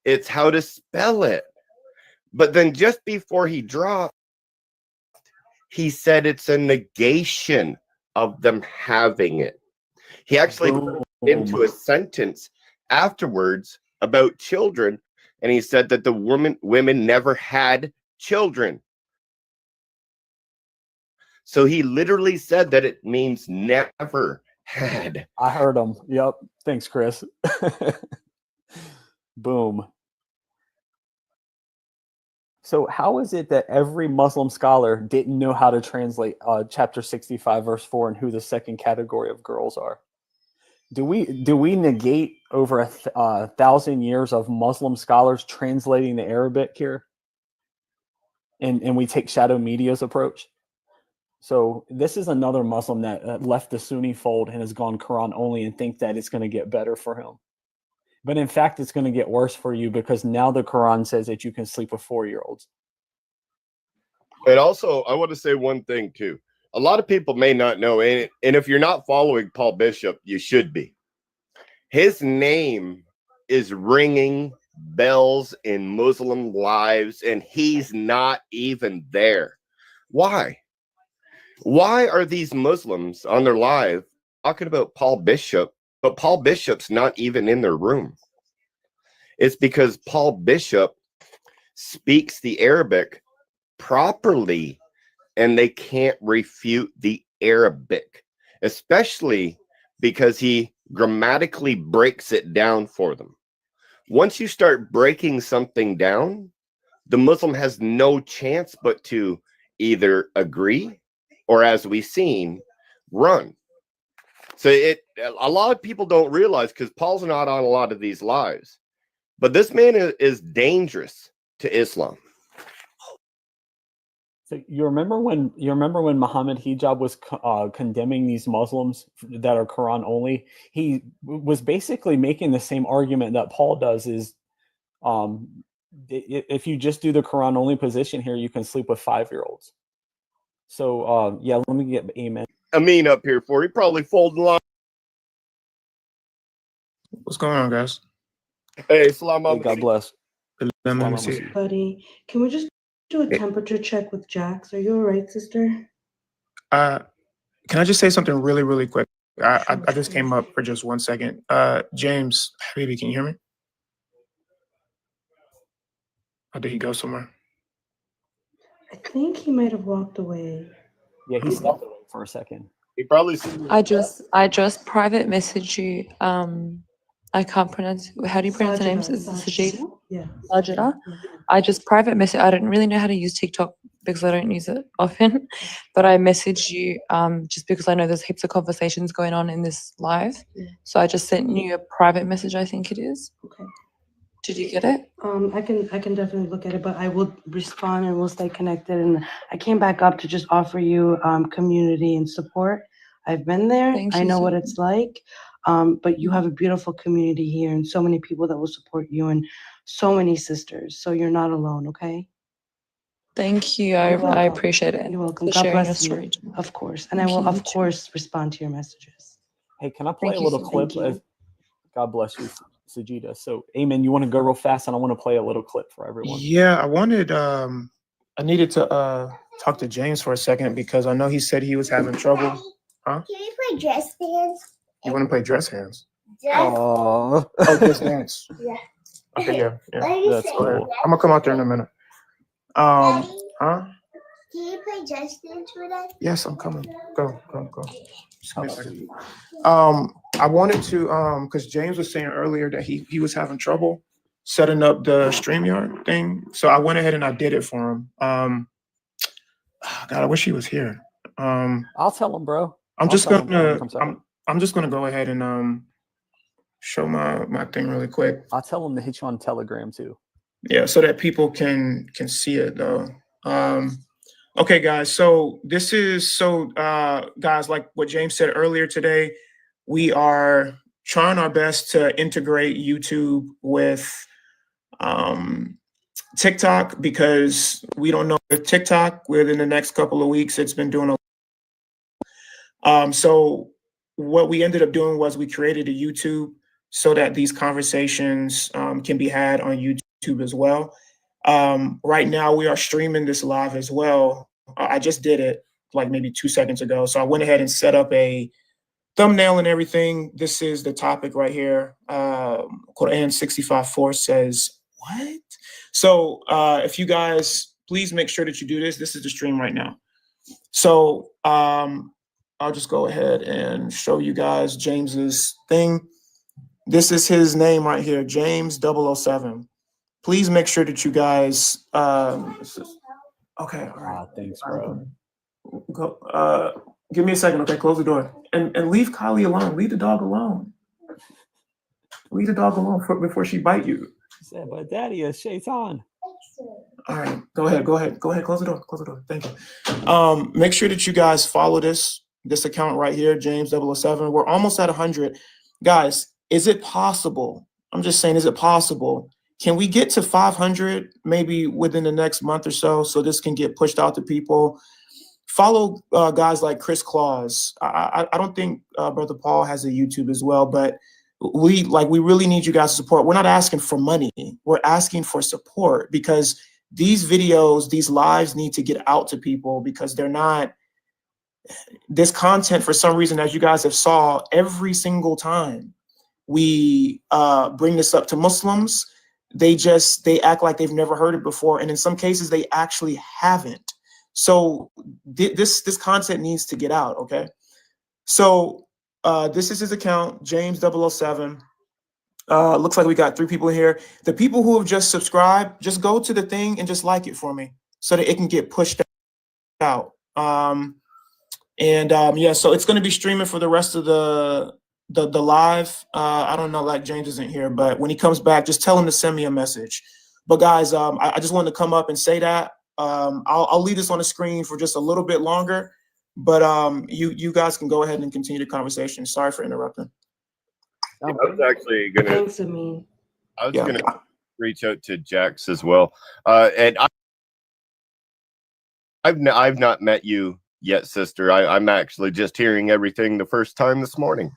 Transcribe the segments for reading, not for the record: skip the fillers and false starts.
It's how to spell it. But then just before he dropped, he said it's a negation of them having it. He actually put it into a sentence afterwards about children, and he said that the women never had children. So he literally said that it means never had. I heard him. Yep. Thanks, Chris. Boom. So how is it that every Muslim scholar didn't know how to translate chapter 65, verse 4, and who the second category of girls are? Do we negate over 1,000 years of Muslim scholars translating the Arabic here? And we take Shadow Media's approach? So this is another Muslim that left the Sunni fold and has gone Quran only and think that it's going to get better for him. But in fact, it's going to get worse for you because now the Quran says that you can sleep with 4-year-olds. And also, I want to say one thing too. A lot of people may not know, and if you're not following Paul Bishop, you should be. His name is ringing bells in Muslim lives, and he's not even there. Why? Why are these Muslims on their live talking about Paul Bishop, but Paul Bishop's not even in their room? It's because Paul Bishop speaks the Arabic properly, and they can't refute the Arabic, especially because he grammatically breaks it down for them. Once you start breaking something down, the Muslim has no chance but to either agree or, as we've seen, run. So a lot of people don't realize, because Paul's not on a lot of these lives, but this man is dangerous to Islam. So you remember when Muhammad Hijab was condemning these Muslims that are Quran only? He was basically making the same argument that Paul does: is if you just do the Quran only position here, you can sleep with 5-year-olds. So yeah, let me get Amen. Amin up here for you. Probably folding line. What's going on, guys? Hey, salam alaikum. Hey, God bless. Buddy, can we just do a temperature check with Jax? Are you all right, sister? Can I just say something really, really quick? I just came up for just 1 second. James, baby, can you hear me? Or did he go somewhere? I think he might have walked away. Yeah, he stepped away for a second. He probably. I just private messaged you. I can't pronounce. How do you pronounce the names? Is it Sajida? Yeah. Sajida. I just private message. I don't really know how to use TikTok because I don't use it often, but I messaged you just because I know there's heaps of conversations going on in this live. Yeah. So I just sent you a private message. I think it is. Okay. Did you get it? I can definitely look at it, but I will respond and we'll stay connected. And I came back up to just offer you community and support. I've been there. Thank I you know so what much. it's like. But you have a beautiful community here and so many people that will support you and so many sisters. So you're not alone, okay? Thank you. You're I welcome. appreciate it. You're welcome. For God sharing your bless you. story. Of course. And I Thank will, you, of you too. course, respond to your messages. Hey, can I play Thank a you little so clip? much. God bless you, Sajida. So, Amen, you want to go real fast, and I want to play a little clip for everyone. Yeah, I needed to talk to James for a second because I know he said he was having trouble. Huh? Can we play dress dance? You want to play dress hands? Oh, Dress dance. Yeah. Okay, yeah. That's cool. I'm gonna come out there in a minute. Huh? Can you play dress dance with us? Yes, I'm coming. Go. Just give me a second. I wanted to because James was saying earlier that he was having trouble setting up the StreamYard thing. So I went ahead and I did it for him. God, I wish he was here. I'll tell him, bro. I'm just gonna go ahead and show my thing really quick. I'll tell him to hit you on Telegram too. Yeah, so that people can see it though. Okay, guys. So this is guys, like what James said earlier today, we are trying our best to integrate YouTube with TikTok because we don't know if TikTok within the next couple of weeks it's been doing so what we ended up doing was we created a YouTube so that these conversations can be had on YouTube as well. Right now, we are streaming this live as well. I just did it like maybe 2 seconds ago. So I went ahead and set up a thumbnail and everything. This is the topic right here. Qur'an 65:4 says, what? So if you guys, please make sure that you do this. This is the stream right now. So I'll just go ahead and show you guys James's thing. This is his name right here, James 007. Please make sure that you guys, okay, all right. Thanks, bro. Go, give me a second, okay? Close the door. And leave Kylie alone. Leave the dog alone. Leave the dog alone before she bite you. She said, but daddy is shaitan. All right, go ahead. Close the door. Thank you. Make sure that you guys follow this account right here, James 007. We're almost at 100. Guys, is it possible? I'm just saying, is it possible? Can we get to 500 maybe within the next month or so this can get pushed out to people? Follow guys like Chris Claus. I don't think Brother Paul has a YouTube as well, but we really need you guys to support. We're not asking for money. We're asking for support because these videos, these lives need to get out to people because they're not, this content for some reason, as you guys have saw, every single time we bring this up to Muslims, they act like they've never heard it before. And in some cases, they actually haven't. So this content needs to get out, okay? So this is his account, James 007. Looks like we got 3 people here. The people who have just subscribed, just go to the thing and just like it for me so that it can get pushed out. Yeah, so it's going to be streaming for the rest of the live. I don't know, like James isn't here, but when he comes back, just tell him to send me a message. But guys, I just wanted to come up and say that. I'll leave this on the screen for just a little bit longer, but you guys can go ahead and continue the conversation. Sorry for interrupting. I was actually gonna. Thanks, Amin. I was gonna reach out to Jax as well, and I've not met you yet, sister. I'm actually just hearing everything the first time this morning.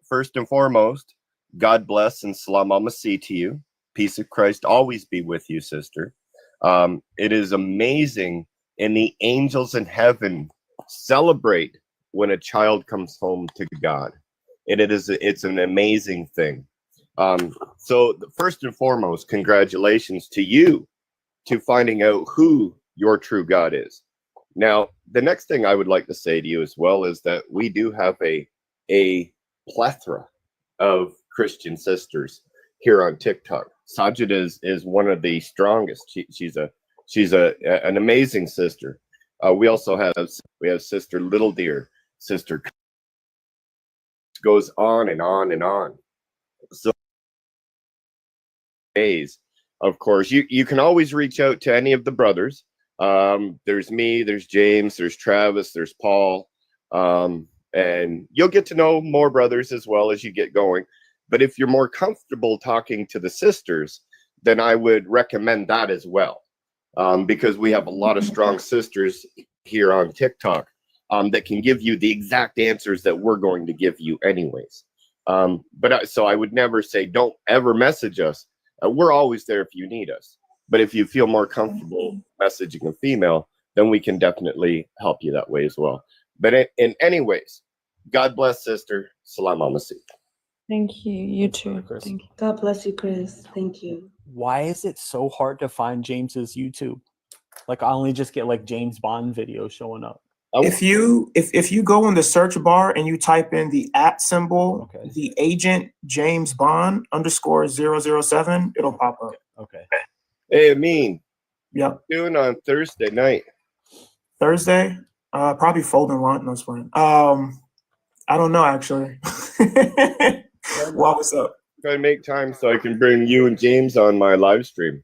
First and foremost, God bless and salam al-masih to you. Peace of Christ always be with you, sister. It is amazing, and the angels in heaven celebrate when a child comes home to God. And it's an amazing thing. So first and foremost, congratulations to you to finding out who your true God is. Now, the next thing I would like to say to you as well is that we do have a plethora of Christian sisters here on TikTok. Sajid is one of the strongest. She's an amazing sister. We also have Sister Little Deer, Sister goes on and on and on. So days, of course, you can always reach out to any of the brothers. There's me, there's James, there's Travis, there's Paul, and you'll get to know more brothers as well as you get going. But if you're more comfortable talking to the sisters, then I would recommend that as well, because we have a lot of strong sisters here on TikTok that can give you the exact answers that we're going to give you anyways. So I would never say don't ever message us. We're always there if you need us. But if you feel more comfortable messaging a female, then we can definitely help you that way as well. But in anyways, God bless, sister. Salam alaikum. Thank you. You too. Chris. Thank you. God bless you, Chris. Thank you. Why is it so hard to find James's YouTube? Like I only just get like James Bond videos showing up. If you go in the search bar and you type in the @ symbol, Okay. the agent James Bond _007, it'll pop up. Okay. Hey, Amin. Yep. Doing on Thursday night. Thursday, probably folding lunch. No, it's fine. I don't know actually. Well, what's up? Try to make time so I can bring you and James on my live stream.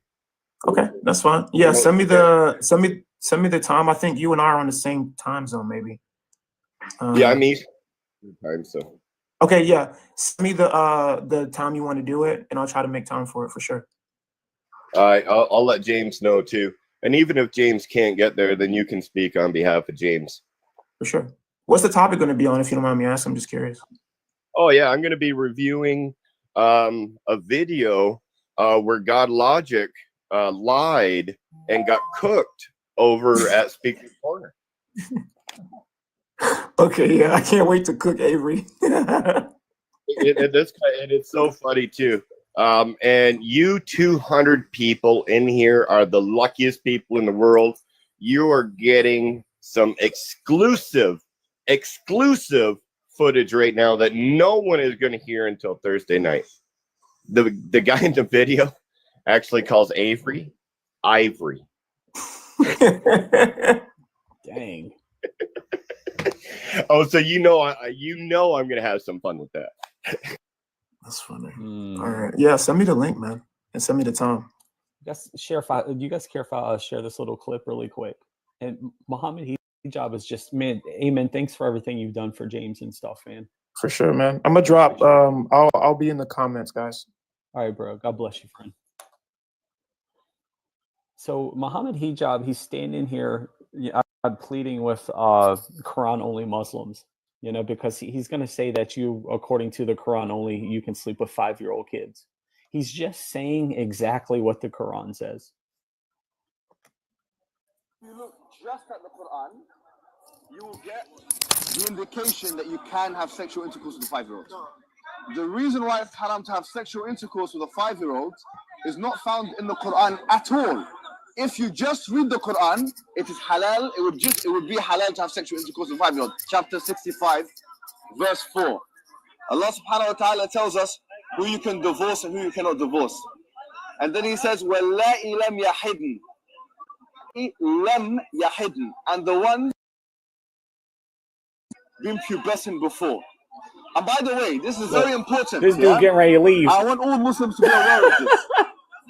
Okay, that's fine. Yeah, send me the time. I think you and I are on the same time zone, maybe. Yeah, I'm Eastern time, so. Okay, yeah. Send me the time you want to do it, and I'll try to make time for it for sure. All right, I'll let James know too. And even if James can't get there, then you can speak on behalf of James. For sure. What's the topic going to be on, if you don't mind me asking? I'm just curious. Oh yeah, I'm going to be reviewing a video where God Logic lied and got cooked over at Speaker's Corner. Okay, yeah, I can't wait to cook Avery. It's so funny too. And you 200 people in here are the luckiest people in the world. You are getting some exclusive footage right now that no one is going to hear until Thursday night. The guy in the video actually calls Avery Ivory. Dang. Oh, so I'm going to have some fun with that. That's funny. Mm. All right, yeah, send me the link, man, and send me the time. You guys care if I share this little clip really quick? And Muhammad Hijab is just, man, amen. Thanks for everything you've done for James and stuff, man. For sure, man. I'm gonna drop. I'll be in the comments, guys. All right, bro. God bless you, friend. So Muhammad Hijab, he's standing here pleading with Quran only Muslims, because he's going to say that according to the Quran only, you can sleep with 5-year-old kids. He's just saying exactly what the Quran says. If you look just at the Quran, you will get the indication that you can have sexual intercourse with a 5-year-old. The reason why it's haram to have sexual intercourse with a 5-year-old is not found in the Quran at all. If you just read the Quran, it is halal. It would be halal to have sexual intercourse with a 5-year-old. Chapter 65, verse 4. Allah subhanahu wa ta'ala tells us who you can divorce and who you cannot divorce. And then he says, وَاللَّائِ لَمْ يَحِدْنِ لَمْ يَحِدْنِ, and the ones been pubescent before. And by the way, this is very important. This dude getting ready to leave. I want all Muslims to be aware of this.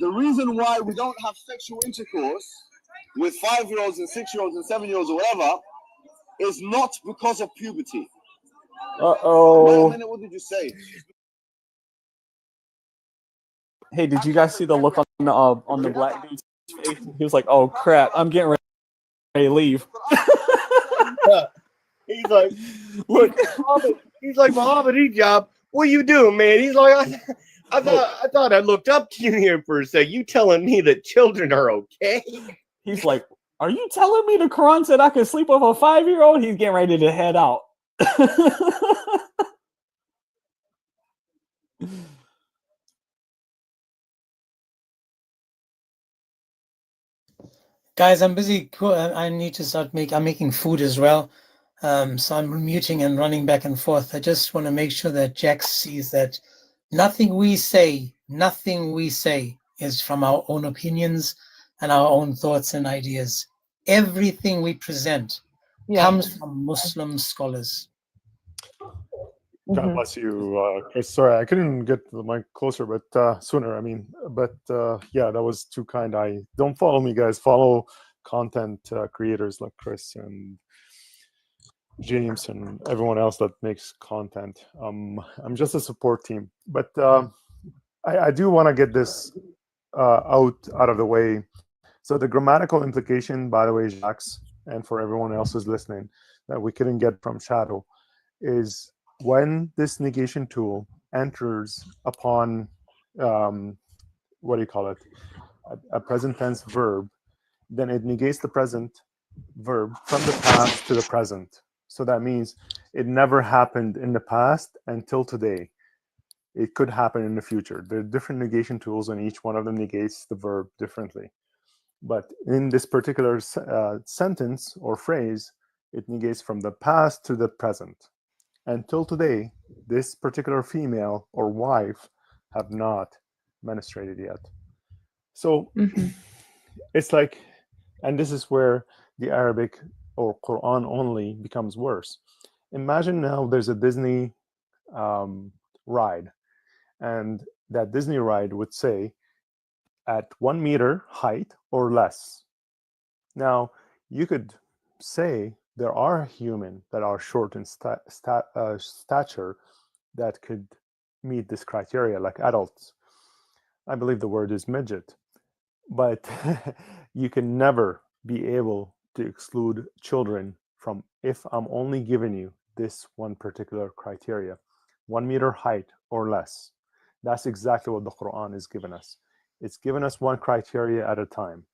The reason why we don't have sexual intercourse with 5-year-olds and 6-year-olds and 7-year-olds or whatever is not because of puberty. Uh-oh. Wait a minute, what did you say? Hey, did you guys see the look on the black dude's face? He was like, "Oh crap, I'm getting ready to leave." He's like, look, he's like, Muhammad Hijab, what you doing, man? He's like, I thought I looked up to you here for a sec. You telling me that children are okay? He's like, "Are you telling me the Quran said I can sleep with a 5-year-old?" He's getting ready to head out. Guys, I'm busy. I need to start I'm making food as well. So I'm muting and running back and forth. I just want to make sure that Jax sees that nothing we say is from our own opinions and our own thoughts and ideas. Everything we present comes from Muslim scholars. God bless you, Chris. Sorry, I couldn't get the mic closer, but sooner. Yeah, that was too kind. I don't follow me, guys. Follow content creators like Chris and James and everyone else that makes content. I'm just a support team, but I do want to get this out of the way. So the grammatical implication, by the way, Jacques, and for everyone else who's listening, that we couldn't get from Shadow, is when this negation tool enters upon, what do you call it, a present tense verb, then it negates the present verb from the past to the present. So that means it never happened in the past until today. It could happen in the future. There are different negation tools, and each one of them negates the verb differently. But in this particular sentence or phrase, it negates from the past to the present. Until today, this particular female or wife have not menstruated yet. So it's like, and this is where the Arabic or Quran only becomes worse. Imagine now there's a Disney ride, and that Disney ride would say at 1 meter height or less. Now, you could say there are humans that are short in stature that could meet this criteria, like adults. I believe the word is midget. But you can never be able to exclude children from, if I'm only giving you this one particular criteria. 1 meter height or less. That's exactly what the Quran is giving us. It's given us one criteria at a time.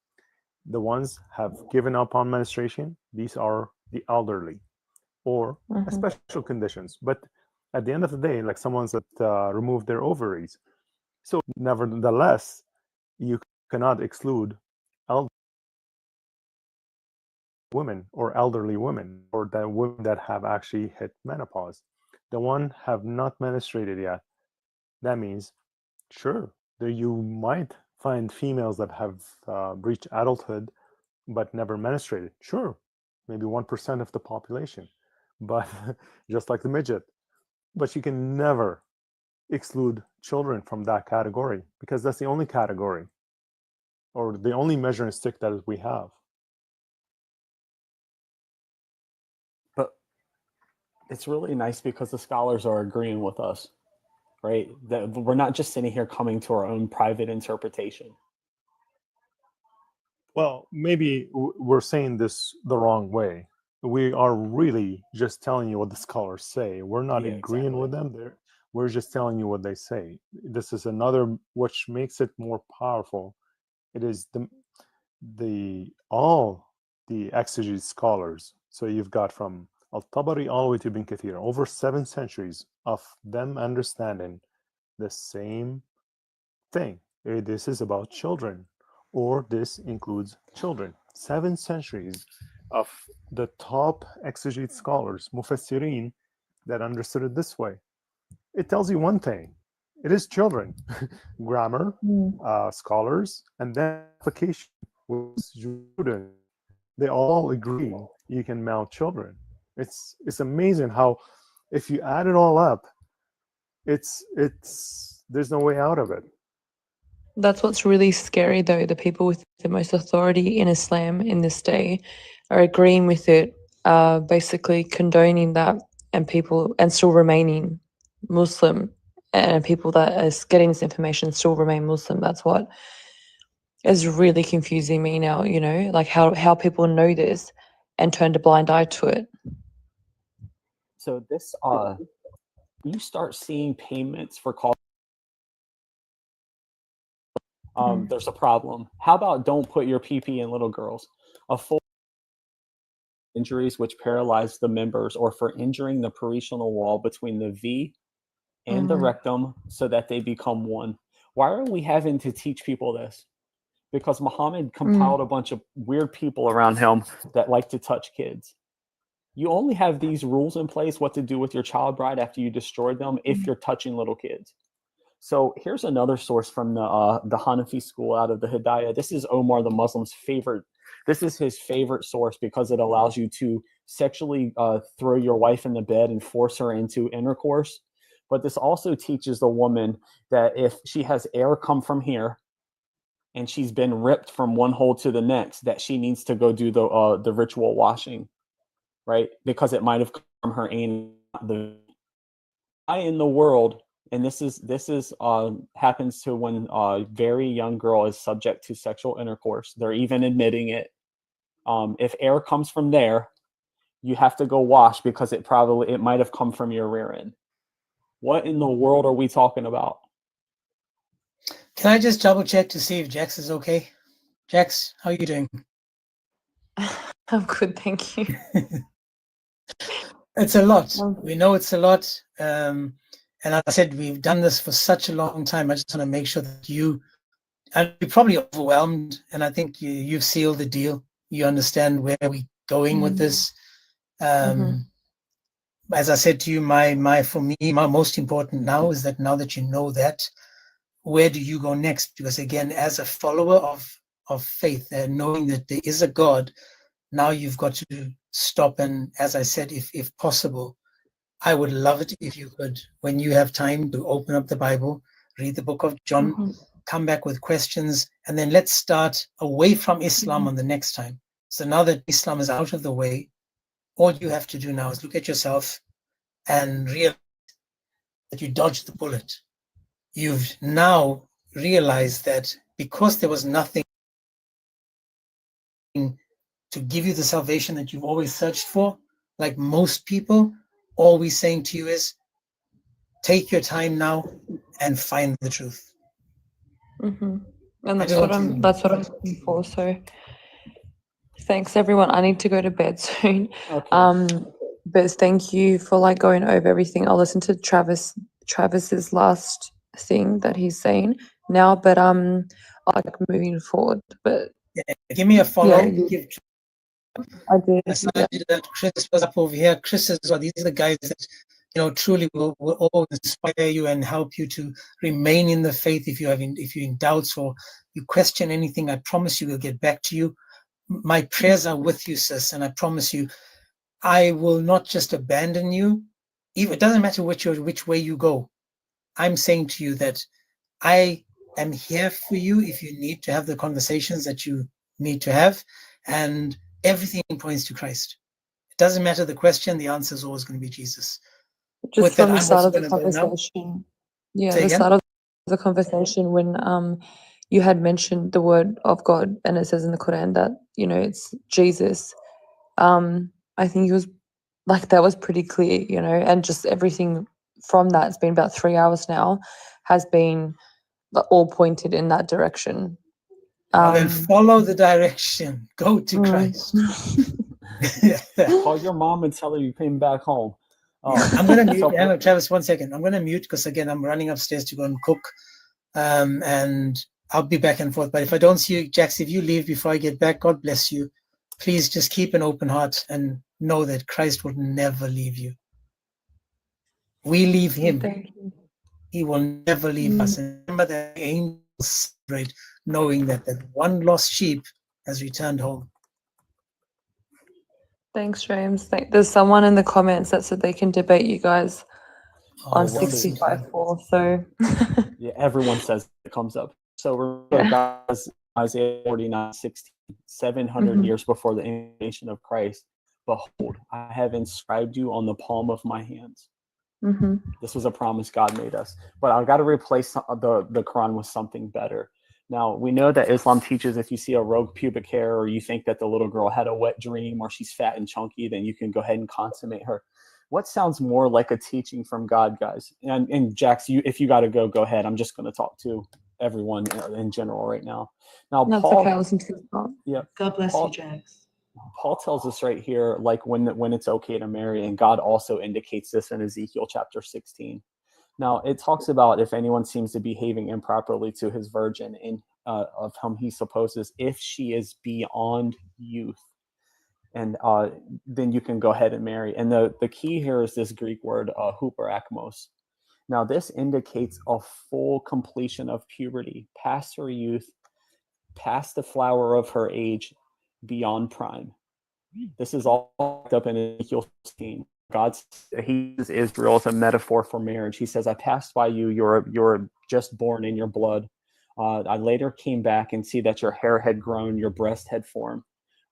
The ones have given up on menstruation, these are the elderly or special conditions. But at the end of the day, like someone's that removed their ovaries. So nevertheless, you cannot exclude elderly women or elderly women or the women that have actually hit menopause. The one have not menstruated yet. That means, sure, there you might find females that have reached adulthood but never menstruated. Sure, maybe 1% of the population, but just like the midget. But you can never exclude children from that category because that's the only category or the only measuring stick that we have. But it's really nice because the scholars are agreeing with us, right? That we're not just sitting here coming to our own private interpretation. Well, maybe we're saying this the wrong way. We are really just telling you what the scholars say. We're not Yeah, agreeing with them. We're just telling you what they say. This is another, which makes it more powerful. It is all the exegete scholars. So you've got from Al-Tabari all the way to Ibn Kathir, over 7 centuries of them understanding the same thing. This is about children, or this includes children. 7 centuries of the top exegete scholars, mufassirin, that understood it this way. It tells you one thing. It is children. Grammar, scholars, and then application with students. They all agree you can mount children. It's amazing how, if you add it all up, it's there's no way out of it. That's what's really scary, though. The people with the most authority in Islam in this day are agreeing with it, basically condoning that, and people and still remaining Muslim, and people that are getting this information still remain Muslim. That's what is really confusing me now. You know, like how people know this and turned a blind eye to it. So this, you start seeing payments for call. There's a problem. How about don't put your PP in little girls? A full injuries which paralyze the members, or for injuring the parietal wall between the V and the rectum so that they become one. Why are we having to teach people this? Because Muhammad compiled a bunch of weird people around him that like to touch kids. You only have these rules in place what to do with your child bride after you destroyed them if you're touching little kids. So here's another source from the Hanafi school out of the Hidayah. This is Omar the Muslim's favorite. This is his favorite source because it allows you to sexually throw your wife in the bed and force her into intercourse. But this also teaches the woman that if she has air come from here and she's been ripped from one hole to the next, that she needs to go do the ritual washing, right? Because it might have come from her anus. Why in the world? And this is happens to when a very young girl is subject to sexual intercourse. They're even admitting it. If air comes from there, you have to go wash because it might have come from your rear end. What in the world are we talking about? Can I just double check to see if Jax is okay? Jax, how are you doing? I'm good, thank you. It's a lot. We know it's a lot. And like I said, we've done this for such a long time. I just want to make sure that you're probably overwhelmed, and I think you've sealed the deal. You understand where we're going with this. As I said to you, for me, my most important now is that now that you know that, where do you go next? Because again, as a follower of faith and knowing that there is a God, now you've got to stop. And as I said, if possible, I would love it if you could, when you have time, to open up the Bible, read the book of John, come back with questions, and then let's start away from Islam on the next time. So now that Islam is out of the way, all you have to do now is look at yourself and realize that you dodged the bullet. You've now realized that because there was nothing to give you the salvation that you've always searched for, like most people, all we're saying to you is take your time now and find the truth. Mm-hmm. And I that's just what want I'm to- that's what I'm looking for. So thanks everyone. I need to go to bed soon. Okay. But thank you for like going over everything. I'll listen to Travis's last thing that he's saying now, but like moving forward. But Yeah, give me a follow. Give I did. aside that Chris was up over here. Chris as well. These are the guys that truly will all inspire you and help you to remain in the faith. If you're in doubts or you question anything, I promise you we'll get back to you. My prayers are with you, sis, and I promise you, I will not just abandon you. Even it doesn't matter which way you go. I'm saying to you that I am here for you if you need to have the conversations that you need to have, and everything points to Christ. It doesn't matter the question, the answer is always going to be Jesus. Just With from that, the I'm start also of the going to go now. conversation. Yeah, Say the again? start of the conversation when you had mentioned the word of God and it says in the Quran that, it's Jesus. I think it was like that was pretty clear, and just everything from that, it's been about 3 hours now, has been all pointed in that direction. Well, then follow the direction. Go to Christ. Call your mom and tell her you came back home. I'm going to mute. Hang on, Travis, 1 second. I'm going to mute because, again, I'm running upstairs to go and cook. And I'll be back and forth. But if I don't see you, Jax, if you leave before I get back, God bless you. Please just keep an open heart and know that Christ will never leave you. We leave him. Thank you. He will never leave us. And remember that the angels celebrate knowing that one lost sheep has returned home. Thanks, James. There's someone in the comments that said they can debate you guys on well, 65.4. So yeah, everyone says it comes up. So remember, guys, Isaiah 49:16, 700 years before the incarnation of Christ. Behold, I have inscribed you on the palm of my hands. This was a promise God made us. But I've got to replace the Quran with something better. Now, we know that Islam teaches if you see a rogue pubic hair or you think that the little girl had a wet dream or she's fat and chunky, then you can go ahead and consummate her. What sounds more like a teaching from God, guys? And Jax, if you got to go ahead. I'm just going to talk to everyone in general right now. Now, that's Paul, okay. I listen to that. Yeah, God bless you, Jax. Paul tells us right here, like when it's okay to marry, and God also indicates this in Ezekiel chapter 16. Now, it talks about if anyone seems to be behaving improperly to his virgin of whom he supposes, if she is beyond youth, and then you can go ahead and marry. And the key here is this Greek word, huperakmos. Now, this indicates a full completion of puberty, past her youth, past the flower of her age, beyond prime. This is all up in Ezekiel 16. He uses Israel as a metaphor for marriage. He says, I passed by you, you're just born in your blood. I later came back and see that your hair had grown, your breast had formed,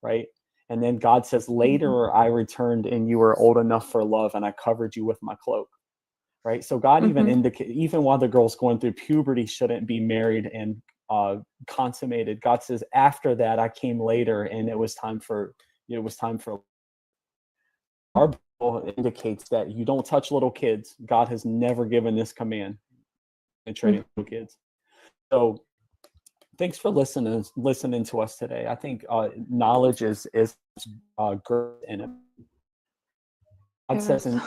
right? And then God says, later I returned and you were old enough for love and I covered you with my cloak, right? So God even while the girl's going through puberty, shouldn't be married and consummated. God says, after that, I came later and it was time for our Bible indicates that you don't touch little kids. God has never given this command in training little kids. So thanks for listening to us today. I think knowledge is good in it.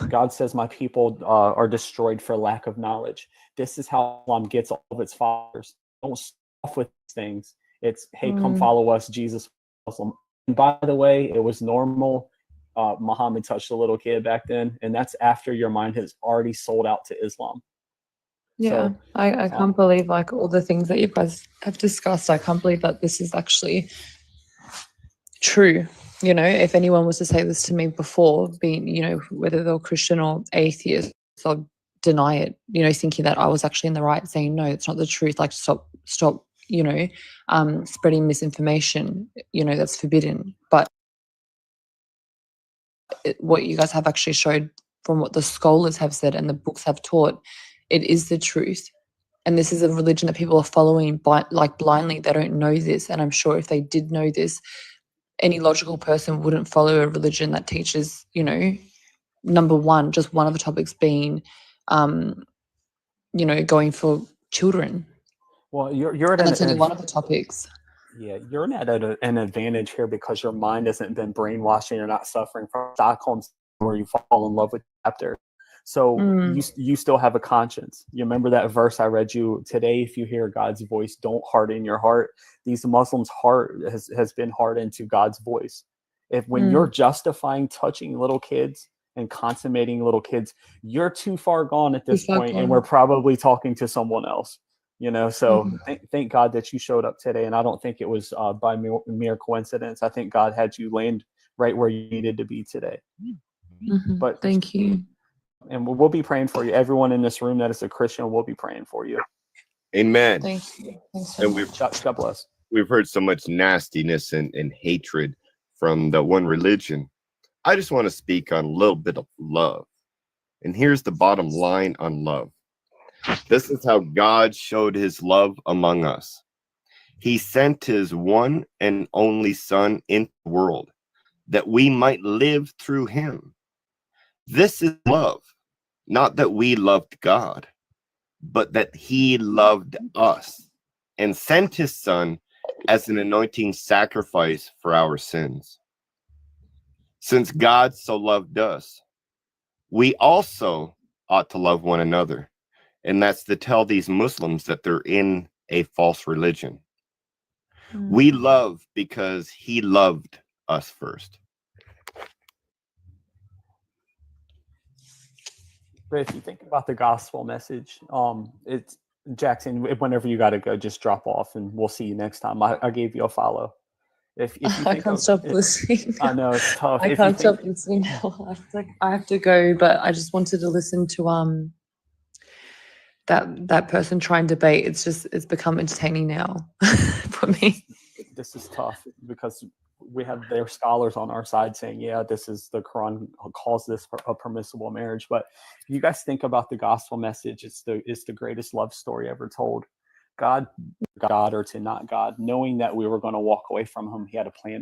God says my people are destroyed for lack of knowledge. This is how Islam gets all of its followers. Don't stop with things. It's, hey, come follow us, Jesus Muslim. And by the way, it was normal. Muhammad touched a little kid back then, and that's after your mind has already sold out to Islam. Yeah, so, I can't believe like all the things that you guys have discussed. I can't believe that this is actually true. If anyone was to say this to me before, being, whether they're Christian or atheist, I'd deny it, thinking that I was actually in the right, saying, no, it's not the truth. Like, stop, spreading misinformation, that's forbidden. But what you guys have actually showed from what the scholars have said and the books have taught, it is the truth. And this is a religion that people are following blindly. They don't know this. And I'm sure if they did know this, any logical person wouldn't follow a religion that teaches, number one, just one of the topics being going for children. Well, you're at And that's only one of the topics. Yeah, you're at an advantage here because your mind hasn't been brainwashed and you're not suffering from Stockholm where you fall in love with the chapter. So you still have a conscience. You remember that verse I read you today? If you hear God's voice, don't harden your heart. These Muslims' heart has been hardened to God's voice. When you're justifying touching little kids and consummating little kids, you're too far gone at this point, and we're probably talking to someone else. So thank God that you showed up today, and I don't think it was by mere coincidence. I think God had you land right where you needed to be today. But thank you. And we'll be praying for you. Everyone in this room that is a Christian will be praying for you. Amen. Thank you. Thanks so And much. God bless. We've heard so much nastiness and hatred from the one religion. I just want to speak on a little bit of love. And here's the bottom line on love. This is how God showed his love among us. He sent his one and only Son into the world that we might live through him. This is love, not that we loved God, but that he loved us and sent his Son as an anointing sacrifice for our sins. Since God so loved us, we also ought to love one another. And that's to tell these Muslims that they're in a false religion. We love because he loved us first. But if you think about the gospel message, it's Jackson. Whenever you got to go, just drop off, and we'll see you next time. I gave you a follow. If you think I can't stop listening. I know it's tough. I can't stop listening now. I have to go, but I just wanted to listen to that person try and debate. It's become entertaining now for me. This is tough because we have their scholars on our side saying, yeah, this is the Quran calls this a permissible marriage. But if you guys think about the gospel message, it's the greatest love story ever told. God or to not God, knowing that we were going to walk away from him, he had a plan.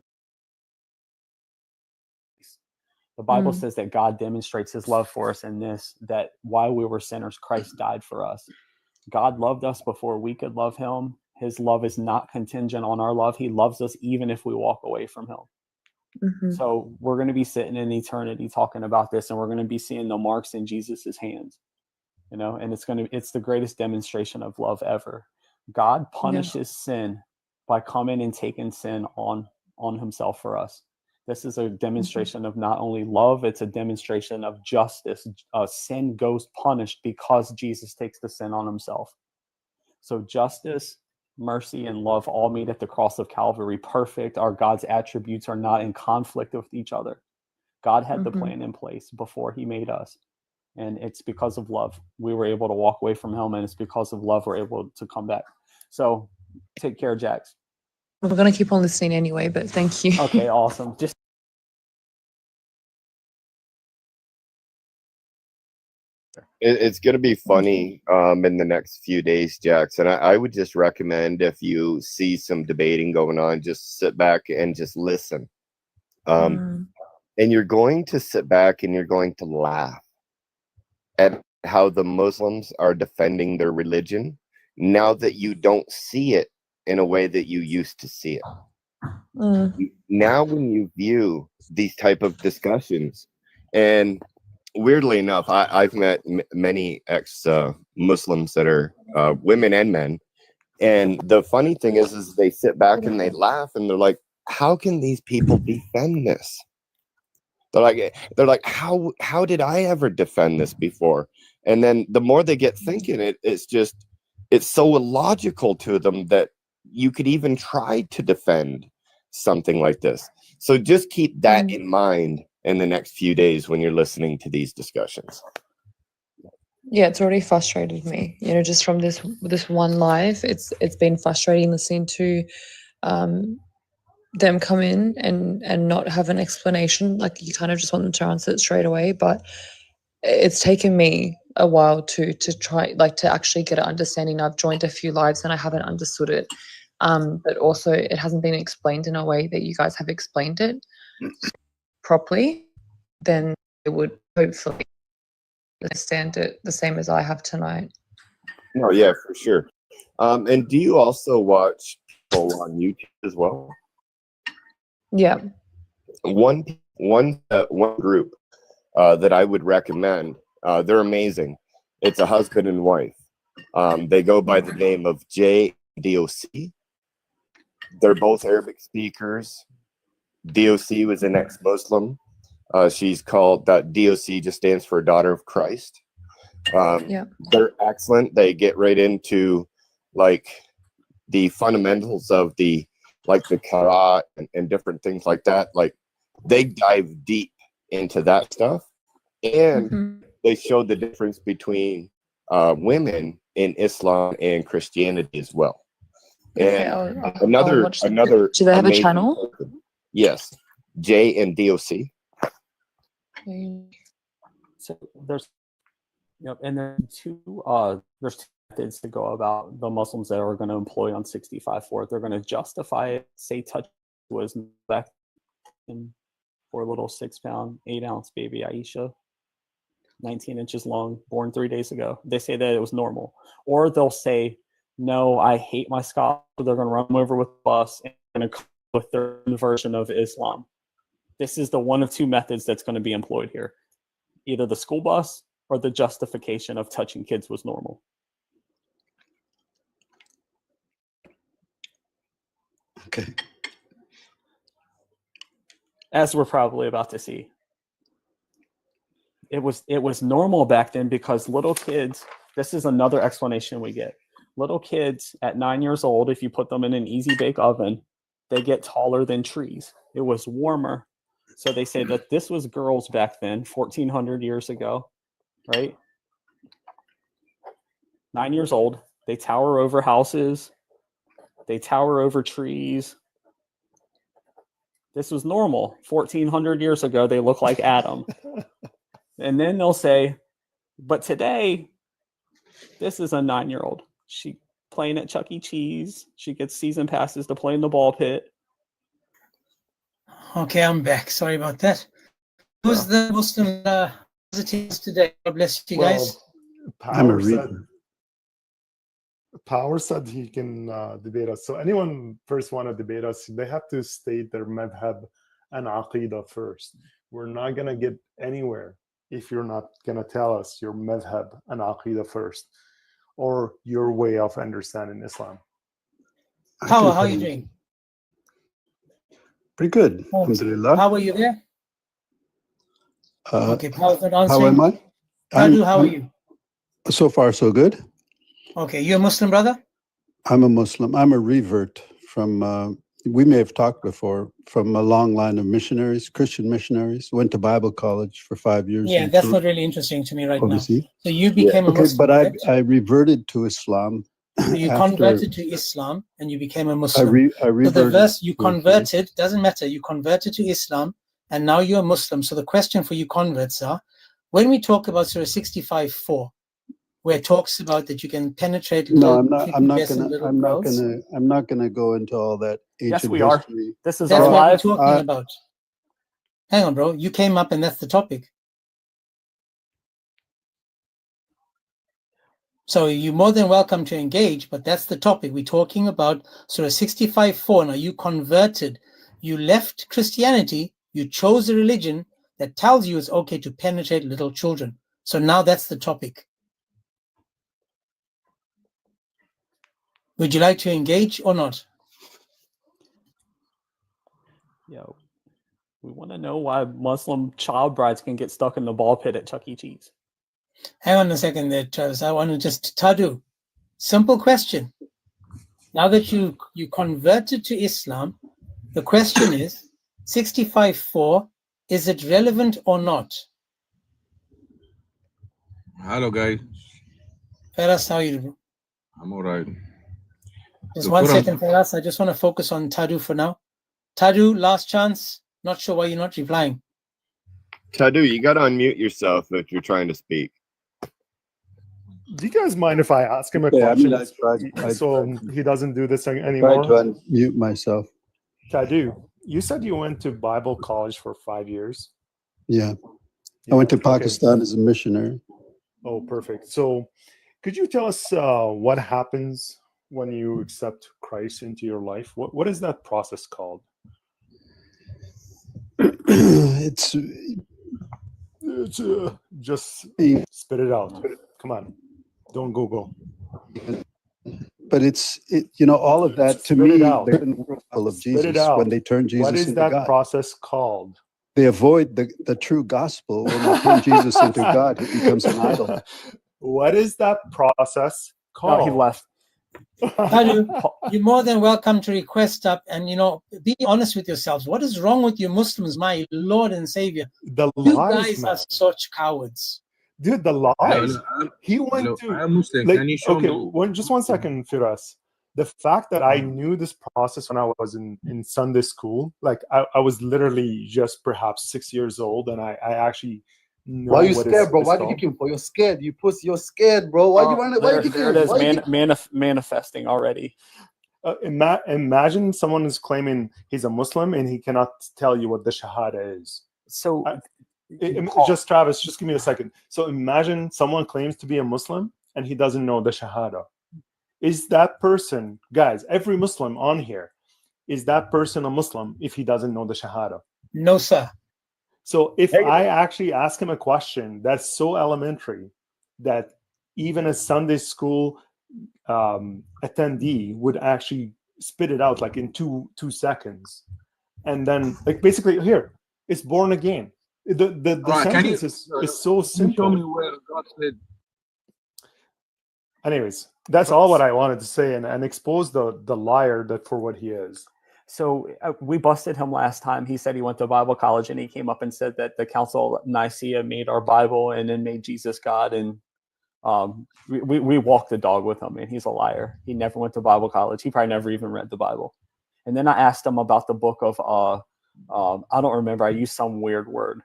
The Bible says that God demonstrates his love for us in this, that while we were sinners, Christ died for us. God loved us before we could love him. His love is not contingent on our love. He loves us even if we walk away from him. So we're going to be sitting in eternity talking about this, and we're going to be seeing the marks in Jesus's hands, and it's the greatest demonstration of love ever. God punishes sin by coming and taking sin on himself for us. This is a demonstration of not only love, it's a demonstration of justice. Sin goes punished because Jesus takes the sin on himself. So justice, mercy, and love all meet at the cross of Calvary. Perfect. Our God's attributes are not in conflict with each other. God had the plan in place before he made us. And it's because of love we were able to walk away from him, and it's because of love we're able to come back. So take care, Jax. We're going to keep on listening anyway, but thank you. Okay, awesome. It's going to be funny in the next few days, Jackson. I would just recommend, if you see some debating going on, just sit back and just listen. And you're going to sit back and you're going to laugh at how the Muslims are defending their religion now that you don't see it in a way that you used to see it. Now when you view these type of discussions, and weirdly enough, I've met many ex-Muslims that are women and men, and the funny thing is they sit back and they laugh and they're like, how can these people defend this? They're like, how did I ever defend this before? And then the more they get thinking, it's so illogical to them that you could even try to defend something like this. So just keep that in mind in the next few days when you're listening to these discussions. Yeah, it's already frustrated me. Just from this one live, it's been frustrating listening to them come in and not have an explanation. Like, you kind of just want them to answer it straight away. But it's taken me a while to try, to actually get an understanding. I've joined a few lives and I haven't understood it. But also it hasn't been explained in a way that you guys have explained it properly. Then it would hopefully understand it the same as I have tonight. No, yeah, for sure. And do you also watch people on YouTube as well? Yeah. One group that I would recommend. They're amazing. It's a husband and wife. They go by the name of JDOC. They're both Arabic speakers. DOC was an ex-Muslim. She's called that. DOC just stands for Daughter of Christ. Yeah. They're excellent. They get right into like the fundamentals of the Qur'an and different things like that. Like they dive deep into that stuff, and Mhm. they show the difference between women in Islam and Christianity as well. Okay, And I'll another watch them. another Do they have a amazing channel? person. Yes, J and DOC. So there's, and there's two methods to go about the Muslims that are going to employ on 65-4. They're going to justify it, say touch was back in for a little 6-pound, 8-ounce baby Aisha, 19 inches long, born 3 days ago. They say that it was normal. Or they'll say, no, I hate my scholar. They're going to run them over with a bus and going to come with their version of Islam. This is the one of two methods that's going to be employed here. Either the school bus or the justification of touching kids was normal. Okay. As we're probably about to see. It was normal back then because little kids, this is another explanation we get. Little kids at 9 years old, if you put them in an easy bake oven, they get taller than trees. It was warmer. So they say that this was girls back then, 1400 years ago, right? 9 years old. They tower over houses. They tower over trees. This was normal. 1400 years ago, they look like Adam. And then they'll say, but today, this is a 9-year-old. She playing at Chuck E. Cheese. She gets season passes to play in the ball pit. Okay, I'm back. Sorry about that. Who's the Muslim positives today? God bless you guys. I'm a Power said, reader. Power said he can debate us. So anyone first want to debate us, they have to state their madhab and aqidah first. We're not going to get anywhere if you're not going to tell us your madhab and aqidah first, or your way of understanding Islam. Power, how are you doing? Pretty good. Oh, Alhamdulillah. how are you there? Okay, Power's not answering. How am I? Tadu, how are you? So far, so good. Okay, you're a Muslim, brother? I'm a Muslim. I'm a revert from, we may have talked before, from a long line of missionaries, Christian missionaries. Went to Bible college for 5 years. Yeah, that's not really interesting to me right now. overseas. So you became a Okay, Muslim, but correct? I reverted to Islam. So you after converted to Islam and you became a I Muslim. I So the reverted verse you to Islam. converted, doesn't matter, you converted to Islam and now you're a Muslim. So the question for you converts are, when we talk about Surah 65:4, where it talks about that you can penetrate No, little I'm not peepers and little girls, I'm not gonna go into all that Yes, ancient we are. history. This is that's our what we're live. talking about. Hang on, bro. You came up and that's the topic. So you're more than welcome to engage, but that's the topic. We're talking about Surah 65:4. Now you converted, you left Christianity, you chose a religion that tells you it's okay to penetrate little children. So now that's the topic. Would you like to engage or not? Yo, we want to know why Muslim child brides can get stuck in the ball pit at Chuck E. Cheese. Hang on a second there, Travis. I want to just Tadu. Simple question. Now that you converted to Islam, the question is 65:4, is it relevant or not? Hello, guys. Feras, how are you? I'm all right. Just So, 1 Quran- second, Feras. I just want to focus on Tadu for now. Tadu, last chance. Not sure why you're not replying. Tadu, you got to unmute yourself if you're trying to speak. Do you guys mind if I ask him a Yeah, I question? mean, I so he doesn't do this tried anymore. to unmute myself. Tadu, you said you went to Bible college for 5 years. Yeah. I went to Okay. Pakistan as a missionary. Oh, perfect. So, Could you tell us what happens when you accept Christ into your life? What is that process called? It's Just spit it out. Come on, don't Google. but all of that to Spit me, it out. they're in the gospel of Spit it Jesus out. when they turn Jesus What is into that God. process called? They avoid the true gospel when they turn Jesus into God. He becomes an idol. What is that process No, called? he left. Talu, you're more than welcome to request up and be honest with yourselves. What is wrong with you Muslims, my Lord and Savior? The You lies, guys man. are such cowards. Dude, the lies. He went Hello, to I'm Muslim. like Can you show okay, me? just 1 second, Firas. The fact that I knew this process when I was in Sunday school, like I was literally just perhaps 6 years old, and I actually know Why are you what scared, bro? it's Why did you called. kick him for? You're scared. You pussy. You're scared, bro. Why you running? Why you kicking There it him? is, Why you kicking manifesting already. Imagine someone is claiming he's a Muslim and he cannot tell you what the Shahada is. So, just Travis, just give me a second. So imagine someone claims to be a Muslim and he doesn't know the Shahada. Is that person, guys, every Muslim on here, is that person a Muslim if he doesn't know the Shahada? No, sir. So if I actually ask him a question that's so elementary that even a Sunday school attendee would actually spit it out like in two seconds, and then like basically here it's born again. The Right, sentence is so Can you show me simple. where God said? Anyways, that's all what I wanted to say, and expose the liar that for what he is. So we busted him last time. He said he went to Bible college, and he came up and said that the Council of Nicaea made our Bible and then made Jesus God. And we walked the dog with him, and he's a liar. He never went to Bible college. He probably never even read the Bible. And then I asked him about the book of I don't remember. I used some weird word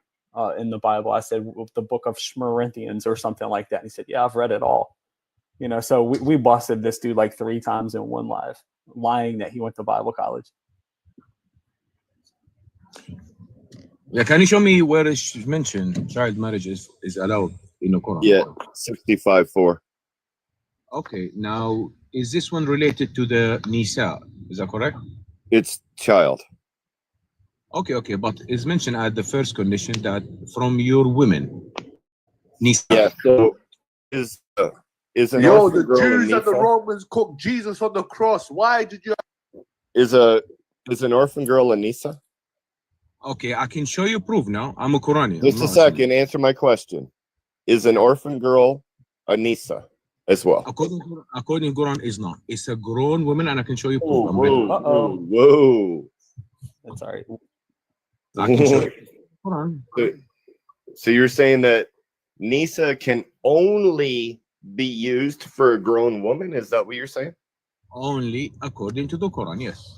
in the Bible. I said the book of Shmerinthians or something like that. And he said, "Yeah, I've read it all." So we busted this dude like 3 times in one live, lying that he went to Bible college. Yeah, can you show me where it's mentioned child marriage is allowed in the Quran? Yeah, 65:4. Okay, now is this one related to the Nisa? Is that correct? It's child. Okay, but it's mentioned at the first condition that from your women. Nisa. Yeah. So is an Yo, orphan the girl a Jews and the Nisa? Romans cooked Jesus on the cross. Why did you? Is an orphan girl a Nisa? Okay, I can show you proof now. I'm a Quranian. Just a second. Answer my question. Is an orphan girl a Nisa as well? According to Quran, is not. It's a grown woman, and I can show you proof. Whoa. That's all right. I can show you. Quran. So you're saying that Nisa can only be used for a grown woman? Is that what you're saying? Only according to the Quran, yes.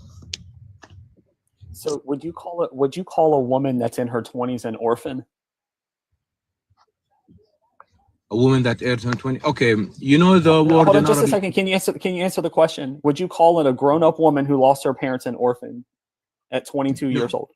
So would you call a woman that's in her 20s an orphan? A woman that turned 20. Okay, you know the word. Hold on just a second. Can you answer the question? Would you call it a grown-up woman who lost her parents an orphan at 22 years old?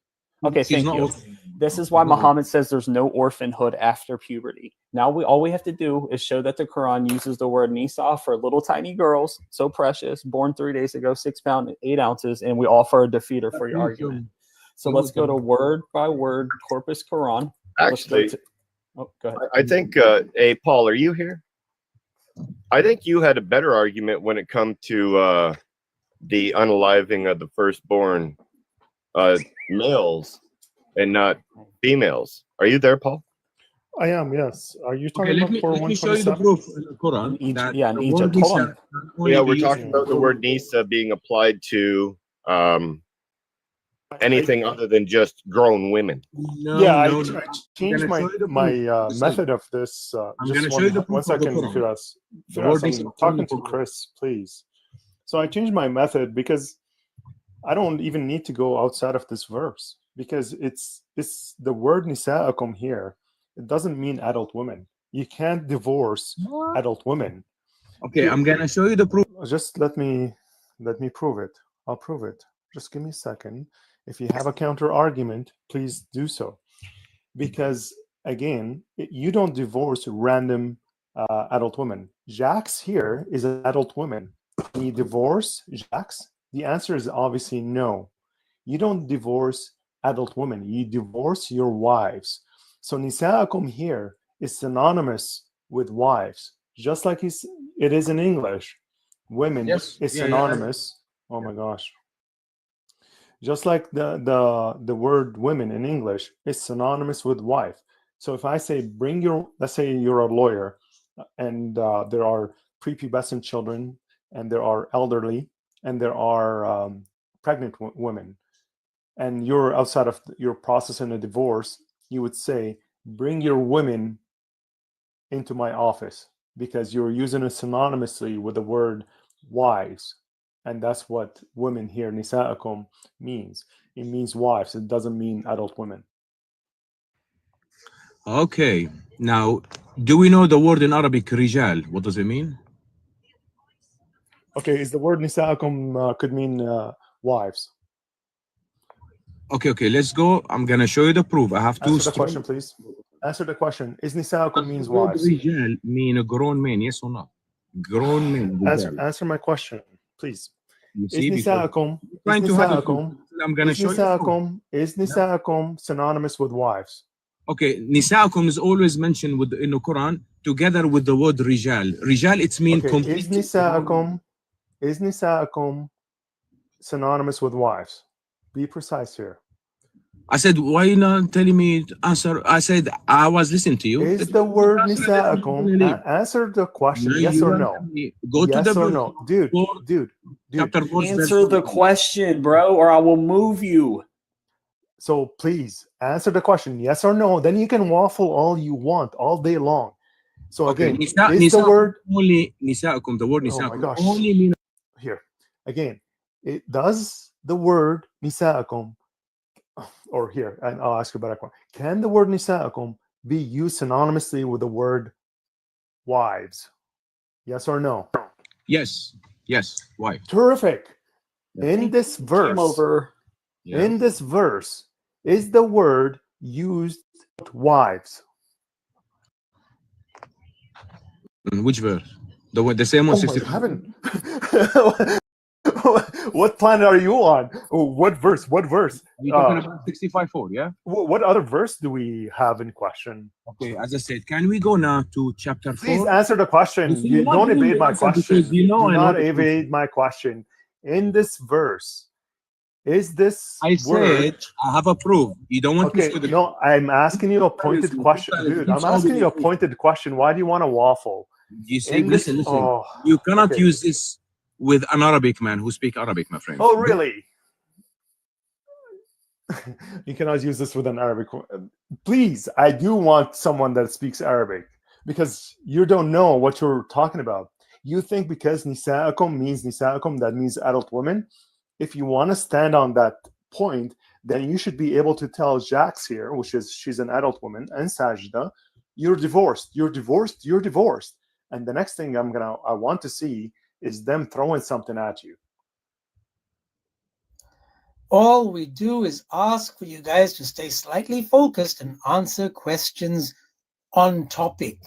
Okay, She's thank you. orphan. This is why Muhammad says there's no orphanhood after puberty. Now all we have to do is show that the Quran uses the word nisa for little tiny girls, so precious, born 3 days ago, 6 pounds, 8 ounces, and we offer a defeater for your argument. So let's go to word by word corpus Quran. Actually, go ahead. I think, hey, Paul, are you here? I think you had a better argument when it come to the unaliving of the firstborn males and not females. Are you there, Paul? I am, yes. Are you Okay, talking about let me show you the 127? proof in the Quran. In Egypt. Hold on. Yeah, we're talking about the word Nisa being applied to anything other than just grown women. I changed my method of this. I'm Just gonna show you the one proof of the second, Quran. Firas. The word Firas, Nisa I'm talking only to for- Chris, please. So I changed my method because I don't even need to go outside of this verse because it's the word nisa'akum here. It doesn't mean adult women. You can't divorce adult women. Okay, I'm gonna show you the proof. Just let me prove it. I'll prove it. Just give me a second. If you have a counter argument, please do so. Because again, you don't divorce random adult woman. Jax here is an adult woman. Can you divorce Jax? The answer is obviously no. You don't divorce adult women. You divorce your wives. So nisa'akum here is synonymous with wives, just like it is in English. Women Yes. is Yeah, synonymous. Oh my gosh. Just like the word women in English is synonymous with wife. So if I say let's say you're a lawyer, and there are prepubescent children, and there are elderly, and there are pregnant women, and you're outside of your processing a divorce, you would say, bring your women into my office, because you're using it synonymously with the word wives. And that's what women here, nisa'akum, means. It means wives. It doesn't mean adult women. Okay. Now, do we know the word in Arabic, rijal? What does it mean? Okay, is the word nisa'akum could mean wives. Okay, let's go. I'm going to show you the proof. I have two. Answer the question, please. Answer the question. Is nisa'akum means The word wives? rijal mean a grown man, yes or not? Grown men. Answer my question, please. You Is see, because nisa'akum trying to have a proof. I'm going to show you. Is nisa'akum synonymous with wives? Okay, nisa'akum is always mentioned in the Quran together with the word rijal. Rijal, it's mean Okay, complete. is nisa'akum synonymous with wives? Be precise here. I said, why you not telling me to answer? I said, I was listening to you. Is the word nisa'akum, answer the question, yes or no? Go to yes the or no? Dude. Chapter verse. Answer the question, bro, or I will move you. So please answer the question, yes or no. Then you can waffle all you want all day long. So again, is the word only nisa'akum? The word nisa'akum. Oh my gosh. Only mean here again. It does the word nisa'akum, or here, and I'll ask you about that. Can the word nisa'akum be used synonymously with the word wives? Yes or no? Yes. Why? Terrific. In this verse, in this verse, is the word used wives? In which verse? The same one. Oh my heaven. What planet are you on? What verse? You're talking about 65:4, yeah? What other verse do we have in question? Okay, as I said, can we go now to chapter 4? Please answer the question. You don't evade my question. Do not evade my question. In this verse, is this word? I have a proof. You don't want okay, to no, I'm asking you a pointed question. Dude, I'm asking you a pointed question. Why do you want to waffle? You see, listen. You cannot use this with an Arabic man who speaks Arabic, my friend. Oh, really? You cannot use this with an Arabic. Please, I do want someone that speaks Arabic, because you don't know what you're talking about. You think because nisa'akum means nisa'akum, that means adult women. If you want to stand on that point, then you should be able to tell Jax here, which is she's an adult woman, and Sajda, you're divorced. And the next thing I want to see is them throwing something at you. All we do is ask for you guys to stay slightly focused and answer questions on topic.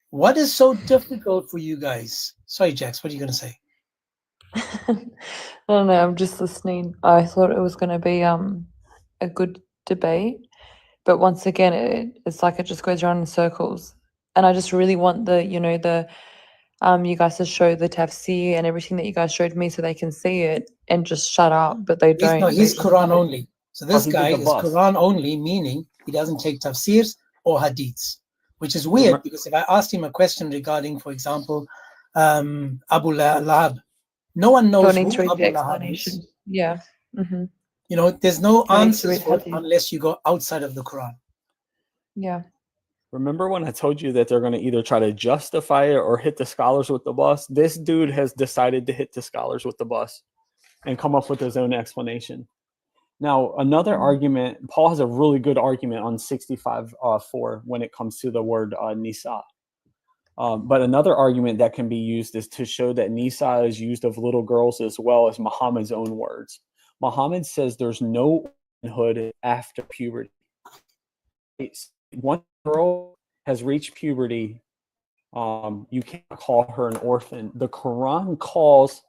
What is so difficult for you guys? Sorry, Jax, what are you going to say? I don't know, I'm just listening. I thought it was going to be a good debate, but once again, it's like it just goes around in circles. And I just really want you guys to show the tafsir and everything that you guys showed me so they can see it and just shut up, but they don't. He's Quran only. So this guy is Quran only, meaning he doesn't take tafsirs or hadiths, which is weird because if I asked him a question regarding, for example, Abu Lahab, no one knows who Abu Lahab is. Yeah. Mm-hmm. There's no answers for it unless you go outside of the Quran. Yeah. Remember when I told you that they're going to either try to justify it or hit the scholars with the bus? This dude has decided to hit the scholars with the bus and come up with his own explanation. Now, another argument, Paul has a really good argument on 65:4 when it comes to the word nisa. But another argument that can be used is to show that nisa is used of little girls as well as Muhammad's own words. Muhammad says there's no womanhood after puberty. Once a girl has reached puberty, you can't call her an orphan. The Quran calls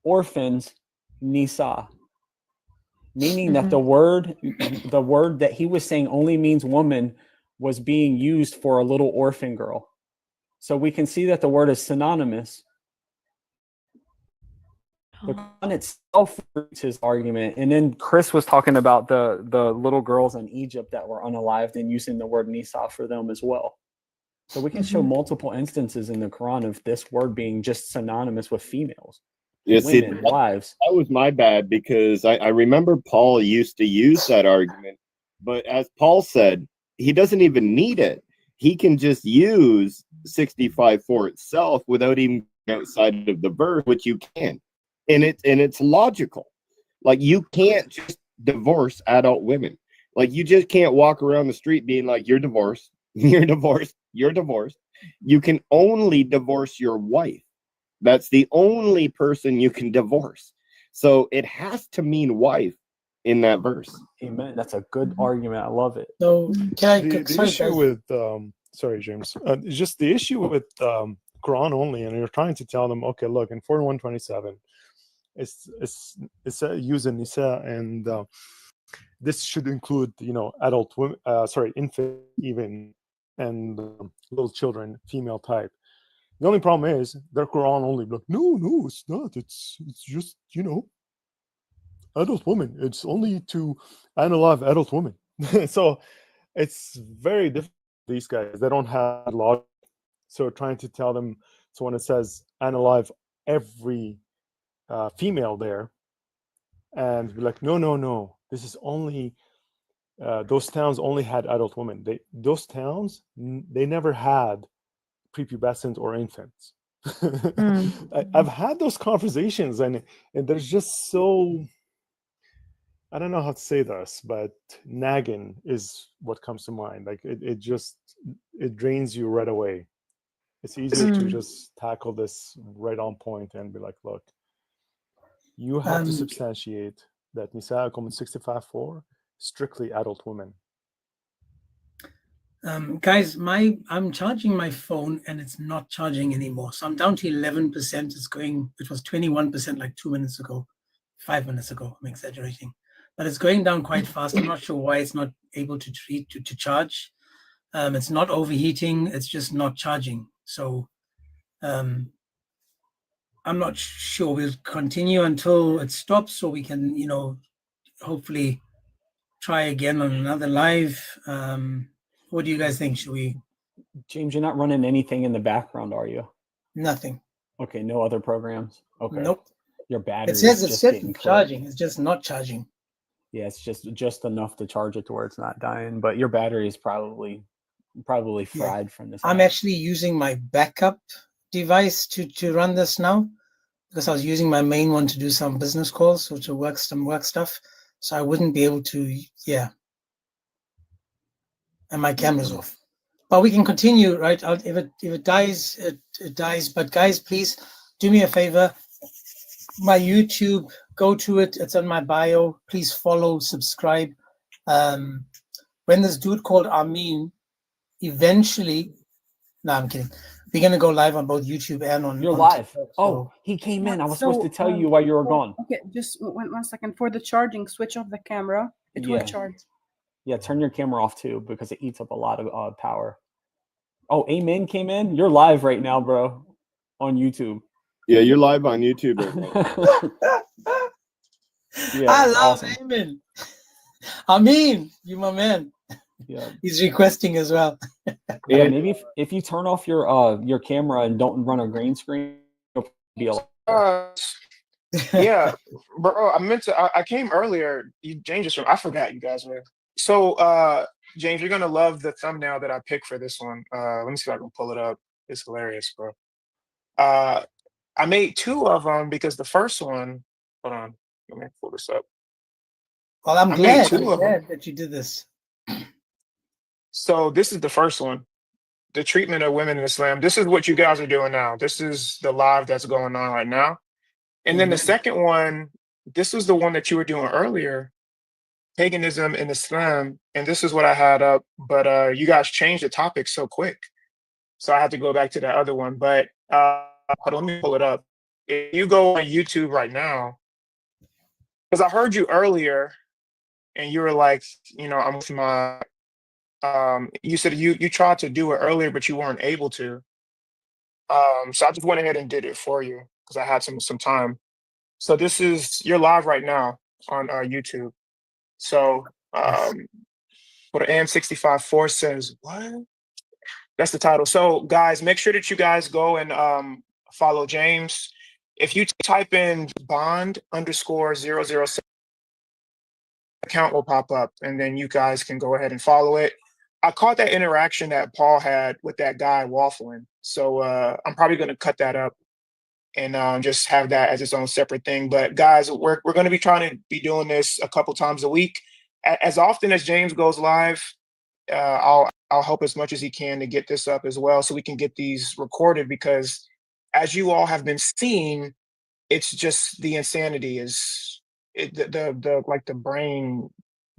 orphans nisa, meaning that the word that he was saying only means woman was being used for a little orphan girl. So we can see that the word is synonymous. The Quran itself proves his argument, and then Chris was talking about the little girls in Egypt that were unalived and using the word nisa for them as well. So we can show multiple instances in the Quran of this word being just synonymous with females, women, wives. That was my bad, because I remember Paul used to use that argument, but as Paul said, he doesn't even need it. He can just use 65 for itself without even outside of the verse, which you can. And it's logical. Like, you can't just divorce adult women. Like, you just can't walk around the street being like, you're divorced, you're divorced, you're divorced. You can only divorce your wife. That's the only person you can divorce. So it has to mean wife in that verse. Amen. That's a good argument. I love it. So can I? The issue with sorry, James. Just the issue with Quran only, and you're trying to tell them, okay, look, in 4127, it's using nisa, and this should include, adult women, infant even, and little children, female type. The only problem is their Quran only like, no, it's not. It's just, adult women. It's only to analyze adult women. So it's very difficult. These guys, they don't have logic. So trying to tell them, so when it says analyze every female there, and be like, no, this is only those towns only had adult women. Those towns, they never had prepubescent or infants. I've had those conversations, and there's just so, I don't know how to say this, but nagging is what comes to mind. Like, it drains you right away. It's easier to just tackle this right on point and be like, look, you have to substantiate that Nisa'akum in 65:4 strictly adult women. Guys, I'm charging my phone and it's not charging anymore. So I'm down to 11%. It was 21% like 2 minutes ago, 5 minutes ago. I'm exaggerating, but it's going down quite fast. I'm not sure why it's not able to charge. It's not overheating. It's just not charging. So I'm not sure. We'll continue until it stops, so we can, hopefully try again on another live. What do you guys think? Should we? James, you're not running anything in the background, are you? Nothing. Okay, no other programs? Okay. Nope. Your battery It says is it's charging. It's just not charging. Yeah, it's just enough to charge it to where it's not dying, but your battery is probably fried from this. I'm actually using my backup device to run this now, because I was using my main one to do some business calls or to work some work stuff. So I wouldn't be able to, and my camera's off. But we can continue, right? If it dies, it dies. But guys, please do me a favor. My YouTube, go to it. It's on my bio. Please follow, subscribe. When this dude called Amin, eventually, no, I'm kidding. We're gonna go live on both YouTube and on. You're live. TikTok, so. He came in. I was supposed to tell you while you were gone. Okay, just one second. For the charging, switch off the camera. It will charge. Yeah, turn your camera off too, because it eats up a lot of power. Oh, Amen came in. You're live right now, bro, on YouTube. Yeah, you're live on YouTube right now. Yeah, I love Amen. Amin, you my man. Yeah, he's requesting as well. Yeah, maybe if you turn off your camera and don't run a green screen, it'll be a yeah, bro. I came earlier. James, I forgot you guys were. So, James, you're gonna love the thumbnail that I picked for this one. Let me see if I can pull it up. It's hilarious, bro. I made two of them because the first one. Hold on, let me pull this up. Well, I'm glad that you did this. So this is the first one, the treatment of women in Islam. This is what you guys are doing now. This is the live that's going on right now. And then the second one, this was the one that you were doing earlier, paganism in Islam. And this is what I had up, but you guys changed the topic so quick. So I have to go back to that other one. But hold on, let me pull it up. If you go on YouTube right now, because I heard you earlier, and you were like, I'm with my. You said you tried to do it earlier, but you weren't able to. So I just went ahead and did it for you because I had some time. So you're live right now on YouTube. So what an AM65-4 says, what? That's the title. So guys, make sure that you guys go and follow James. If you type in bond_007, account will pop up, and then you guys can go ahead and follow it. I caught that interaction that Paul had with that guy waffling. So I'm probably going to cut that up and just have that as its own separate thing. But guys, we're going to be trying to be doing this a couple times a week. As often as James goes live, I'll help as much as he can to get this up as well, so we can get these recorded, because as you all have been seeing, it's just the insanity is the brain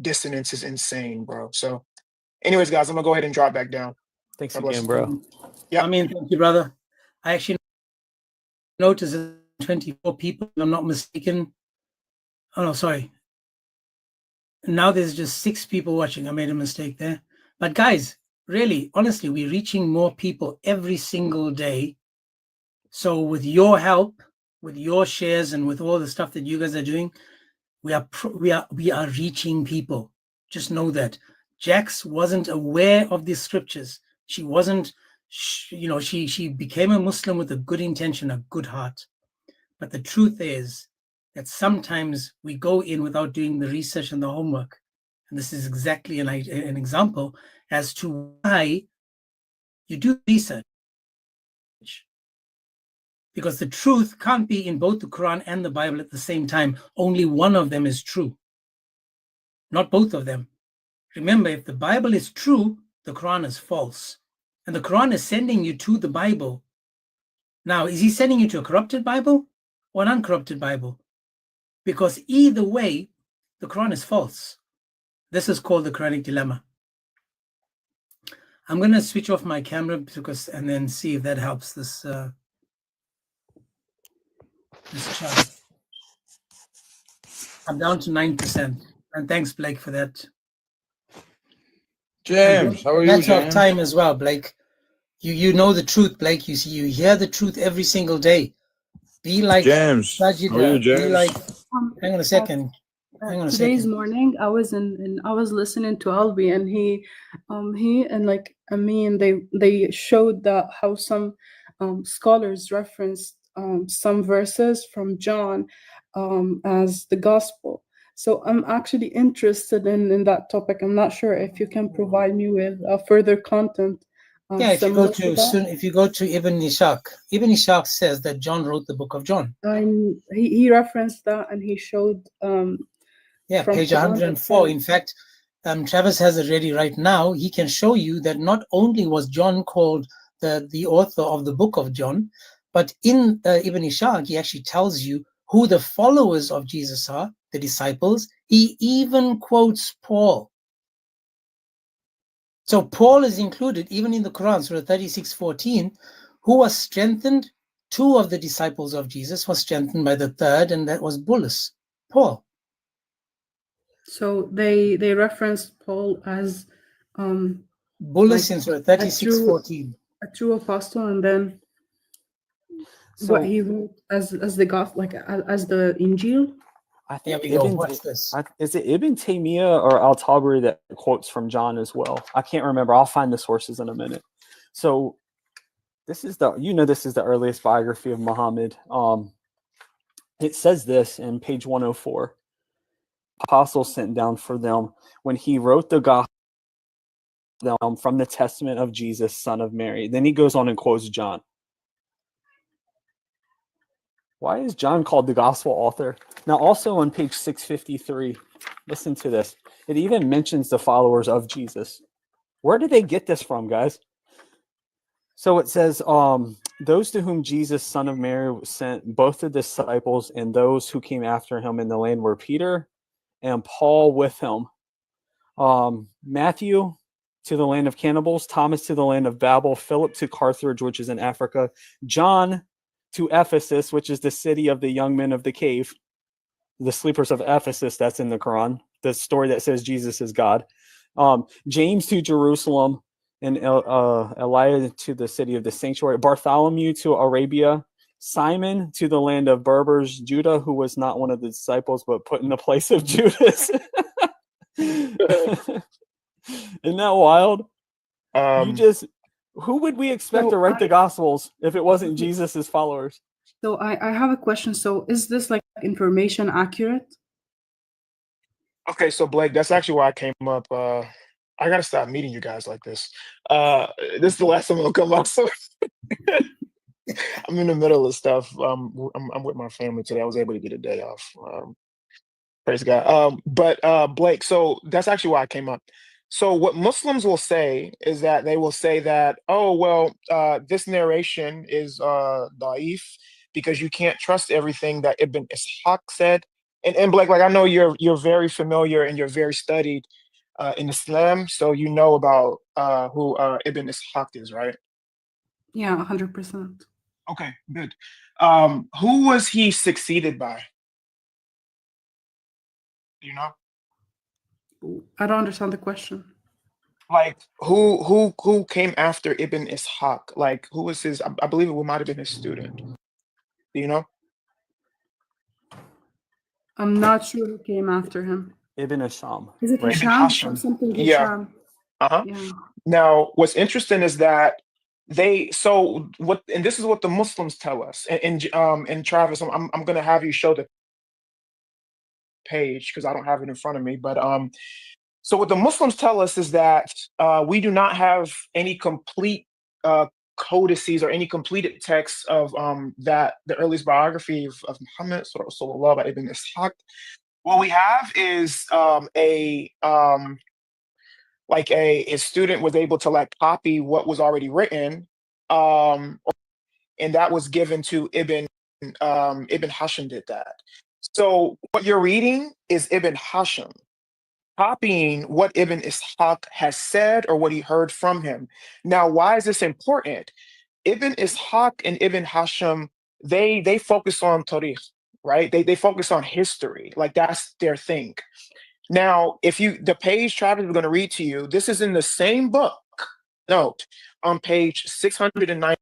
dissonance is insane, bro. So anyways, guys, I'm gonna go ahead and drop back down. Thanks God bless again, you. bro. Yeah. I mean, thank you, brother. I actually noticed that 24 people, if I'm not mistaken. Oh no, sorry. Now there's just 6 people watching. I made a mistake there. But guys, really, honestly, we're reaching more people every single day. So with your help, with your shares, and with all the stuff that you guys are doing, we are reaching people. Just know that. Jax wasn't aware of these scriptures. She wasn't, she became a Muslim with a good intention, a good heart. But the truth is that sometimes we go in without doing the research and the homework. And this is exactly an example as to why you do research. Because the truth can't be in both the Quran and the Bible at the same time. Only one of them is true, not both of them. Remember, if the Bible is true, the Quran is false. And the Quran is sending you to the Bible. Now, is he sending you to a corrupted Bible or an uncorrupted Bible? Because either way, the Quran is false. This is called the Quranic dilemma. I'm going to switch off my camera and then see if that helps this chart. I'm down to 9%. And thanks, Blake, for that. James, how are you, Matter of James? time as well, Blake. You know the truth, Blake. You hear the truth every single day. Be like James. Sajida. How are you, James? Be like. Hang on a second. Hang on a Today's second. morning, I was I was listening to Albi, and he and like Amin, they showed that how some scholars referenced some verses from John as the gospel. So I'm actually interested in that topic. I'm not sure if you can provide me with further content. Yeah, if you go similar that. if you go to Ibn Ishaq says that John wrote the book of John. And he referenced that, and he showed Yeah, from page Quran 104. itself. In fact, Travis has it ready right now. He can show you that not only was John called the author of the book of John, but in Ibn Ishaq, he actually tells you who the followers of Jesus are, the disciples. He even quotes Paul. So Paul is included even in the Quran, Surah 36:14, who was strengthened. 2 of the disciples of Jesus was strengthened by the third, and that was Bulus, Paul. So they referenced Paul as Bulus in Surah 36:14. a true apostle, and then So- what he wrote as the gospel, like as the Injil. I think Here we go. Watch this. Is it Ibn Taymiyyah or Al-Tabari that quotes from John as well? I can't remember. I'll find the sources in a minute. So this is the earliest biography of Muhammad. It says this in page 104. Apostle sent down for them when he wrote the gospel from the testament of Jesus, son of Mary. Then he goes on and quotes John. Why is John called the gospel author? Now, also on page 653, listen to this. It even mentions the followers of Jesus. Where did they get this from, guys? So it says, those to whom Jesus, son of Mary, sent, both the disciples and those who came after him in the land were Peter and Paul with him. Matthew to the land of cannibals, Thomas to the land of Babel, Philip to Carthage, which is in Africa, John to Ephesus, which is the city of the young men of the cave, the sleepers of Ephesus, that's in the Quran, the story that says Jesus is God. James to Jerusalem, and Eliah to the city of the sanctuary, Bartholomew to Arabia, Simon to the land of Berbers, Judah, who was not one of the disciples, but put in the place of Judas. Isn't that wild? Who would we expect to write the Gospels if it wasn't Jesus's followers? So I have a question. So is this like information accurate? Okay, so Blake, that's actually why I came up. I gotta stop meeting you guys like this. This is the last time I'll come up. So I'm in the middle of stuff. I'm with my family today. I was able to get a day off. Praise God. But Blake, so that's actually why I came up. So what Muslims will say is that they will say that, oh, well, this narration is da'if because you can't trust everything that Ibn Ishaq said. And Blake, like I know you're very familiar and you're very studied in Islam, so you know about who Ibn Ishaq is, right? Yeah, 100%. Okay, good. Who was he succeeded by? Do you know? I don't understand the question. Like who came after Ibn Ishaq? Like who was his? I believe it might have been his student. Do you know? I'm not sure who came after him. Ibn Hisham. Is it right? Ibn Hisham? Hashim. Something Yeah. Hisham. Uh-huh. Yeah. Now, what's interesting is that and this is what the Muslims tell us. And Travis, I'm gonna have you show the page because I don't have it in front of me. But so what the Muslims tell us is that we do not have any complete codices or any completed texts of the earliest biography of Muhammad sallallahu by Ibn Ishaq. What we have is his student was able to like copy what was already written, and that was given to Ibn Hashim did that. So what you're reading is Ibn Hashim copying what Ibn Ishaq has said or what he heard from him. Now, why is this important? Ibn Ishaq and Ibn Hashim, they focus on Tariq, right? They focus on history, like that's their thing. Now, the page Travis is going to read to you, this is in the same book. Note on page 609.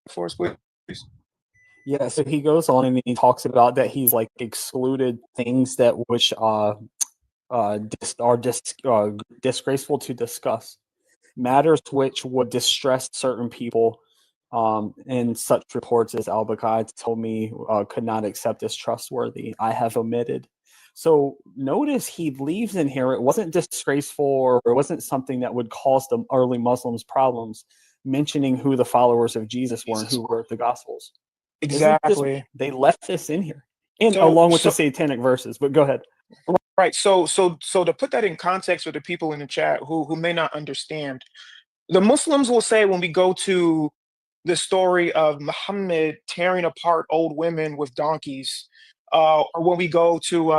Please. Yeah, so he goes on and he talks about that he's like excluded things that which are disgraceful to discuss, matters which would distress certain people, and such reports as al-Bukhari told me could not accept as trustworthy. I have omitted. So notice he leaves in here. It wasn't disgraceful or it wasn't something that would cause the early Muslims problems, mentioning who the followers of Jesus were and who wrote the Gospels. Exactly. They left this in here, and along with the satanic verses. But go ahead. Right. So to put that in context for the people in the chat who may not understand, the Muslims will say when we go to the story of Muhammad tearing apart old women with donkeys, or when we go to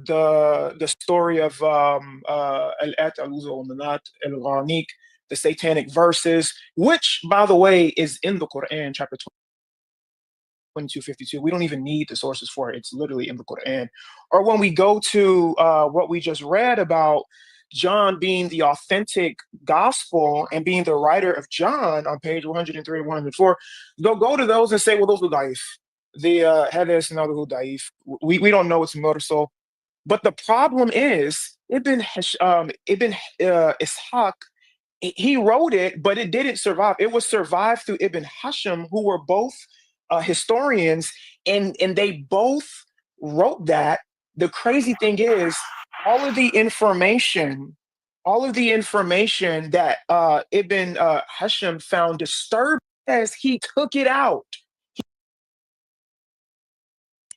the story of Al-At al-Manat al-Gharniq, the satanic verses, which by the way is in the Quran, chapter 2252. We don't even need the sources for it. It's literally in the Quran. Or when we go to what we just read about John being the authentic gospel and being the writer of John on page 103 and 104, they'll go to those and say, well, those are daif. The hadith and other daif. We don't know it's mursal. But the problem is Ibn Ishaq, he wrote it, but it didn't survive. It was survived through Ibn Hashim, who were both historians, and they both wrote that. The crazy thing is, all of the information that Ibn Hashim found disturbing as he took it out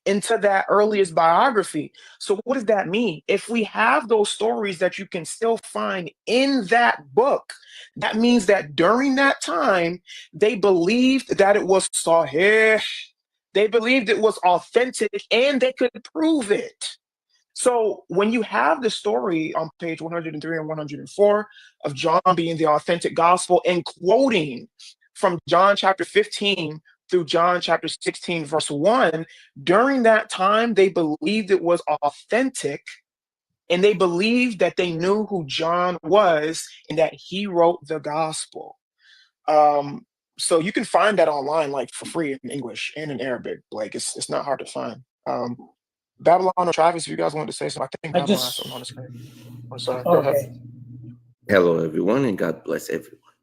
into that earliest biography. So what does that mean? If we have those stories that you can still find in that book, that means that during that time, they believed that it was sahih, they believed it was authentic, and they could prove it. So when you have the story on page 103 and 104 of John being the authentic gospel and quoting from John chapter 15 through John chapter 16, verse 1, during that time, they believed it was authentic, and they believed that they knew who John was and that he wrote the gospel. So you can find that online, like for free in English and in Arabic. Like it's not hard to find. Babylon or Travis, if you guys wanted to say something, I think Babylon has something on the screen. I'm sorry. Go ahead. Hello, everyone, and God bless everyone.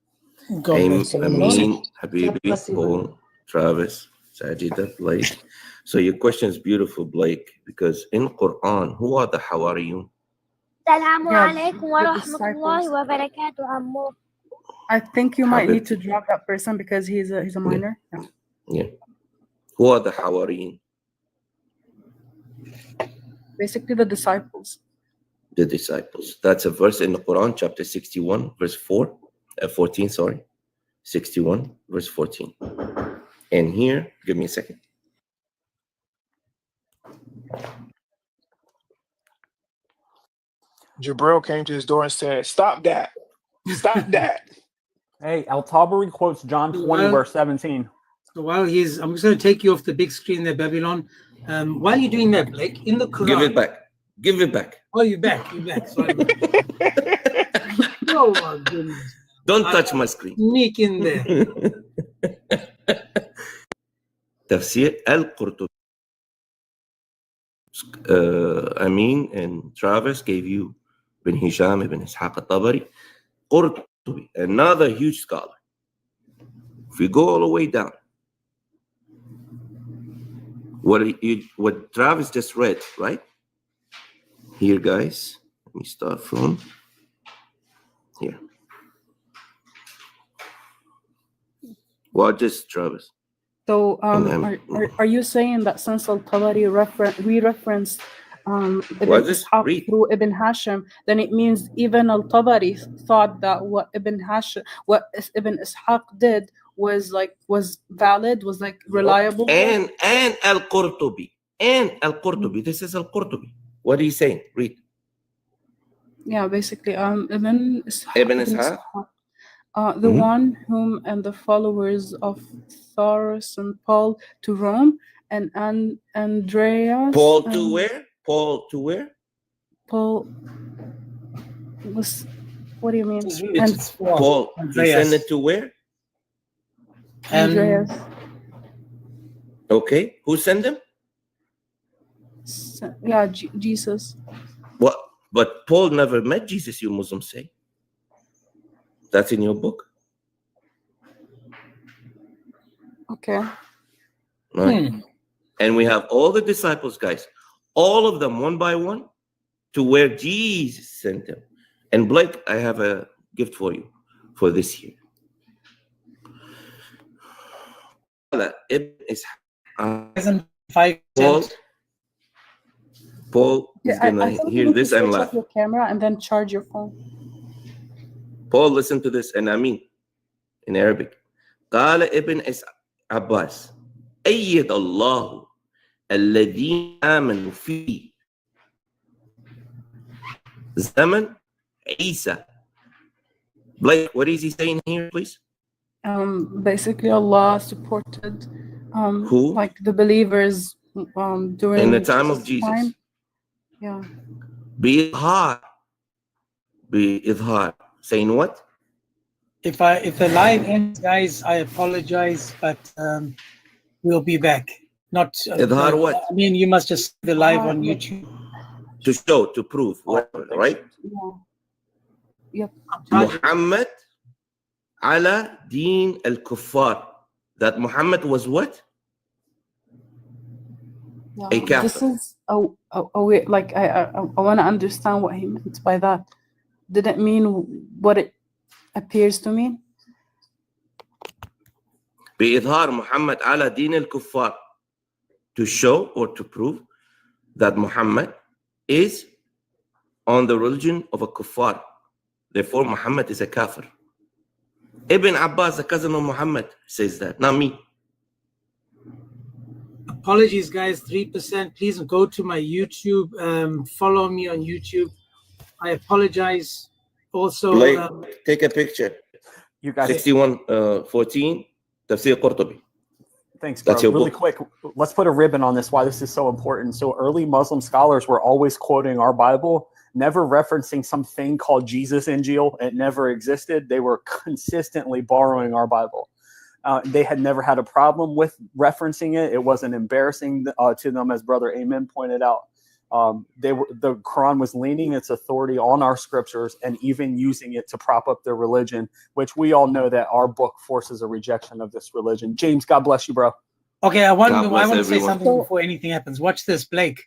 God bless everyone. Amin, Habibi, Paul, Travis, Sajida, Blake. So your question is beautiful, Blake, because in Quran, who are the Hawariyun? Assalamu Yeah, alaikum the wa disciples. rahmatullahi wa barakatuh, Ammu. I think you might need to Habib. drop that person because he's a minor. Yeah. Yeah. Who are the Hawariyun? Basically the disciples. The disciples. That's a verse in the Quran, chapter 61, verse 14, sorry. 61, verse 14. And here, give me a second. Jabril came to his door and said, "Stop that! Stop that!" Hey, Al-Tabari quotes John 20, verse 17. So while I'm just going to take you off the big screen there, Babylon. While you're doing that, Blake, in the Quran. Give it back. Give it back. Oh, you're back. You're back. Sorry. Oh, my goodness. Don't touch my screen. Sneak in there. Tafsir al-Qurtubi. Amin and Travis gave you Ibn Hisham, Ibn Ishaq al-Tabari. Qurtubi, another huge scholar. If we go all the way down, what Travis just read, right? Here, guys, let me start from here. What just Travis? So are you saying that since Al-Tabari referenced Ibn Ishaq through Ibn Hashim, then it means even Al-Tabari thought that what Ibn Ishaq did was valid, was like reliable? And Al-Qurtubi. This is Al-Qurtubi. What are you saying? Read. Yeah, basically, Ibn Ishaq. The one whom and the followers of Thorus and Paul to Rome and Andreas. Paul to where? Paul to where? Paul was. What do you mean? And Paul. He sent it to where? Andreas. Okay. Who sent him? Yeah, Jesus. What? But Paul never met Jesus, you Muslims say. That's in your book. Okay. Right. And we have all the disciples, guys, all of them one by one to where Jesus sent them. And Blake, I have a gift for you for this year. Paul is gonna hear this and laugh. Your camera and then charge your phone. Paul, listen to this, and I mean in Arabic. قال ابن عباس أيد الله الذين آمنوا في زمن عيسى. Blake, what is he saying here, please? Basically, Allah supported who? Like the believers during in the time of Jesus. Time. Yeah. بإظهار. Saying what? If the live ends, guys, I apologize, but we'll be back. Not what? I mean, you must just see the live on YouTube to show, to prove, right? Yeah. Yep. Muhammad ala deen al-kuffar. That Muhammad was what? Yeah. A kafir. This is wait, like I want to understand what he meant by that. Didn't mean what it appears to mean. بإظهار Muhammad ala deen al-kuffar, to show or to prove that Muhammad is on the religion of a kuffar. Therefore, Muhammad is a kafir. Ibn Abbas, the cousin of Muhammad, says that, not me. apologies, guys. 3%. Please go to my YouTube. Follow me on YouTube. I apologize. Also, Blake, take a picture. You guys. 6114, Tafsir Qurtubi. Thanks, bro. That's your Really book. quick, let's put a ribbon on this, why this is so important. So early Muslim scholars were always quoting our Bible, never referencing something called Jesus Injil. It never existed. They were consistently borrowing our Bible. They had never had a problem with referencing it. It wasn't embarrassing to them, as Brother Amen pointed out. The Quran was leaning its authority on our scriptures and even using it to prop up their religion, which we all know that our book forces a rejection of this religion. James, God bless you, bro. okay, I want to say everyone. something before anything happens. Watch this, Blake.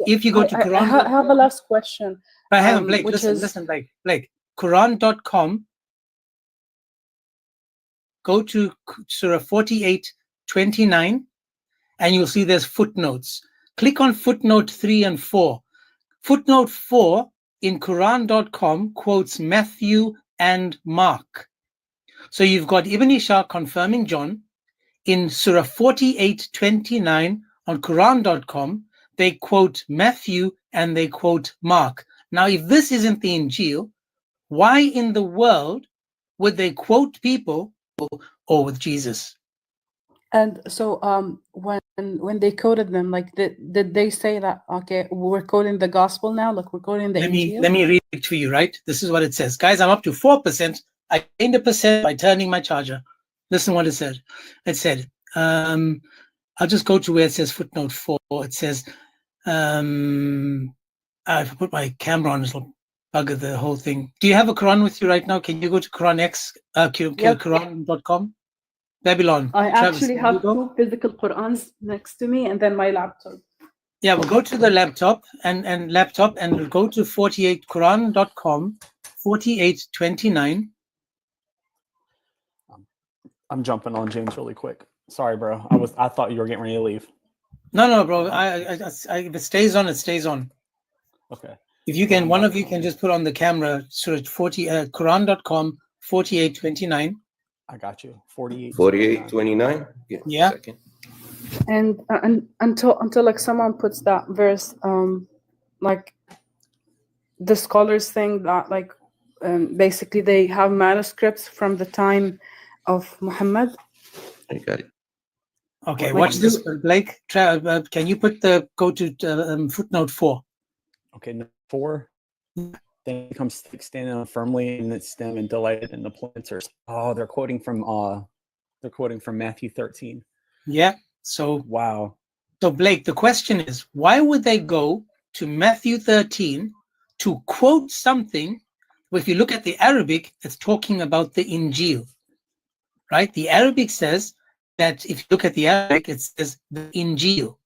If you go to Quran, I have a last question. but hang on, Blake. which Listen, is- listen, Blake. Quran.com. Go to Surah 48:29, and you'll see there's footnotes. Click on footnote 3 and 4. Footnote 4 in Quran.com quotes Matthew and Mark. So you've got Ibn Ishaq confirming John. In Surah 48:29 on Quran.com, they quote Matthew and they quote Mark. Now, if this isn't the Injil, why in the world would they quote people or with Jesus? And so when they quoted them, like did they say that, okay, we're quoting the gospel now, like we're quoting the Injil? Let me read it to you, right? This is what it says. Guys, I'm up to 4%. I gained 1% by turning my charger. Listen what it said. It said, I'll just go to where it says footnote 4. It says, if I put my camera on, it'll bugger the whole thing. Do you have a Quran with you right now? Can you go to Quran X, Quran.com? Babylon. I Travis, actually can you have go? 2 physical Qurans next to me and then my laptop. Yeah, we'll go to the laptop and we'll go to 48 Quran.com, 48:29. I'm jumping on James really quick. Sorry, bro. I thought you were getting ready to leave. No, bro. If it stays on, it stays on. Okay. If you can, one of you can just put on the camera, sort of Quran.com, 48:29. I got you. 48:29. Yeah. Second. And until like someone puts that verse, like the scholars think that like basically they have manuscripts from the time of Muhammad. I got it. Okay, What- watch this, Blake. Can you go to footnote 4? Okay, number 4. Then it comes standing firmly in its stem and delighted in the planters. Oh, they're quoting from Matthew 13. Yeah. So wow. So Blake, the question is, why would they go to Matthew 13 to quote something? Well, if you look at the Arabic, it's talking about the Injil, right? The Arabic says that if you look at the Arabic, it says the Injil.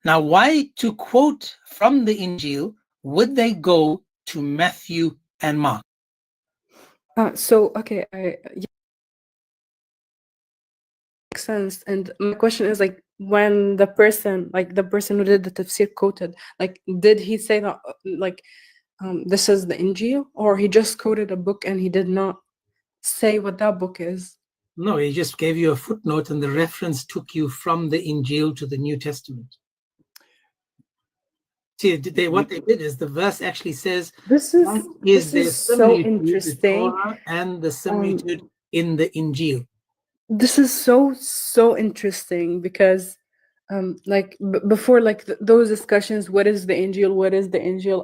Now, why to quote from the Injil would they go to Matthew and Mark? So okay, yeah, makes sense. And my question is like, when the person who did the tafsir quoted, like, did he say that like this is the Injil, or he just quoted a book and he did not say what that book is? No, he just gave you a footnote, and the reference took you from the Injil to the New Testament. See, what they did is the verse actually says this is so interesting, and the similitude in the Injil. This is so interesting because like before, like those discussions, what is the Injil,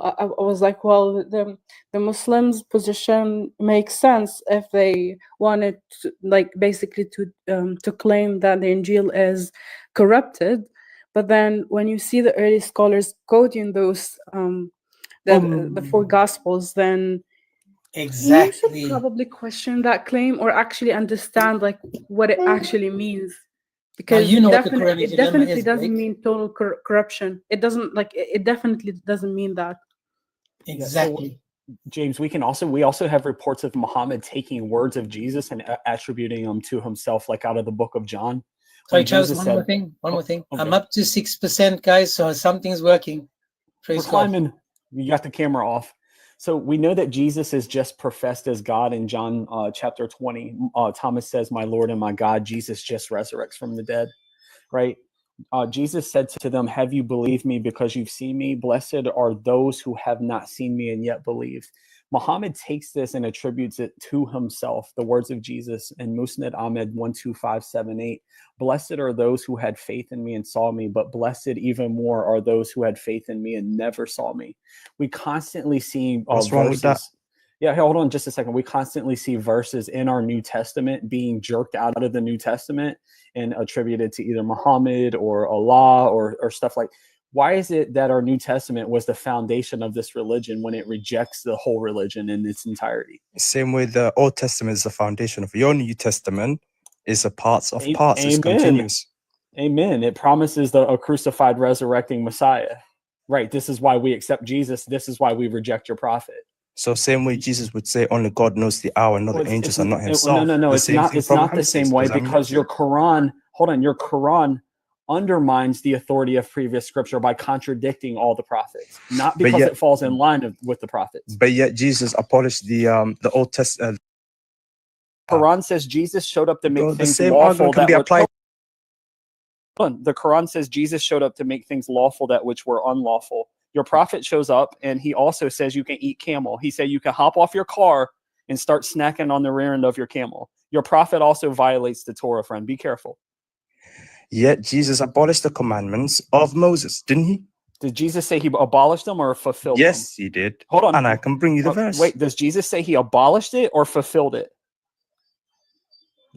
I was like, well, the Muslims position makes sense if they wanted to, like, basically to claim that the Injil is corrupted. But then when you see the early scholars quoting those the 4 gospels, then exactly you should probably question that claim or actually understand like what it actually means, because you know it definitely doesn't mean total corruption. It doesn't, like, it definitely doesn't mean that. Exactly. So, James, we also have reports of Muhammad taking words of Jesus and attributing them to himself, like out of the book of John. Sorry, Charles, one more thing. Okay. I'm up to 6%, guys, so something's working. Praise We're climbing. You got the camera off. So we know that Jesus is just professed as God in John chapter 20. Thomas says, "My Lord and my God." Jesus just resurrects from the dead. right? Jesus said to them, have you believed me because you've seen me? Blessed are those who have not seen me and yet believed. Muhammad takes this and attributes it to himself. The words of Jesus in Musnad Ahmed 12578. Blessed are those who had faith in me and saw me, but blessed even more are those who had faith in me and never saw me. We constantly see What's wrong with that? verses. Yeah, hold on just a second. We constantly see verses in our New Testament being jerked out of the New Testament and attributed to either Muhammad or Allah or stuff like. Why is it that our New Testament was the foundation of this religion when it rejects the whole religion in its entirety? Same way the Old Testament is the foundation of your New Testament, is a parts of parts. It's Amen. continuous. Amen. It promises a crucified, resurrecting Messiah. Right. This is why we accept Jesus. This is why we reject your prophet. So same way Jesus would say, only God knows the hour, not the angels, and not himself. No. It's not the same way, because your Quran, your Quran undermines the authority of previous scripture by contradicting all the prophets, not because it falls in line with the prophets. But yet Jesus abolished the Old Testament. Quran says Jesus showed up to make the things same lawful argument can that be were applied. The Quran says Jesus showed up to make things lawful that which were unlawful. Your prophet shows up and he also says you can eat camel. He said you can hop off your car and start snacking on the rear end of your camel. Your prophet also violates the Torah, friend. Be careful. Yet Jesus abolished the commandments of Moses, didn't he? Did Jesus say he abolished them or fulfilled them? Yes, he did. Hold on. And I can bring you the verse. Wait, does Jesus say he abolished it or fulfilled it?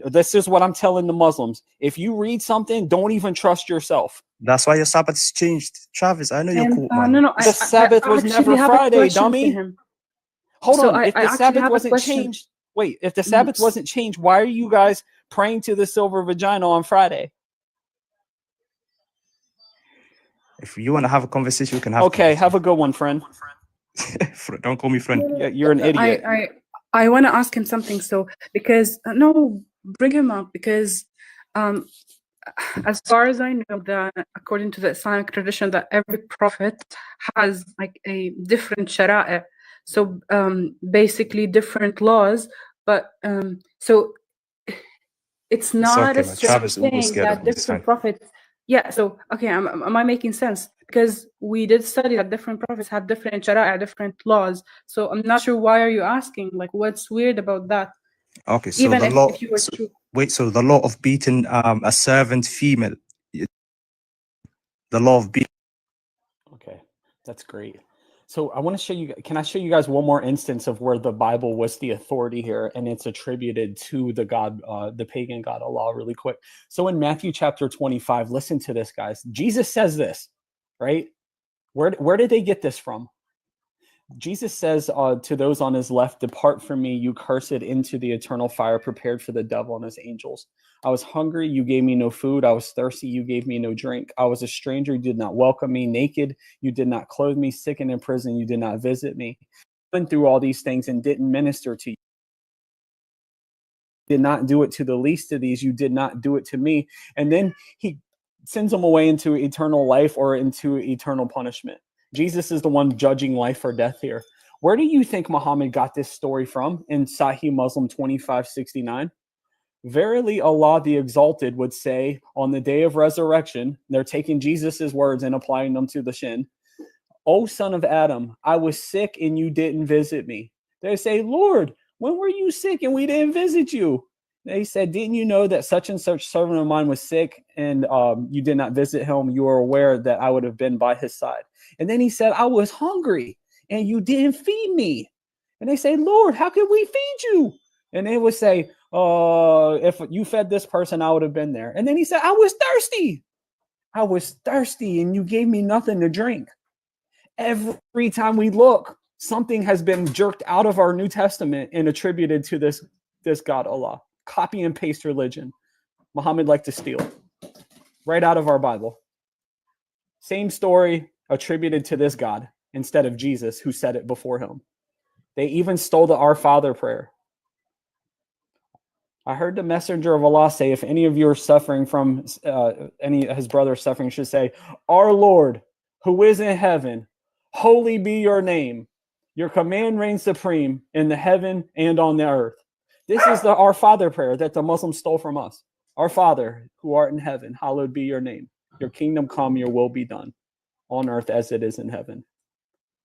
This is what I'm telling the Muslims. If you read something, don't even trust yourself. That's why your Sabbath's changed. Travis, I know you're cool, man. No, the Sabbath was never Friday, dummy. Hold on. If the Sabbath wasn't changed, wait, if the Sabbath wasn't changed, why are you guys praying to the silver vagina on Friday? If you want to have a conversation, we can have. Okay, have a good one, friend. Don't call me friend. Yeah, you're an idiot. I want to ask him something. So because bring him up, because as far as I know, that according to the Islamic tradition, that every prophet has like a different shari'ah. So basically different laws, but so it's not a certain thing that different prophets. Yeah, so okay, am I making sense? Because we did study that different prophets have different shari'ah, different laws. So I'm not sure why are you asking? Like, what's weird about that? Okay, so even the if, law. if you were true. Wait, so the law of beating a servant female, the law of beating. Okay, that's great. So I want to show you. Can I show you guys one more instance of where the Bible was the authority here, and it's attributed to the God, the pagan God Allah, really quick. So in Matthew chapter 25, listen to this, guys. Jesus says this, right? Where did they get this from? Jesus says to those on his left, "Depart from me, you cursed, into the eternal fire prepared for the devil and his angels. I was hungry, you gave me no food. I was thirsty, you gave me no drink. I was a stranger, you did not welcome me. Naked, you did not clothe me. Sick and in prison, you did not visit me." I went through all these things and didn't minister to you. Did not do it to the least of these. You did not do it to me. And then he sends them away into eternal life or into eternal punishment. Jesus is the one judging life or death here. Where do you think Muhammad got this story from in Sahih Muslim 2569? Verily Allah the Exalted would say on the day of resurrection, they're taking Jesus's words and applying them to the shin. "O son of Adam, I was sick and you didn't visit me." They say, "Lord, when were you sick and we didn't visit you?" They said, "Didn't you know that such and such servant of mine was sick and you did not visit him? You are aware that I would have been by his side." And then he said, "I was hungry and you didn't feed me." And they say, "Lord, how could we feed you?" And they would say, "If you fed this person, I would have been there." And then he said, "I was thirsty. I was thirsty and you gave me nothing to drink." Every time we look, something has been jerked out of our New Testament and attributed to this God Allah. Copy and paste religion. Muhammad liked to steal right out of our Bible. Same story attributed to this God instead of Jesus, who said it before him. They even stole the Our Father prayer. I heard the messenger of Allah say, if any of you are suffering from any of his brothers suffering, should say, "Our Lord, who is in heaven, holy be your name. Your command reigns supreme in the heaven and on the earth." This is the Our Father prayer that the Muslims stole from us. Our Father, who art in heaven, hallowed be your name. Your kingdom come, your will be done, on earth as it is in heaven.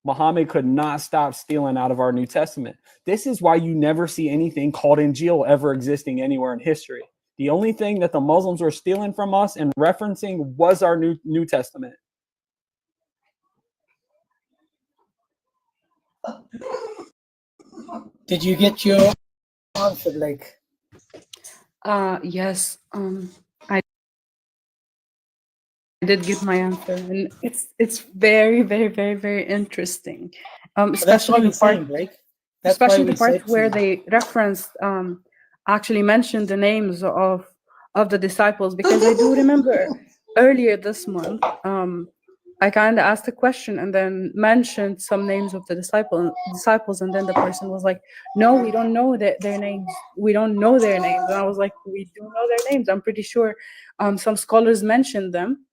Muhammad could not stop stealing out of our New Testament. This is why you never see anything called Injil ever existing anywhere in history. The only thing that the Muslims were stealing from us and referencing was our New Testament. Did you get your answer, Blake? Yes. I did get my answer, and it's very, very, very, very interesting. But that's why Especially we're the part, saying, Blake. That's why we said to where you. they referenced, actually mentioned the names of the disciples, because I do remember earlier this month, I kind of asked a question and then mentioned some names of the disciples, and then the person was like, "No, we don't know their names. We don't know their names." And I was like, "We do know their names. I'm pretty sure." Some scholars mentioned them,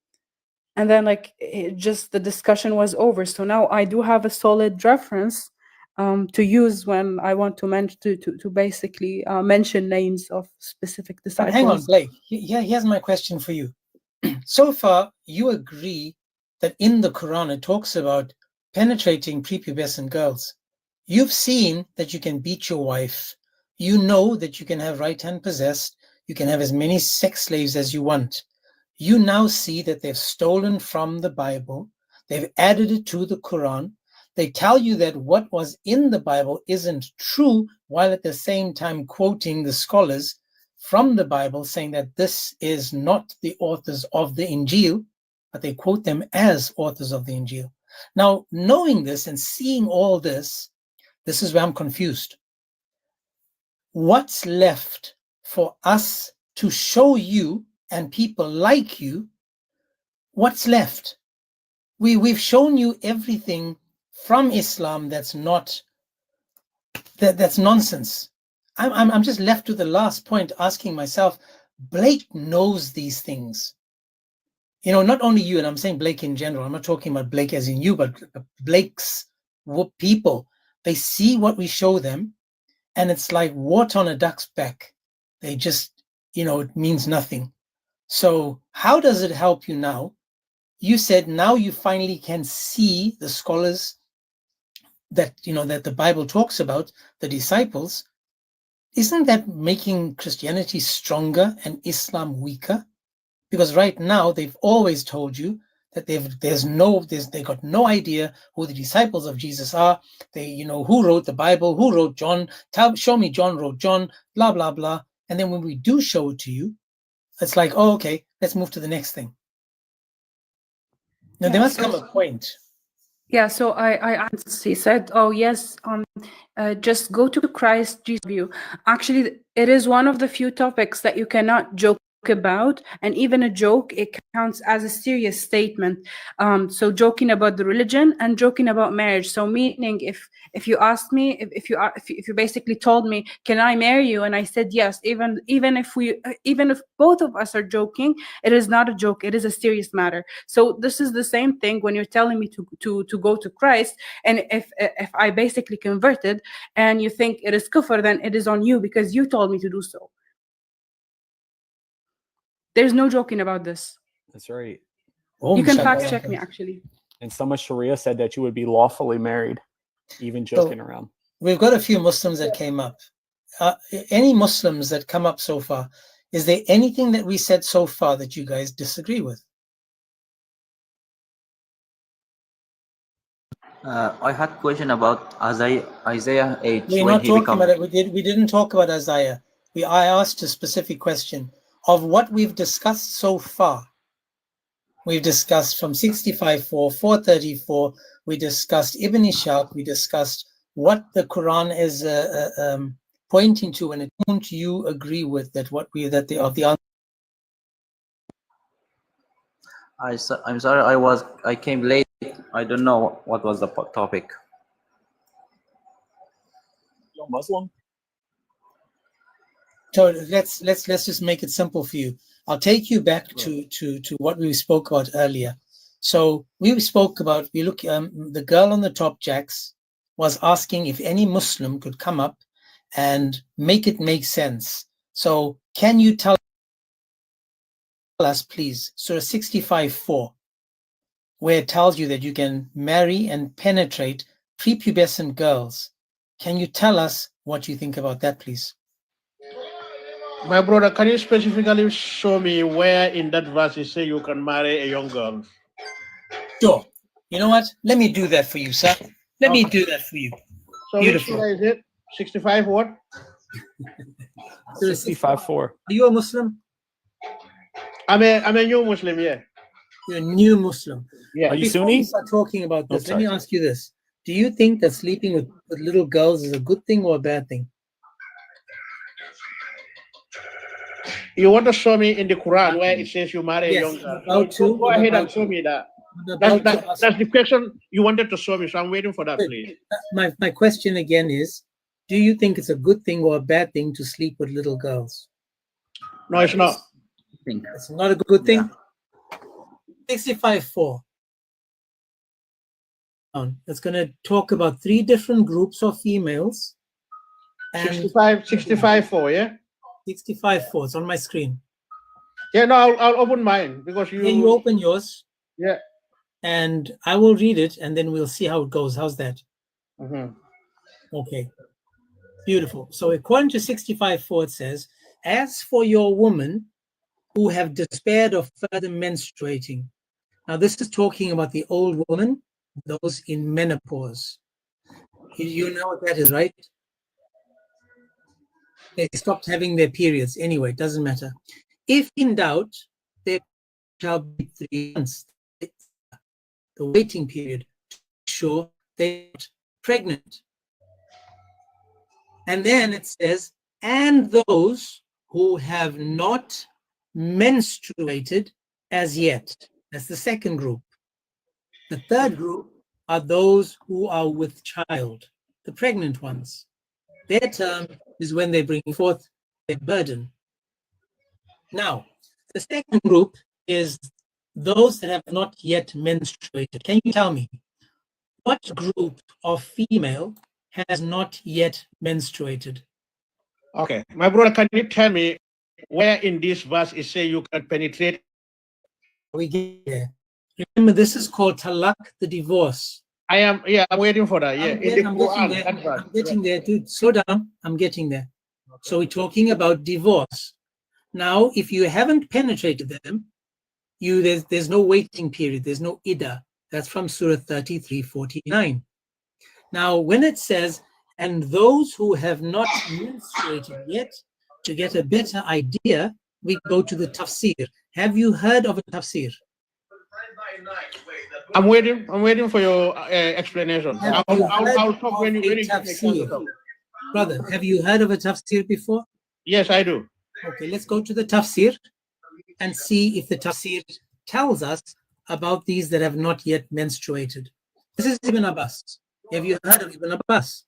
and then like just the discussion was over. So now I do have a solid reference to use when I want to mention to basically mention names of specific But hang on, disciples. Blake. Here's my question for you. So far, you agree that in the Quran it talks about penetrating prepubescent girls. You've seen that you can beat your wife. You know that you can have right hand possessed. You can have as many sex slaves as you want. You now see that they've stolen from the Bible. They've added it to the Quran. They tell you that what was in the Bible isn't true, while at the same time quoting the scholars from the Bible saying that this is not the authors of the Injil, but they quote them as authors of the Injil. Now, knowing this and seeing all this, this is where I'm confused. What's left for us to show you and people like you? What's left? We've shown you everything from Islam that's not that's nonsense. I'm just left with the last point, asking myself, Blake knows these things. You know, not only you, and I'm saying Blake in general. I'm not talking about Blake as in you, but Blake's people. They see what we show them, and it's like water on a duck's back. They just, it means nothing. So how does it help you now? You said now you finally can see the scholars that the Bible talks about, the disciples. Isn't that making Christianity stronger and Islam weaker? Because right now they've always told you that they got no idea who the disciples of Jesus are. They, who wrote the Bible, who wrote John, show me John wrote John, blah, blah, blah. And then when we do show it to you, it's like, oh, okay, let's move to the next thing. Now, there must come a point. Yeah, so I he said, "Oh yes, just go to Christ Jesus view." Actually, it is one of the few topics that you cannot joke about, and even a joke, it counts as a serious statement. So joking about the religion and joking about marriage. So meaning, if you asked me, if you basically told me, "Can I marry you?" and I said yes, even if both of us are joking, it is not a joke. It is a serious matter. So this is the same thing when you're telling me to go to Christ, and if I basically converted and you think it is kufr, then it is on you because you told me to do so. There's no joking about this. That's right. You can fact check me, actually. And some of Sharia said that you would be lawfully married, even joking around. We've got a few Muslims that came up. Any Muslims that come up so far, is there anything that we said so far that you guys disagree with? I had a question about Isaiah 8. We're not talking about it. We didn't talk about Isaiah. I asked a specific question of what we've discussed so far. We've discussed from 65:4, 434. We discussed Ibn Ishaq. We discussed what the Quran is pointing to, and don't you agree with that? I'm sorry, I came late. I don't know what was the topic. You're Muslim? So let's just make it simple for you. I'll take you back to what we spoke about earlier. So we spoke about the girl on the top, Jax, was asking if any Muslim could come up and make it make sense. So can you tell us, please, Surah 65:4, where it tells you that you can marry and penetrate prepubescent girls. Can you tell us what you think about that, please? My brother, can you specifically show me where in that verse you say you can marry a young girl? Sure. You know what? Let me do that for you, sir. Let me do that for you. So Beautiful. which surah is it? 65 what? 65:4. Are you a Muslim? I'm a new Muslim, yeah. You're a new Muslim. Yeah. Are you Before Sunni? we start talking about this, Oh, let me sorry. ask you this. Do you think that sleeping with little girls is a good thing or a bad thing? You want to show me in the Quran where it says you marry a Yes, young girl? I'm about to. Go I'm ahead and about show to. me that. I'm about to ask. That's the question you wanted to show me, so I'm waiting for that, Good. please. My question again is, do you think it's a good thing or a bad thing to sleep with little girls? No, it's not. It's not a good thing? 65:4. It's going to talk about 3 different groups of females. And 65:4, yeah? 65:4. It's on my screen. Yeah, no, I'll open mine because Then you open yours. Yeah. And I will read it and then we'll see how it goes. How's that? Mhm. Okay. Beautiful. So according to 65:4, it says, as for your women who have despaired of further menstruating. Now this is talking about the old woman, those in menopause. You know what that is, right? They stopped having their periods. Anyway, it doesn't matter. If in doubt, there shall be 3 months. The waiting period to ensure they're pregnant. And then it says, and those who have not menstruated as yet. That's the second group. The third group are those who are with child, the pregnant ones. Their term is when they bring forth their burden. Now, the second group is those that have not yet menstruated. Can you tell me what group of female has not yet menstruated? Okay. My brother, can you tell me where in this verse it say you can penetrate? We get there. Remember, this is called talaq, the divorce. I'm waiting for that. Yeah. I'm getting there, dude. Slow down. I'm getting there. So we're talking about divorce. Now, if you haven't penetrated them, there's no waiting period. There's no iddah. That's from Surah 33:49. Now, when it says, and those who have not menstruated yet, to get a better idea, we go to the tafsir. Have you heard of a tafsir? I'm waiting for your explanation. I'll talk when you make sense. Brother, have you heard of a tafsir before? Yes, I do. Okay, let's go to the tafsir and see if the tafsir tells us about these that have not yet menstruated. This is Ibn Abbas. Have you heard of Ibn Abbas?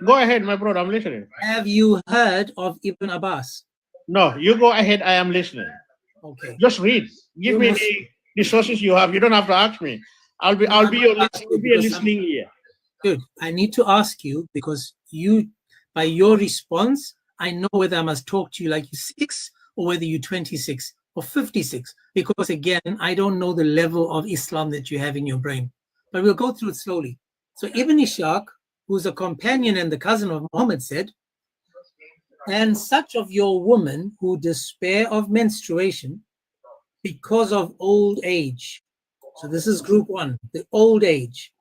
Go ahead, my brother. I'm listening. Have you heard of Ibn Abbas? No, you go ahead. I am listening. Okay. Just read. Give me the sources you have. You don't have to ask me. I'll be a listening ear. Good. I need to ask you because by your response, I know whether I must talk to you like you're 6 or whether you're 26 or 56. Because again, I don't know the level of Islam that you have in your brain. But we'll go through it slowly. So Ibn Ishaq, who's a companion and the cousin of Muhammad, said, and such of your women who despair of menstruation because of old age. So this is group 1, the old age.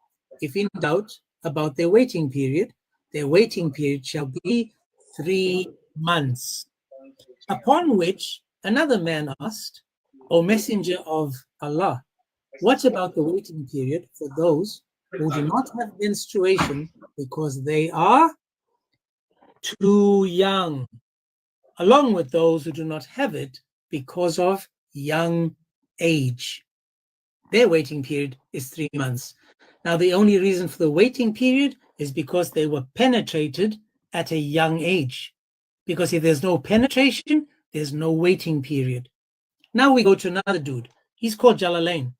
If in doubt about their waiting period shall be 3 months. Upon which another man asked, O Messenger of Allah, what about the waiting period for those who do not have menstruation because they are too young, along with those who do not have it because of young age? Their waiting period is 3 months. Now, the only reason for the waiting period is because they were penetrated at a young age. Because if there's no penetration, there's no waiting period. Now we go to another dude. He's called Jalalain.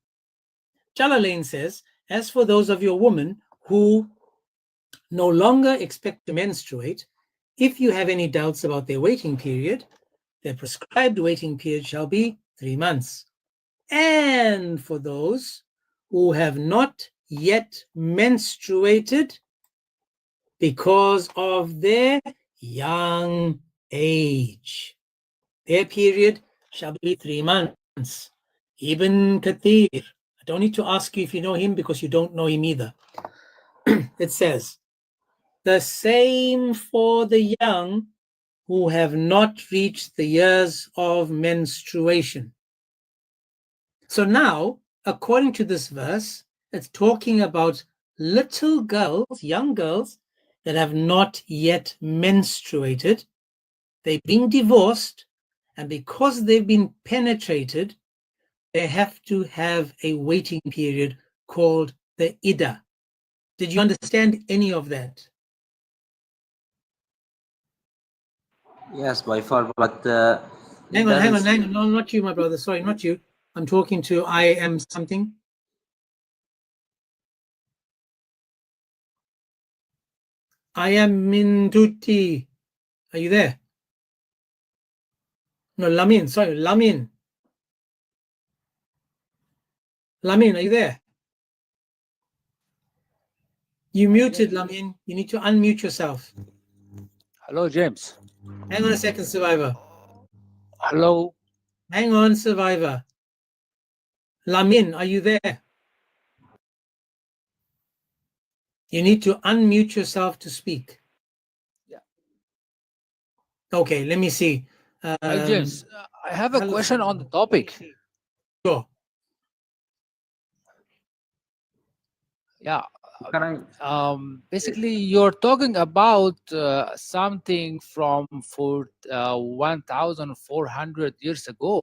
Jalalain says, as for those of your women who no longer expect to menstruate, if you have any doubts about their waiting period, their prescribed waiting period shall be 3 months. And for those who have not yet menstruated because of their young age, their period shall be 3 months. Ibn Kathir, I don't need to ask you if you know him because you don't know him either. It says, the same for the young who have not reached the years of menstruation. So now, according to this verse, it's talking about little girls, young girls, that have not yet menstruated. They're being divorced, and because they've been penetrated, they have to have a waiting period called the Ida. Did you understand any of that? Yes, by far, but Hang on. No, not you, my brother. Sorry, not you. I'm talking to I am something. I am Minduti. Are you there? No, Lamin. Sorry, Lamin. Lamin, are you there? You muted, Lamin. You need to unmute yourself. Hello, James. Hang on a second, Survivor. Hello. Hang on, Survivor. Lamin, are you there? You need to unmute yourself to speak. Yeah. Okay, let me see. Hi, James. I have a question on the topic. Sure. Yeah. Basically, you're talking about something from 1,400 years ago.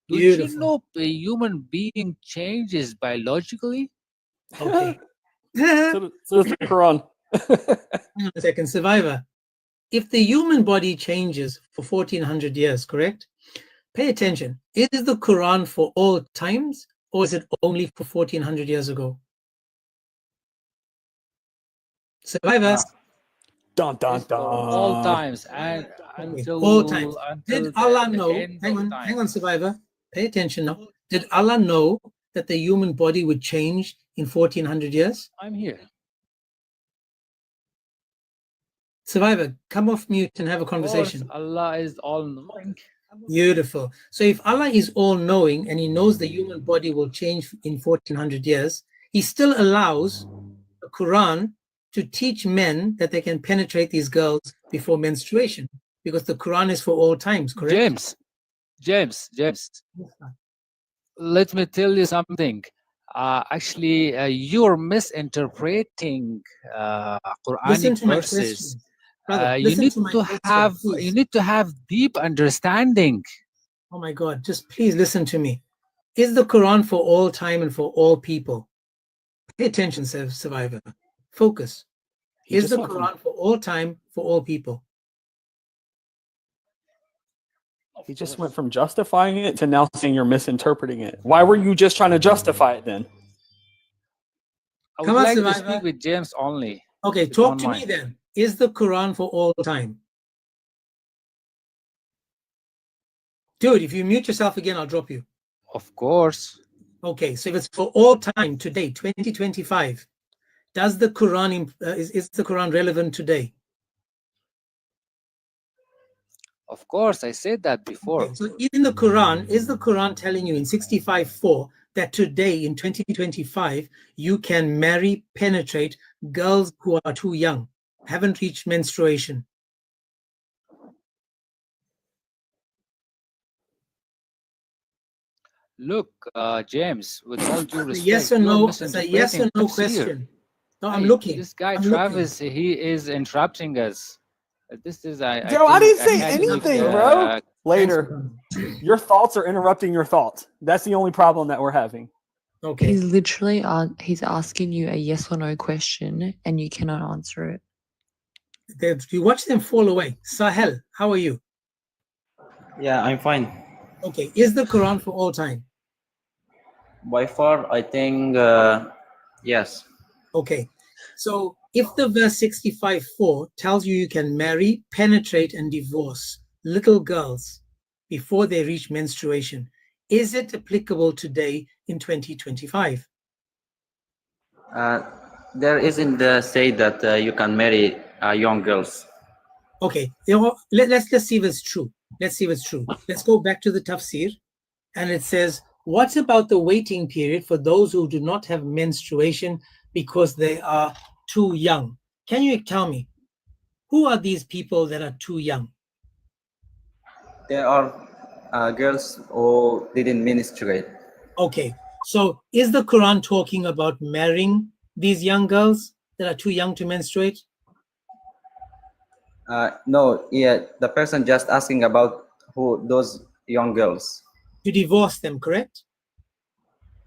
Don't you know a human being changes biologically? Okay. So it's the Quran. Hang on a second, Survivor. If the human body changes for 1,400 years, correct? Pay attention. Is the Quran for all times, or is it only for 1,400 years ago? Survivors. Dun, dun, dun. All times and until all times. until Did Allah the know? end Hang of on, time. hang on, Survivor. Pay attention now. Did Allah know that the human body would change in 1,400 years? I'm here. Survivor, come off mute and have a Of course, conversation. Allah is all knowing. Beautiful. So if Allah is all knowing and he knows the human body will change in 1,400 years, he still allows the Quran to teach men that they can penetrate these girls before menstruation, because the Quran is for all times, correct? James, let me tell you something. Actually, you're misinterpreting Listen Quranic to my verses. question. Brother, You listen need to my to question, have please. deep understanding. Oh my God, just please listen to me. Is the Quran for all time and for all people? Pay attention, Survivor. Focus. Is the Quran for all time, for all people? He just went from justifying it to now saying you're misinterpreting it. Why were you just trying to justify it then? I would Come on, like to Survivor. speak with James only. Okay, if you talk don't to me mind. then. Is the Quran for all time? Dude, if you mute yourself again, I'll drop you. Of course. Okay, so if it's for all time today, 2025, does the Quran is the Quran relevant today? Of course, I said that before. Okay, so in the Quran, is the Quran telling you in 65:4 that today in 2025 you can marry, penetrate girls who are too young, haven't reached menstruation? Look, James, with all due respect, Yes or you're no? It's a yes or misinterpreting no tafsir. question. No, I'm Hey, looking. This guy I'm Travis, he is interrupting us. This is, I Yo, I think, didn't say academic, anything, bro. Later. Your thoughts are interrupting your thoughts. That's the only problem that we're having. Okay. He's literally he's asking you a yes or no question and you cannot answer it. You watch them fall away. Sahel, how are you? Yeah, I'm fine. Okay, is the Quran for all time? By far, I think yes. Okay, so if the verse 65:4 tells you you can marry, penetrate, and divorce little girls before they reach menstruation, Is it applicable today in 2025? There isn't the say that you can marry young girls. Okay, let's see if it's true. Let's see if it's true. Let's go back to the tafsir, and it says, what about the waiting period for those who do not have menstruation because they are too young? Can you tell me, who are these people that are too young? There are girls who didn't menstruate. Okay, so is the Quran talking about marrying these young girls that are too young to menstruate? No, yeah, the person just asking about who those young girls. To divorce them, correct?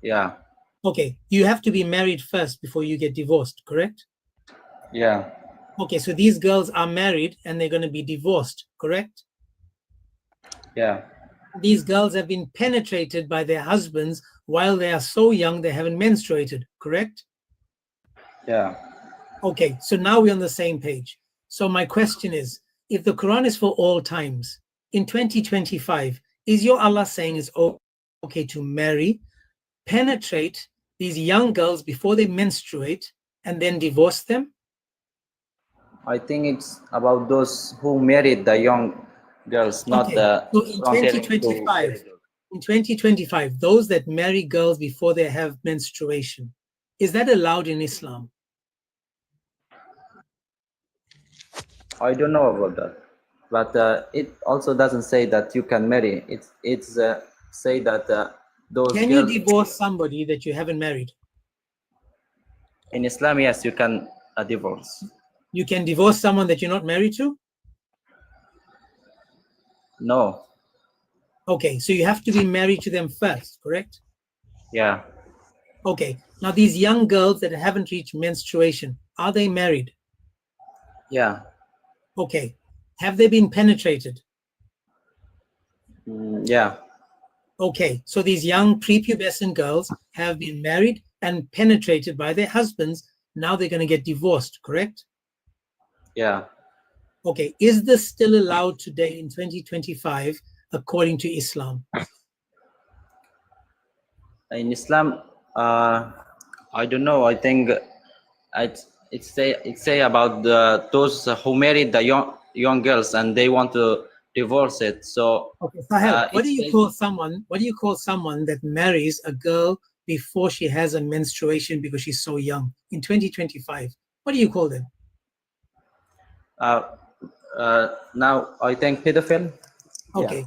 Yeah, Okay, you have to be married first before you get divorced, correct? yeah, Okay, so these girls are married and they're going to be divorced, correct? yeah, These girls have been penetrated by their husbands while they are so young they haven't menstruated, correct? yeah. Okay, so now we're on the same page. So my question is, if the Quran is for all times, in 2025, is your Allah saying it's okay to marry, penetrate these young girls before they menstruate, and then divorce them? I think it's about those who married the young girls, not Okay, the so in 2025, those that marry girls before they have menstruation, is that allowed in Islam? I don't know about that, but it also doesn't say that you can marry. It's say that those Can you girls divorce somebody that you haven't married? in Islam, yes, you can divorce. You can divorce someone that you're not married to? No, Okay, so you have to be married to them first, correct? yeah, Okay, now these young girls that haven't reached menstruation, are they married? yeah, Okay, have they been penetrated? yeah, Okay, so these young prepubescent girls have been married and penetrated by their husbands. Now they're going to get divorced, correct? yeah. Okay, is this still allowed today in 2025 according to Islam? In Islam, I don't know. I think it say about those who married the young girls and they want to divorce it. So Okay, Sahel, what do you call someone? What do you call someone that marries a girl before she has a menstruation because she's so young in 2025? What do you call them? now I think pedophile. Okay,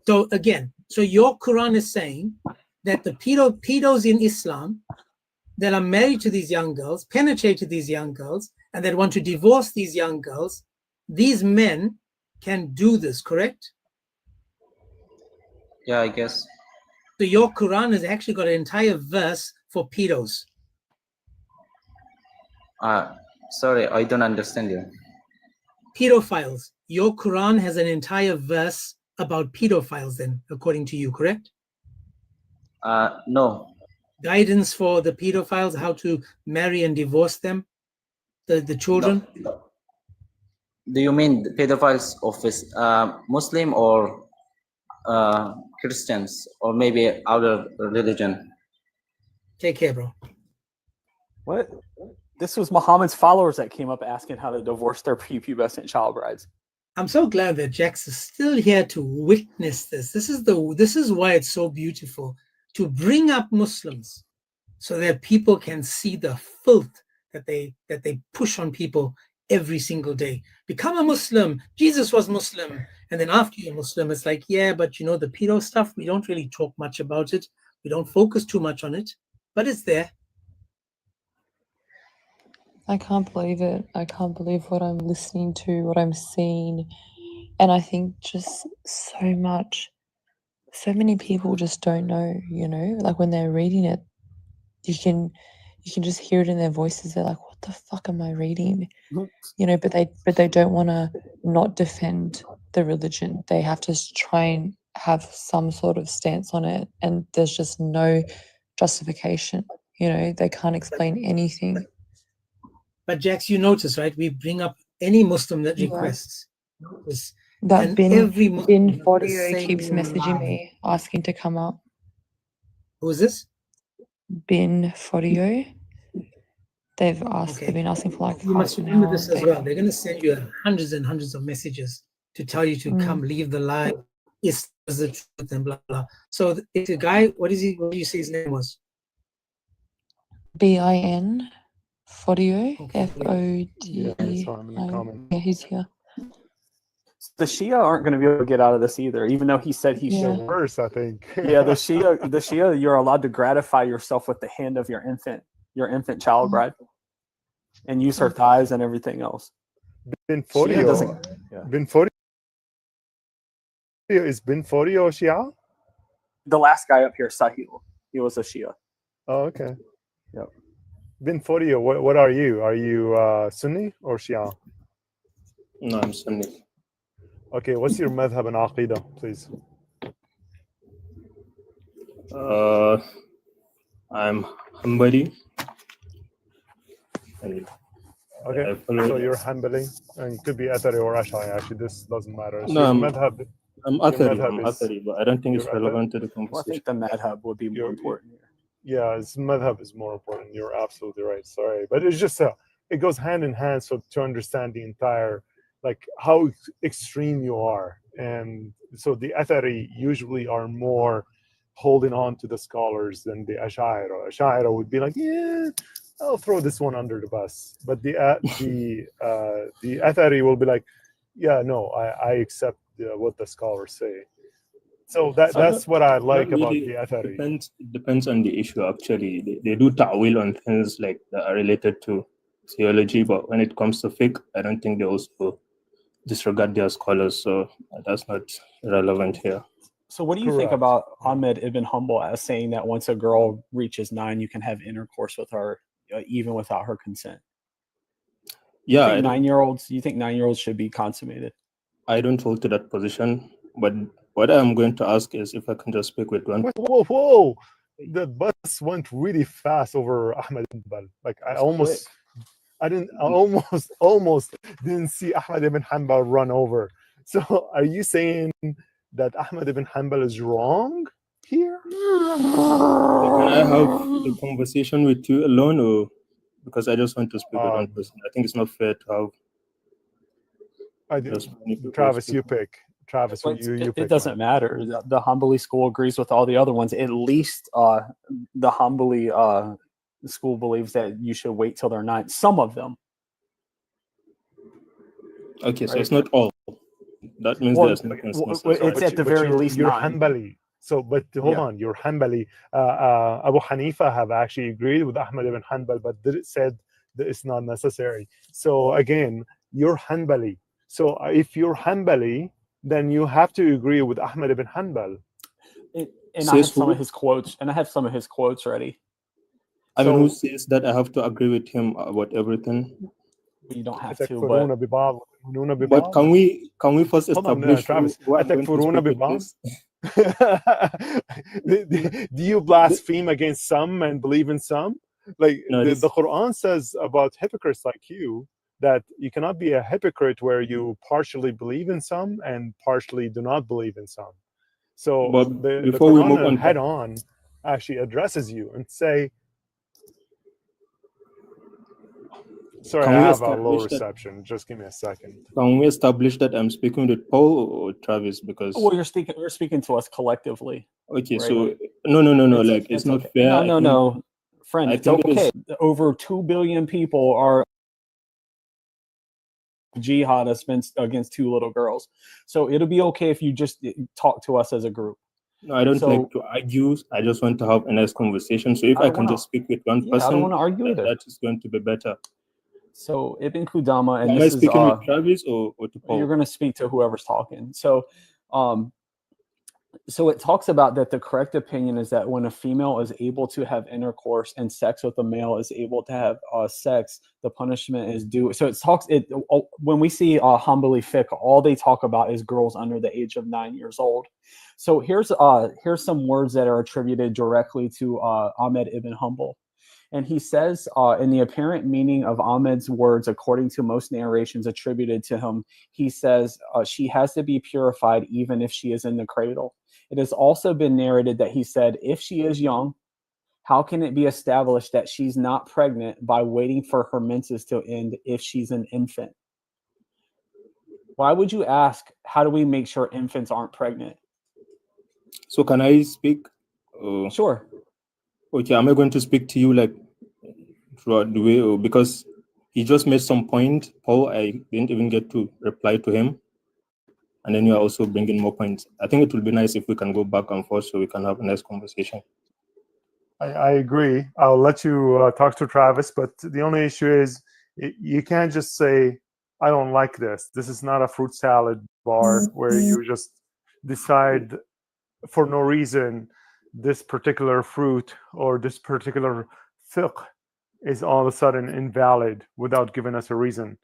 so again, so your Quran is saying that the pedos in Islam that are married to these young girls, penetrated these young girls, and that want to divorce these young girls, these men can do this, correct? Yeah, I guess. So your Quran has actually got an entire verse for pedos. Sorry, I don't understand you. Pedophiles. Your Quran has an entire verse about pedophiles then, according to you, correct? No. Guidance for the pedophiles, how to marry and divorce them, the children? No. Do you mean the pedophiles of Muslim or Christians or maybe other religion? Take care, bro. What? This was Muhammad's followers that came up asking how to divorce their prepubescent child brides. I'm so glad that Jax is still here to witness this. This is why it's so beautiful to bring up Muslims so that people can see the filth that they push on people every single day. Become a Muslim. Jesus was Muslim. And then after you're Muslim, it's like, yeah, but you know, the pedo stuff, we don't really talk much about it. We don't focus too much on it, but it's there. I can't believe it. I can't believe what I'm listening to, what I'm seeing. And I think just so many people just don't know, you know, like when they're reading it, you can just hear it in their voices. They're like, what the fuck am I reading? You know, but they don't want to not defend the religion. They have to try and have some sort of stance on it. And there's just no justification. You know, they can't explain anything. But Jax, you notice, right? We bring up any Muslim that requests. That Bin Fodio keeps messaging me, asking to come up. Who is this? Bin Fodio. They've Okay. been asking for like You must half an remember hour. this as well. They're going to send you hundreds and hundreds of messages to tell you to come leave the live. Is the truth and blah blah. So if the guy, what do you say his name was? BIN Fodio. Okay. Yeah, I saw him in the comment. Yeah, he's here. The Shia aren't going to be able to get out of this either, even though he said he They're should. worse, I think. Yeah, the Shia, you're allowed to gratify yourself with the hand of your infant child bride, and use her thighs and everything else. Bin Shia doesn't. Fodio. Yeah. Bin Fodio is Bin Fodio Shia? The last guy up here, Sahil, he was a Shia. Oh, okay. Yep. Bin Fodio, what are you? Are you Sunni or Shia? No, I'm Sunni. Okay, what's your madhab and aqidah, please? I'm Hanbali. Okay, so you're Hanbali, and you could be Athari or Ash'ari. Actually, this doesn't matter. So No, I'm madhab, Athari, but I don't think it's you're relevant to the Well, I conversation. think the madhab would be more important. Yeah, it's madhab is more important. You're absolutely right. Sorry, but it's just it goes hand in hand. So to understand the entire, like how extreme you are, and so the Athari usually are more holding on to the scholars than the Ash'ari. Ash'ari would be like, yeah, I'll throw this one under the bus. But the Athari will be like, yeah, no, I accept what the scholars say. So that's what I like Not about really. the Athari. It depends on the issue, actually. They do ta'wil on things like that are related to theology, but when it comes to fiqh, I don't think they also disregard their scholars, so that's not relevant here. So what do you think about Ahmed ibn Hanbal as saying that once a girl reaches 9, you can have intercourse with her even without her consent? Yeah, You think 9-year-olds should be consummated? I don't hold to that position, but what I'm going to ask is if I can just speak with one. Whoa! The bus went really fast over Ahmed ibn Hanbal. Like I almost didn't see Ahmed ibn Hanbal run over. So are you saying that Ahmed ibn Hanbal is wrong here? Can I have the conversation with you alone, or because I just want to speak with one person? I think it's not fair to have. Travis, you pick. Travis, you pick. It doesn't matter. The Hanbali school agrees with all the other ones. At least the Hanbali school believes that you should wait till they're 9. Some of them. Okay, so it's not all. That means there's no consensus. It's at the very least you're 9. Hanbali. So, but hold on, you're Hanbali. Abu Hanifa have actually agreed with Ahmed ibn Hanbal, but said that it's not necessary. So again, you're Hanbali. So if you're Hanbali, then you have to agree with Ahmed ibn Hanbal. I have some of his quotes, ready. I mean, who says that I have to agree with him about everything? You don't have to, but can we first establish Travis, who I'm going to speak with this? Do you blaspheme against some and believe in some? Like No, the Quran says about hypocrites like you that you cannot be a hypocrite where you partially believe in some and partially do not believe in some. So But the before we move Quran on, head on actually addresses you and say, sorry, I have a low reception. Just give me a second. Can we establish that I'm speaking with Paul or Travis? Because you're speaking to us collectively. Okay, right? So no. Like it's not okay. fair. No, friend. It's okay. Over 2 billion people are jihad against 2 little girls. So it'll be okay if you just talk to us as a group. No, I don't like to argue. I just want to have a nice conversation. So if I can just speak with one person, I don't want to argue either. That is going to be better. So Ibn Qudama, and am I speaking with Travis or to Paul? You're going to speak to whoever's talking. So, so it talks about that the correct opinion is that when a female is able to have intercourse and sex with a male is able to have sex, the punishment is due. So when we see Hanbali fiqh, all they talk about is girls under the age of 9 years old. So here's some words that are attributed directly to Ahmed ibn Hanbal. And he says, in the apparent meaning of Ahmed's words, according to most narrations attributed to him, he says, she has to be purified even if she is in the cradle. It has also been narrated that he said, if she is young, how can it be established that she's not pregnant by waiting for her menses to end if she's an infant? Why would you ask, how do we make sure infants aren't pregnant? So can I speak? Sure. Okay, am I going to speak to you like throughout the way? Or because he just made some point, Paul, I didn't even get to reply to him. And then you're also bringing more points. I think it will be nice if we can go back and forth so we can have a nice conversation. I agree. I'll let you talk to Travis, but the only issue is you can't just say, I don't like this. This is not a fruit salad bar where you just decide for no reason this particular fruit or this particular fiqh is all of a sudden invalid without giving us a reason.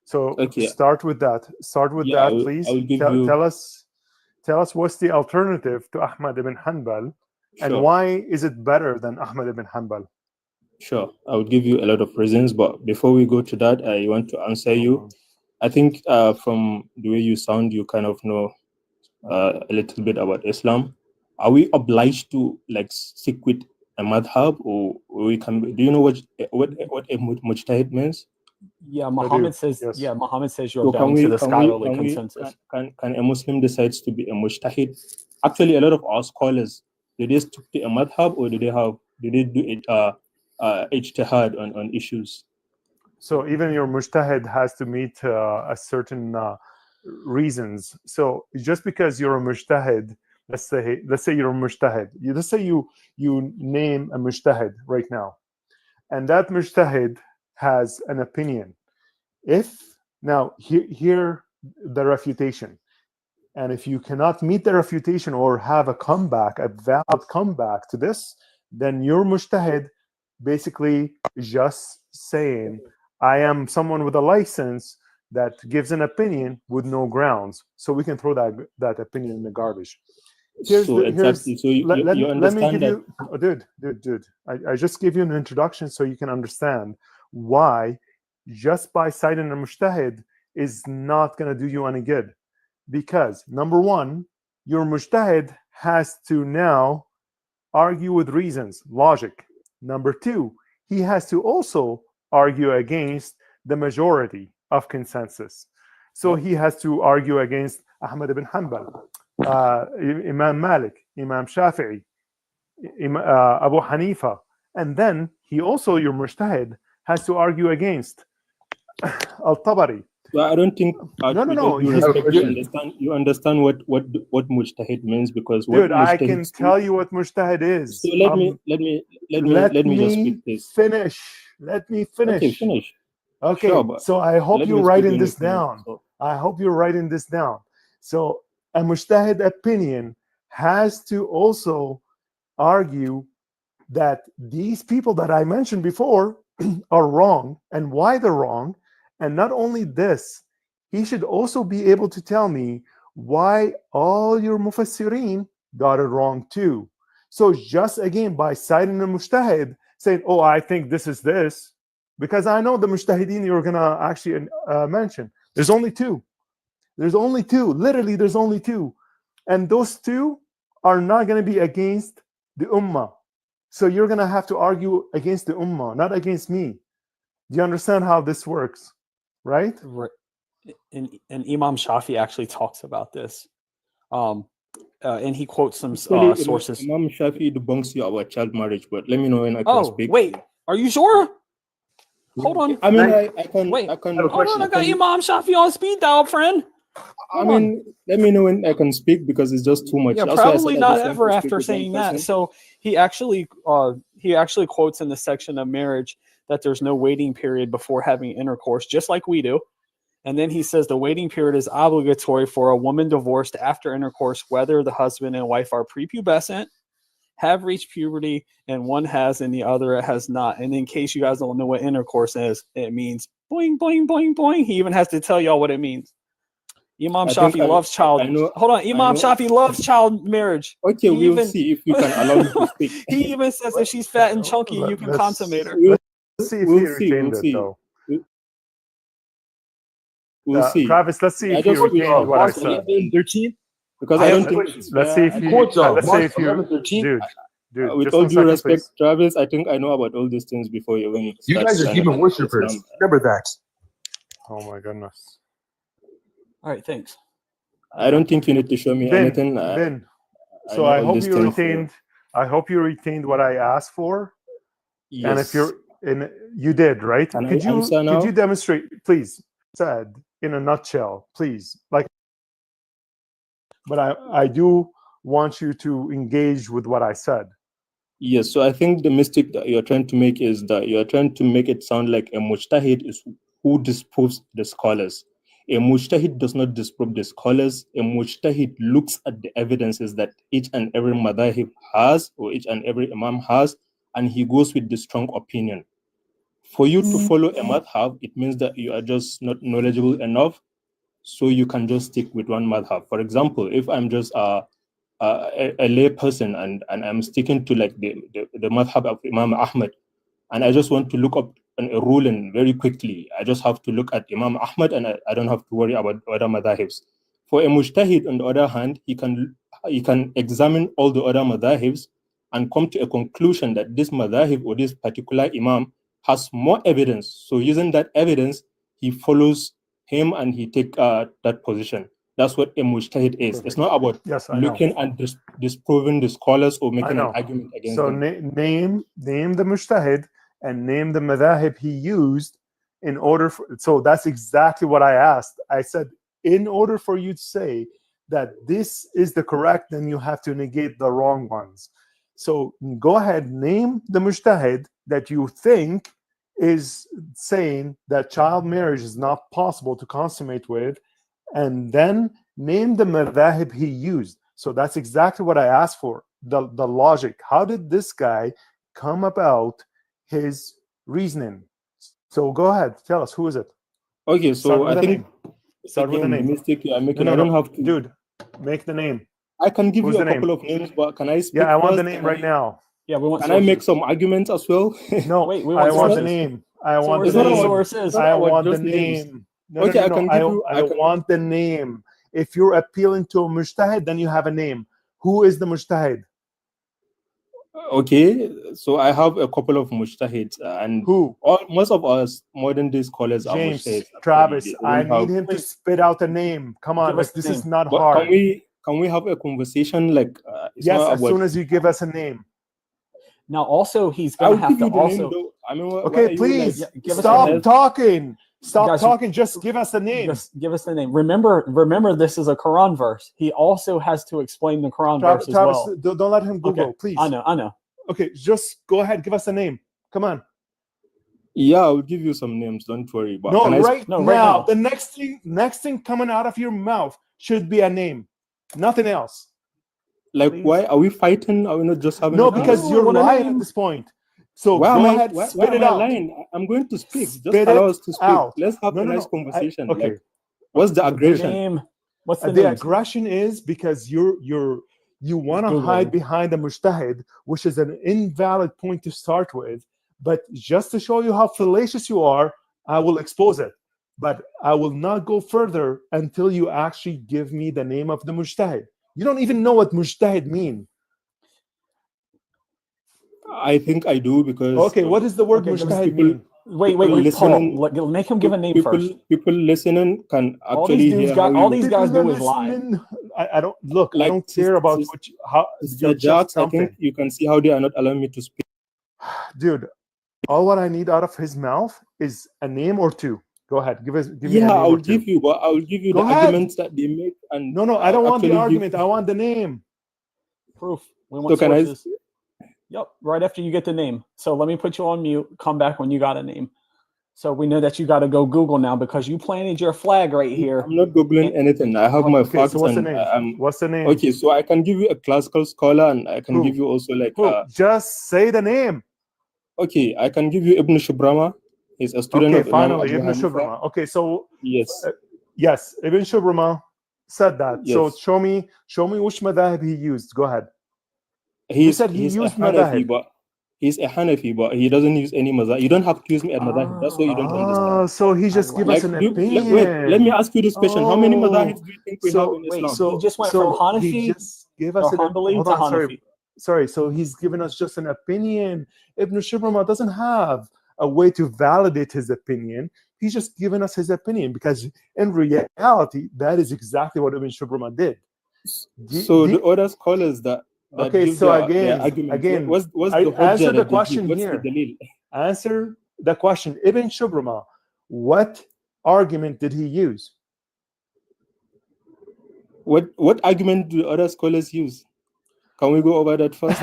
So Okay. start with that. Start with Yeah, that, please. I will give you... Tell us what's the alternative to Ahmad ibn Hanbal, and Sure. why is it better than Ahmad ibn Hanbal? Sure, I will give you a lot of reasons, but before we go to that, I want to answer you. I think from the way you sound, you kind of know a little bit about Islam. Are we obliged to like stick with a madhab, or we can? Do you know what a mujtahid means? Yeah, Muhammad says. Yes. Yeah, Muhammad says you're So bound to the scholarly consensus. Can a Muslim decide to be a mujtahid? Actually, a lot of our scholars, do they stick to a madhab, or do they do it ijtihad on issues? So even your mujtahid has to meet a certain reasons. So just because you're a mujtahid, let's say you're a mujtahid. Let's say you name a mujtahid right now, and that mujtahid has an opinion. If now hear the refutation, and if you cannot meet the refutation or have a valid comeback to this, then your mujtahid basically just saying, I am someone with a license that gives an opinion with no grounds, so we can throw that opinion in the garbage. Exactly. So you understand let me give that. you, dude. I just gave you an introduction so you can understand why just by citing a mujtahid is not going to do you any good. Because number one, your mujtahid has to now argue with reasons, logic. Number two, he has to also argue against the majority of consensus. So he has to argue against Ahmad ibn Hanbal, Imam Malik, Imam Shafi'i, Abu Hanifa. And then he also, your mujtahid, has to argue against Al-Tabari. Well, I don't think. No. You understand what mujtahid means, because what dude, I can tell you what mujtahid is. So let me just speak this. Let me finish. Okay, finish. Okay, sure, so I hope you're writing this down. I hope you're writing this down. So a mujtahid opinion has to also argue that these people that I mentioned before are wrong and why they're wrong. And not only this, he should also be able to tell me why all your mufassirin got it wrong too. So just again, by citing the mujtahid, saying, oh, I think this is this, because I know the mujtahideen you're going to actually mention. There's only two. Literally, there's only two. And those two are not going to be against the ummah. So you're going to have to argue against the ummah, not against me. Do you understand how this works? Right? And Imam Shafi actually talks about this. And he quotes some sources. Imam Shafi debunks you about child marriage, but let me know when I can speak. Wait, are you sure? Hold on. I mean, I can. Hold on, I got Imam Shafi on speed dial, friend. Let me know when I can speak, because it's just too much. Yeah, probably not ever after saying that. So he actually quotes in the section of marriage that there's no waiting period before having intercourse, just like we do. And then he says the waiting period is obligatory for a woman divorced after intercourse, whether the husband and wife are prepubescent, have reached puberty, and one has and the other has not. And in case you guys don't know what intercourse is, it means boing, boing, boing, boing. He even has to tell y'all what it means. Imam Shafi loves child. Hold on, Imam Shafi loves child marriage. Okay, we'll see if you can allow me to speak. He even says if she's fat and chunky, you can consummate her. Let's see if he retained it, though. We'll see. Travis, let's see if you retained what I said. 13. Because I don't think let's see if you let's say if you dude, with just all 1 due second, respect, please. Travis, I think I know about all these things before you even You start guys are trying to human convert worshippers. Islam. Remember that. Oh my goodness. All right, thanks. I don't think you need to show me anything. Ben. I So know I all hope these you things. retained. I hope you retained what I asked for. Yes. And if you're in, you did, right? Can Could I answer now? could you demonstrate, please? Said in a nutshell, please. Like, but I do want you to engage with what I said. Yes, so I think the mistake that you're trying to make is that you're trying to make it sound like a mujtahid is who disproves the scholars. A mujtahid does not disprove the scholars. A mujtahid looks at the evidences that each and every madhahib has, or each and every imam has, and he goes with the strong opinion. For you to follow a madhab, it means that you are just not knowledgeable enough, so you can just stick with one madhab. For example, if I'm just a lay person and I'm sticking to like the madhab of Imam Ahmad, and I just want to look up a ruling very quickly, I just have to look at Imam Ahmad and I don't have to worry about other madhahibs. For a mujtahid, on the other hand, he can examine all the other madhahibs and come to a conclusion that this madhahib or this particular imam has more evidence. So using that evidence, he follows him and he take that position. That's what a mujtahid is. Perfect. It's not about looking and disproving the scholars or making an argument against so them. Name the mujtahid and name the madhahib he used in order for. So that's exactly what I asked. I said, in order for you to say that this is the correct, then you have to negate the wrong ones. So go ahead, name the mujtahid that you think is saying that child marriage is not possible to consummate with, and then name the madhahib he used. So that's exactly what I asked for, the logic. How did this guy come about his reasoning? So go ahead, tell us, who is it? Okay, so I think Start with the again, the name. mistake you are making, No, I don't have to. Dude, make the name. I can give Who's you a the couple name? of names, but can I speak Yeah, I want the first? name right now. Yeah, we want Can I make sources. some arguments as well? No, Wait, we I want want the sources. name. I want the Sources, name. sources. I want the just names. name. No, Okay, no, I no, can no. give you. I want the name. If you're appealing to a mujtahid, then you have a name. Who is the mujtahid? Okay, so I have a couple of mujtahids, and most of us modern day scholars are James, mujtahids. Travis, I need him to spit out a name. Come on, like this is not But hard. can we have a conversation? Like, it's Yes, not as about. soon as you give us a name. Now, also, he's I'll going to have give to you the also. name, though. I mean, Okay, please give us a stop name. talking. Stop Guys, talking. Just give us a name. Just give us the name. Remember, this is a Quran verse. He also has to explain the Quran verse as Travis, well. don't let him Google, Okay, please. I know. Okay, just go ahead. Give us a name. Come on. Yeah, I'll give you some names. Don't worry. But No, can right I? now. The next thing coming out of your mouth should be a name. Nothing else. Like, why are we fighting? Are we not just having? No, because you're lying at this point. So go ahead, spit it out. Lying? I'm going to speak. Just Spit allow it us to speak. out. Let's have No, a no, nice no. conversation. Okay. Like, what's the aggression? Name. What's The the name? aggression is because you want to Googling. hide behind the mujtahid, which is an invalid point to start with. But just to show you how fallacious you are, I will expose it. But I will not go further until you actually give me the name of the mujtahid. You don't even know what mujtahid mean. I think I do because. Okay, what does the word mujtahid mean? Wait, Paul. Make him give a name first. People listening can All actually these dudes hear all these guys do is lie. I don't look. Like, I don't care about how. Sister Jax, I think you can see how they are not allowing me to speak. Dude, all what I need out of his mouth is a name or two. Go ahead, give me a name Yeah, or I'll two. give you, but I'll give you Go the ahead. arguments that they make. And No, I don't want the actually argument. I want the name. Proof. We want sources. Yep, right after you get the name. So let me put you on mute. Come back when you got a name. So we know that you got to go Google now because you planted your flag right here. I'm not Googling anything. I have my facts. So what's the and name? What's the name? Okay, so I can give you a classical scholar, and I can give you also like. Just say the name. Okay, I can give you Ibn Shubrama. He's a student of finally, Imam Ibn Abu Hanifa. Shubrama. Okay, so yes, yes, Ibn Shubrama said that. Yes. So show me which madhahib he used. Go ahead. He said he used a Hanafi, madhahib. but He's a Hanafi, but he doesn't use any mazhab. You don't have to use me at madhab. That's what you don't understand. So he just give us an opinion. Wait, let me ask you this question: how many madhahib do you think we have in Wait, Islam? so he just went from Hanafi he just gave us or Hanbali hold to on, Hanafi. sorry. So he's given us just an opinion. Ibn Shubrama doesn't have a way to validate his opinion. He's just given us his opinion because in reality, that is exactly what Ibn Shubrama did. So the other scholars that Okay, give so their argument, what's I the hujjah answer the that they question give? What's here. the dalil? Answer the question. Ibn Shubrama, what argument did he use? What argument do other scholars use? Can we go over that first?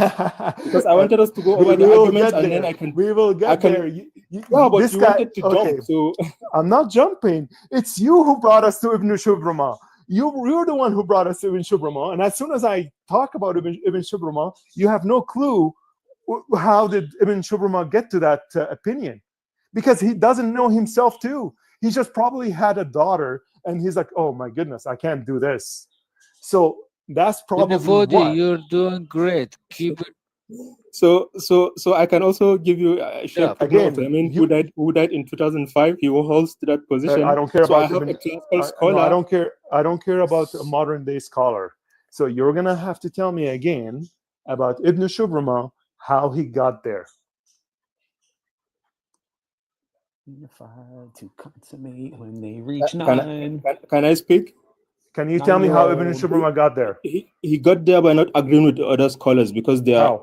Because I wanted us to go over the arguments, and then I can. We will get there. Yeah, but you wanted to jump, so I'm not jumping. It's you who brought us to Ibn Shubrama. You're the one who brought us to Ibn Shubrama. And as soon as I talk about Ibn Shubrama, you have no clue how did Ibn Shubrama get to that opinion, because he doesn't know himself too. He just probably had a daughter, and he's like, "Oh my goodness, I can't do this." So that's probably why. You're doing great. Keep it. So I can also give you a Sheikh Ibn Again, Uthaymeen, who died in 2005. He holds to that position. I don't care so about. I have a classical no, scholar. I don't care. I don't care about a modern day scholar. So you're gonna have to tell me again about Ibn Shubrama, how he got there. Unified to consummate when they reach Can I speak? Can you tell me how Ibn Shubrama got there? He got there by not agreeing with the other scholars because their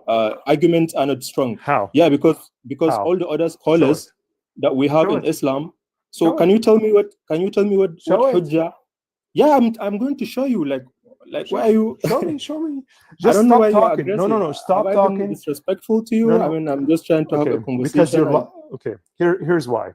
arguments are not strong. How? Yeah, because How? all the other scholars that we have Show in it. Islam. So Show can you tell me what Show it. hujjah? Yeah, I'm going to show you. Like why are you? Show me. I Just don't know stop why you're talking. aggressive. No. Stop Have I been talking. disrespectful to you? No. I mean, I'm just trying to have a conversation. Because you're okay. Here's why.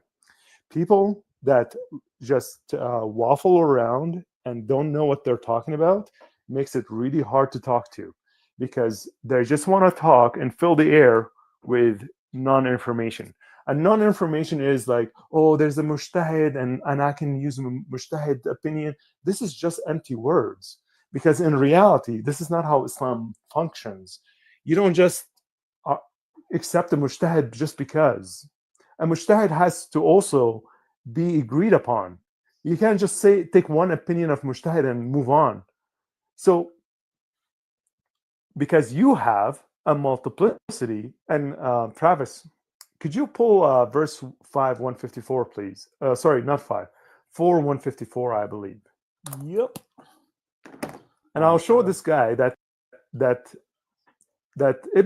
People that just waffle around and don't know what they're talking about makes it really hard to talk to, because they just want to talk and fill the air with non-information. And non-information is like, oh, there's a mujtahid and I can use a mujtahid opinion. This is just empty words, because in reality, this is not how Islam functions. You don't just accept a mujtahid just because. A mujtahid has to also be agreed upon. You can't just take one opinion of mujtahid and move on. So, because you have a multiplicity, and Travis, could you pull verse 5, 154, please? Sorry, not 5, 4, 154, I believe. Yep. And I'll show this guy that Ibn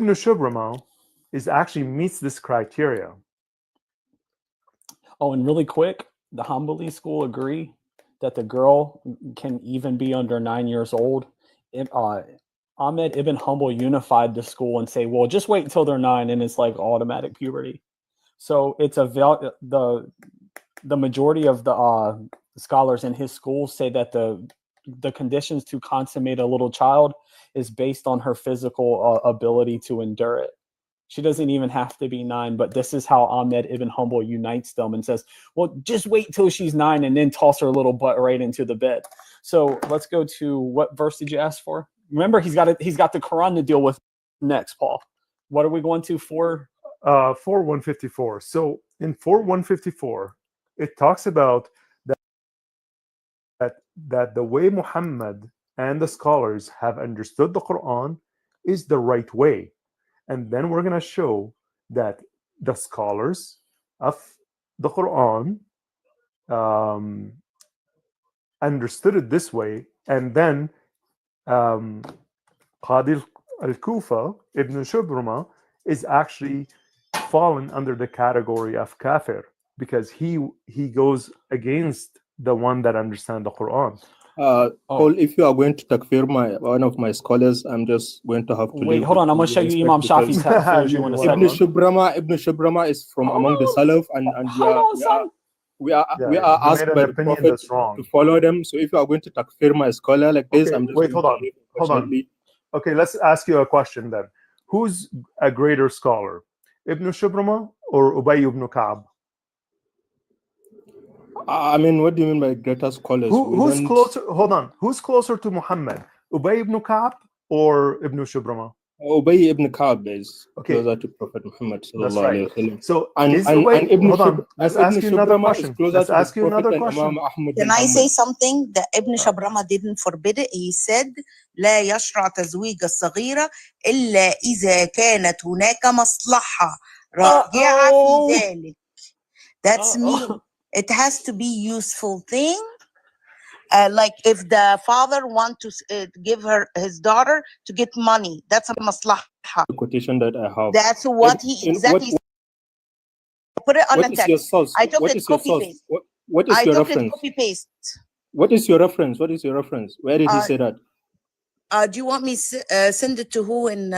Shubrama is actually meets this criteria. Oh, and really quick, the Hanbali school agree that the girl can even be under 9 years old. Ahmed Ibn Hanbal unified the school and say, well, just wait until they're 9 and it's like automatic puberty. So it's the majority of the scholars in his school say that the conditions to consummate a little child is based on her physical ability to endure it. She doesn't even have to be 9, but this is how Ahmed Ibn Hanbal unites them and says, well, just wait till she's 9 and then toss her little butt right into the bed. So let's go to, what verse did you ask for? Remember, he's got the Qur'an to deal with next, Paul. What are we going to for? 4:154. So in 4:154, it talks about that the way Muhammad and the scholars have understood the Quran is the right way. And then we're going to show that the scholars of the Quran understood it this way, and then Qadi al-Kufa, Ibn Shubrama, is actually fallen under the category of kafir, because he goes against the one that understands the Quran. Paul, if you are going to takfir one of my scholars, I'm just going to have to wait. Hold on, I'm going to show you Imam Shafi's view in a second. Ibn Shubrama is from among the Salaf, and we are asked by the Prophet to follow them. So if you are going to takfir my scholar like this, I'm just hold on. Okay, let's ask you a question then. Who's a greater scholar, Ibn Shubrama or Ubay ibn Ka'b? I mean, what do you mean by greater scholars? Who's closer? Hold on. Who's closer to Muhammad, Ubay ibn Ka'b or Ibn Shubrama? Ubay ibn Ka'b is Okay. closer to Prophet Muhammad That's sallallahu right. alaihi wasallam. So And is Ubay, Ibn hold on, Shub, let's and ask Ibn you another Shubrama is question. closer Let's to the ask you Prophet another and question. Imam Ahmad Can bin I say Hanbal. something that Ibn Shabrama didn't forbid it? He said لا يشرع تزويج الصغيرة إلا إذا كانت هناك مصلحة راجعة في ذلك. That's mean it has to be useful thing. Like if the father want to give her his daughter to get money, that's a maslaha. The quotation that I have. That's what he exactly said. Put it on What the is text. your source? I took What it is your copy source? paste. What is I your took it reference? copy paste. What is your reference? What is your reference? Where did he say that? Do you want me send it to who in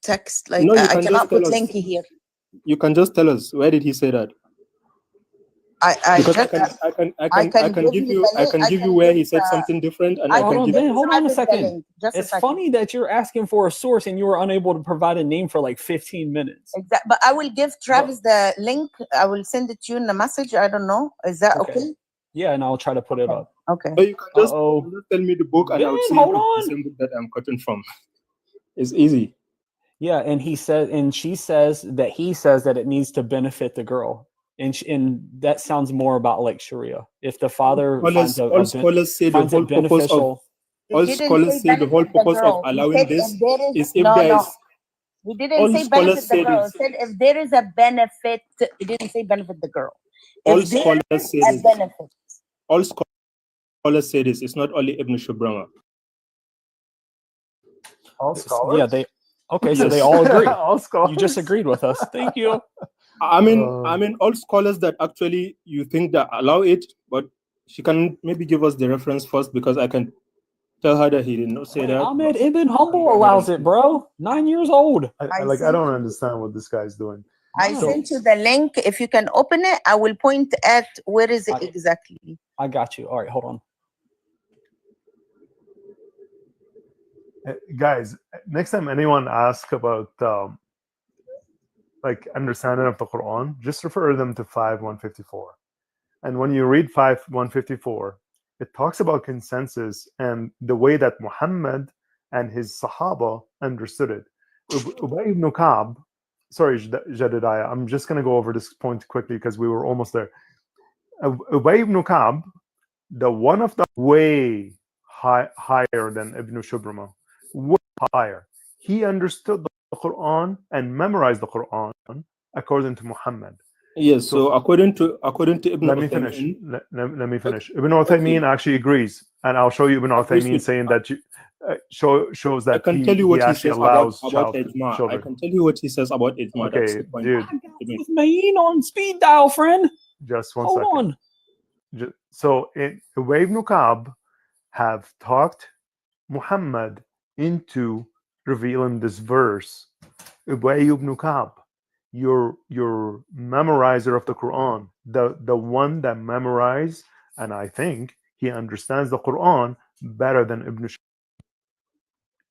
text? Like No, you I can just cannot put tell us. linky here. You can just tell us where did he say that? Because I can give you where he said something different, and I can give you. Hold on a second. Just a It's second. funny that you're asking for a source and you were unable to provide a name for like 15 minutes. Exactly. But I will give Travis the link. I will send it to you in the message. I don't know. Is that okay? Yeah, and I'll try to put it up. Okay. So you can just tell me the book, and I'll see if it's the same book that I'm cutting from. It's easy. Yeah, and he said, and she says that he says that it needs to benefit the girl, and that sounds more about like Sharia. If the father finds All scholars say the finds whole it purpose beneficial. of all scholars say the whole purpose of allowing this is if no, there no. is. He didn't All say scholars benefit the say girl. this. He said if there is a benefit. He didn't say benefit the girl. All If there scholars is say a this. benefit. All scholars say this. It's not only Ibn Shubrama. All scholars? Yeah, they. Okay, so Yes. they all agree. All scholars? You just agreed with us. Thank you. I mean, all scholars that actually you think that allow it, but she can maybe give us the reference first because I can tell her that he did not say Wait, that. Ahmed Ibn Humble allows it, bro. 9 years old. I don't understand what this guy's doing. I sent you the link. If you can open it, I will point at where is it exactly. I got you. All right, hold on. Guys, next time anyone asks about like understanding of the Quran, just refer them to 5:154. And when you read 5:154, it talks about consensus and the way that Muhammad and his Sahaba understood it. Ubay ibn Ka'b, sorry, Jedidiah, I'm just going to go over this point quickly because we were almost there. Ubay ibn Ka'b, the one of the way higher than Ibn Shubrama, way higher. He understood the Quran and memorized the Quran according to Muhammad. Yes. So according to Ibn let me finish. Uthaymin, Let me finish. Ibn Uthaymin actually agrees, and I'll show you Ibn Uthaymin saying that shows that I can tell you what he actually says allows about Ijma. children. I can tell you what he says about Ijma. That's Okay, the point. dude. With Mayin on speed dial, friend. Just one Hold second. on. So Ubay ibn Ka'b have talked Muhammad into revealing this verse. Ubay ibn Ka'b, your memorizer of the Quran, the one that memorized, and I think he understands the Quran better than Ibn Shah.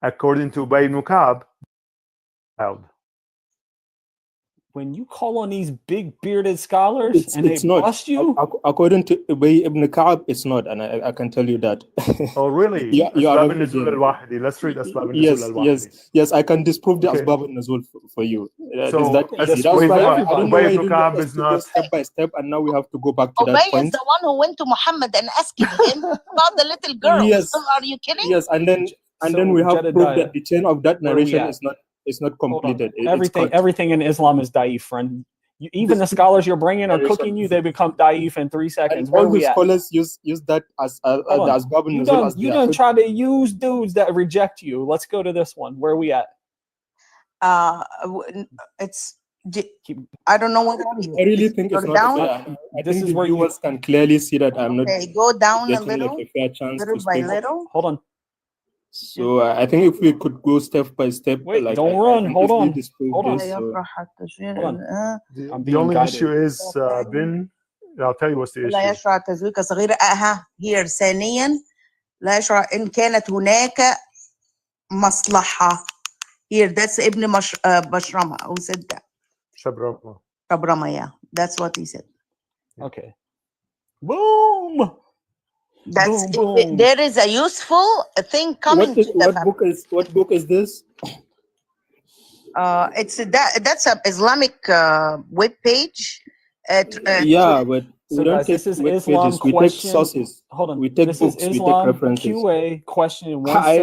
According to Ubay ibn Ka'b, when you call on these big bearded scholars and it's they not. bust you, According to Ubay ibn Ka'b, it's not, and I can tell you that. Oh, really? You are Asbab wrong al-Nuzul again. al-Wahidi. Let's read Asbab al-Nuzul al-Wahidi. Yes. I can disprove the Okay. Asbab al-Nuzul for you. So, Is that easy? just That's wait why for I everybody. don't know why Ubay you ibn didn't let Ka'b us is to go not. step by step, and now we have to go back to that Ubay is point. the one who went to Muhammad and asked him about the little girl. Yes. So are you kidding? Yes, and then So, we have proof Jedediah, that the chain of that where we narration at? is not Hold on. completed. It's cut. Everything in Islam is daif, friend. Even the scholars you're bringing are cooking you. They become daif in 3 seconds. And Where all the we at? scholars use that as Hold the on. Asbab You al-Nuzul as done their try to use dudes that reject you. Let's go to this one. Where we at? It's. I don't know what are you. I really think it's not down. fair. I This think is the where you. viewers can clearly see that I'm not Okay, go down a getting little, like a fair chance little to by speak. little. Hold on. So I think if we could go step by step, Wait, like don't I run. can Hold easily on. disprove Hold on. this. So. Hold on. I'm The being only guided. issue is I'll tell you what's the لا issue. يشرع تزويج صغيرة here ثانيا لا يشرع إن كانت هناك مصلحة. Here that's Ibn Bashrama who said that. Shabrama, yeah, that's what he said. Okay. Boom. That's boom, if there is a useful thing coming to the family. What book is this? That's a Islamic web page. Yeah, but we So don't guys, take this is web Islam pages. We take question. sources. Hold on. We take This is books. We take Islam references. QA question I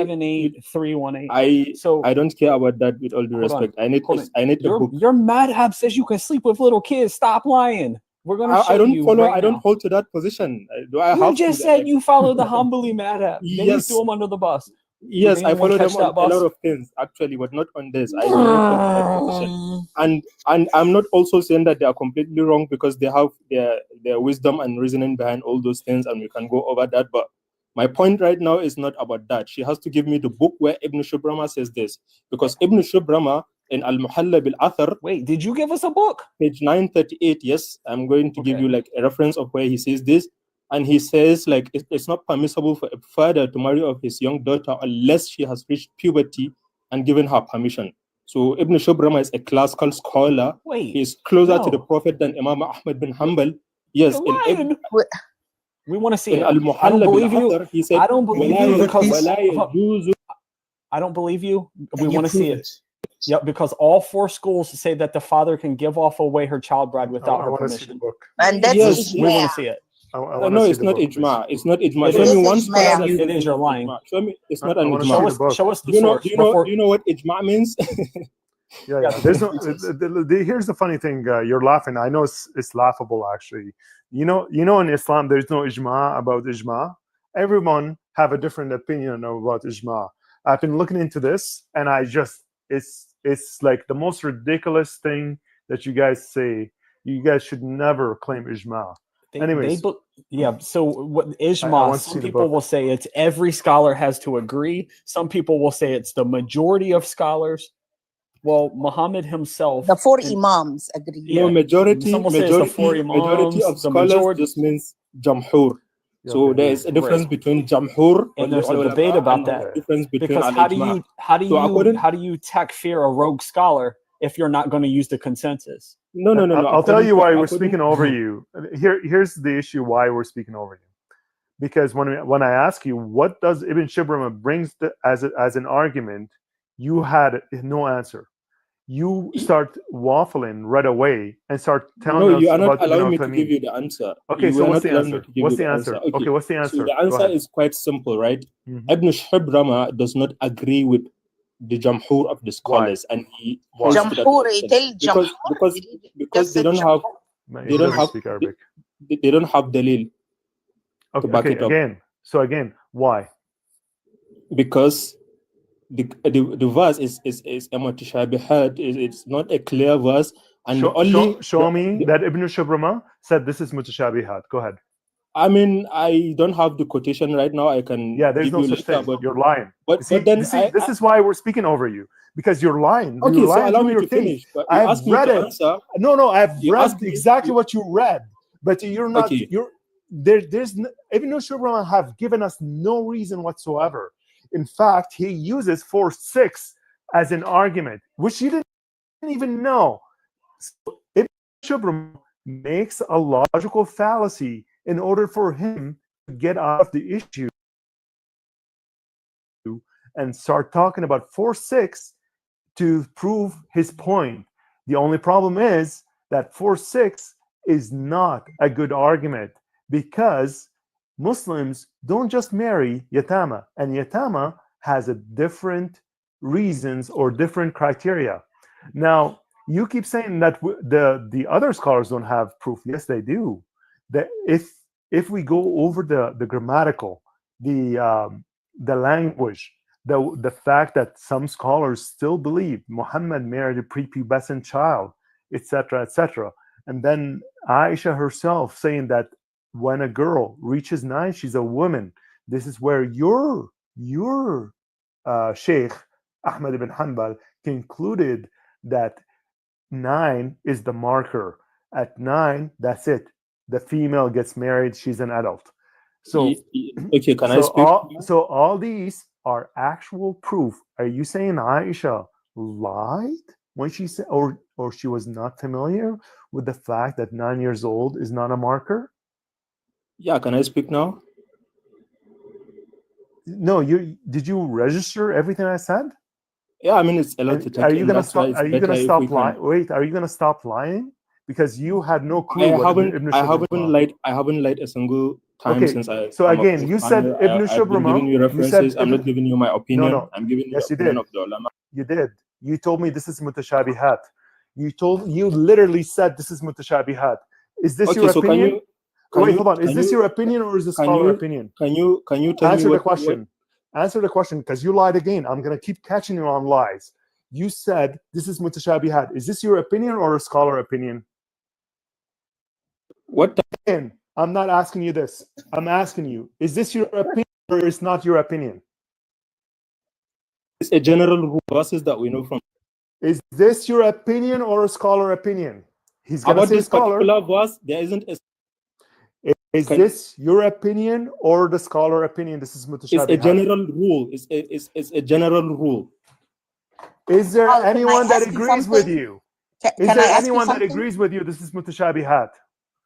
178-318. So I don't care about that. With all due hold on. respect, I need Hold on. I need the book. Your madhab says you can sleep with little kids. Stop lying. We're gonna show I don't you follow. right I don't now. hold to that position. Do I You have just to? said you follow the Hanbali madhab. Then you Yes. threw them under the bus. Yes, Did I anyone follow catch them on that, a boss? lot of things actually, but not on this. I do not hold to that position. And I'm not also saying that they are completely wrong because they have their wisdom and reasoning behind all those things, and we can go over that. But my point right now is not about that. She has to give me the book where Ibn Shubrama says this, because Ibn Shubrama in Al-Muhalla bil-Athar. Wait, did you give us a book? Page 938. Yes, I'm going to give you like a reference of where he says this. And he says, like, it's not permissible for a father to marry off his young daughter unless she has reached puberty and given her permission. So Ibn Shubrama is a classical scholar. Wait, He is closer to the no. Prophet than Imam Ahmad bin Hanbal. Yes, You're lying. We want to see in it. Al-Muhalla I don't believe you. bil-Athar, he said, I don't believe you because because I don't believe you. We Can you want to see prove it. Yep, because all 4 schools say that the father can give off away her child bride without I her want to see the permission. book. And that's Yes, We want ijma. to see it. I want no, to see it's the not book, ijma. It's not ijma. It Show me is. one Ijma. scholar that It says is. You're lying. ijma. Show me. It's not an I want to ijma. see the book. Show us the Do you know? source Do you know? before. Do you know what ijma means? Yeah. There's no. Here's the funny thing. You're laughing. I know it's laughable actually. You know. In Islam, there's no ijma about ijma. Everyone have a different opinion about ijma. I've been looking into this, and it's like the most ridiculous thing that you guys say. You guys should never claim ijma. Anyways, yeah. So what I ijma? want to see Some the people book. will say it's every scholar has to agree. Some people will say it's the majority of scholars. Well, Muhammad himself. The 4 imams agree. No, majority Some will say it's the 4 imams. of The scholars majority. just means jamhur. So there is a difference between jamhur And there's a debate about that. difference between Because al-ijma. how do you takfir a rogue scholar if you're not going to use the consensus? No. I'll tell you why we're speaking over you. Here's the issue why we're speaking over you. Because when I ask you what does Ibn Shibrama brings as an argument, you had no answer. You start waffling right away and start telling us you are not about Ibn allowing me to al-Taymiyyah. give you the answer. Okay, You so are what's not the allowing me answer? to give What's you the answer? Okay, what's the answer? So the answer is quite simple, right? Mhm. Ibn Shibrama does not agree with the jamhur of the scholars, and he holds to that Jamhur, position because they don't have He doesn't speak Arabic. they don't have dalil to back it up. Again, why? Because the verse is a mutashabihat. It's not a clear verse, and Show me that Ibn Shibrama said this is mutashabihat. Go ahead. I mean, I don't have the quotation right now. I can there's give no you such later, thing. but You're lying. But This is why we're speaking over you, because you're lying. Okay, You're so lying allow through me your to things. finish. But you I've asked me read to it. answer. No, I've You read asked me- exactly what you read, but you're not. Okay. There's Ibn Shibrama have given us no reason whatsoever. In fact, he uses 4-6 as an argument, which you didn't even know. So Ibn Shibrama makes a logical fallacy in order for him to get out of the issue and start talking about 4-6 to prove his point. The only problem is that 4-6 is not a good argument, because Muslims don't just marry yatama, and yatama has a different reasons or different criteria. Now, you keep saying that the other scholars don't have proof. Yes, they do. That if we go over the grammatical, the language, the fact that some scholars still believe Muhammad married a prepubescent child, etc., etc., and then Aisha herself saying that when a girl reaches 9, she's a woman. This is where your Sheikh Ahmad ibn Hanbal concluded that 9 is the marker. At 9, that's it. The female gets married, she's an adult. So, okay, can I speak? So all these are actual proof. Are you saying Aisha lied when she said, or she was not familiar with the fact that 9 years old is not a marker? Yeah, can I speak now? No, did you register everything I said? Yeah, I mean it's a lot to And take are you in. gonna That's why stop? it's Are you better gonna if we stop lying? can. Wait, are you gonna stop lying? Because you had no clue what Ibn I Shibr haven't taught. lied. I haven't lied a single time Okay, since I so come up again, this you said panel. Ibn I've been giving Shubrama. you You said references. I'm not Ibn. giving you my No, opinion. no. I'm giving you the Yes, you opinion did. of the ulama. You did. You told me this is mutashabihat. You literally said this is mutashabihat. Is this Okay, your so opinion? Wait, hold on. Is can this you your opinion or is this can scholar you opinion? can you tell me Answer the what question. Answer the question because you lied again. I'm gonna keep catching you on lies. You said this is mutashabihat. Is this your opinion or a scholar opinion? what Again, I'm not asking you this. I'm asking you, is this your opinion or is not your opinion? It's a general rule verses that we know from. Is this your opinion or a scholar opinion? He's gonna About say this scholar. particular verse, there isn't a. Is this your opinion or the scholar opinion? This is It's a mutashabihat. general rule. It's a general rule. Is there Paul, can I anyone that ask you agrees with something? you? Is Can I there ask you anyone that something? agrees with you? This is mutashabihat.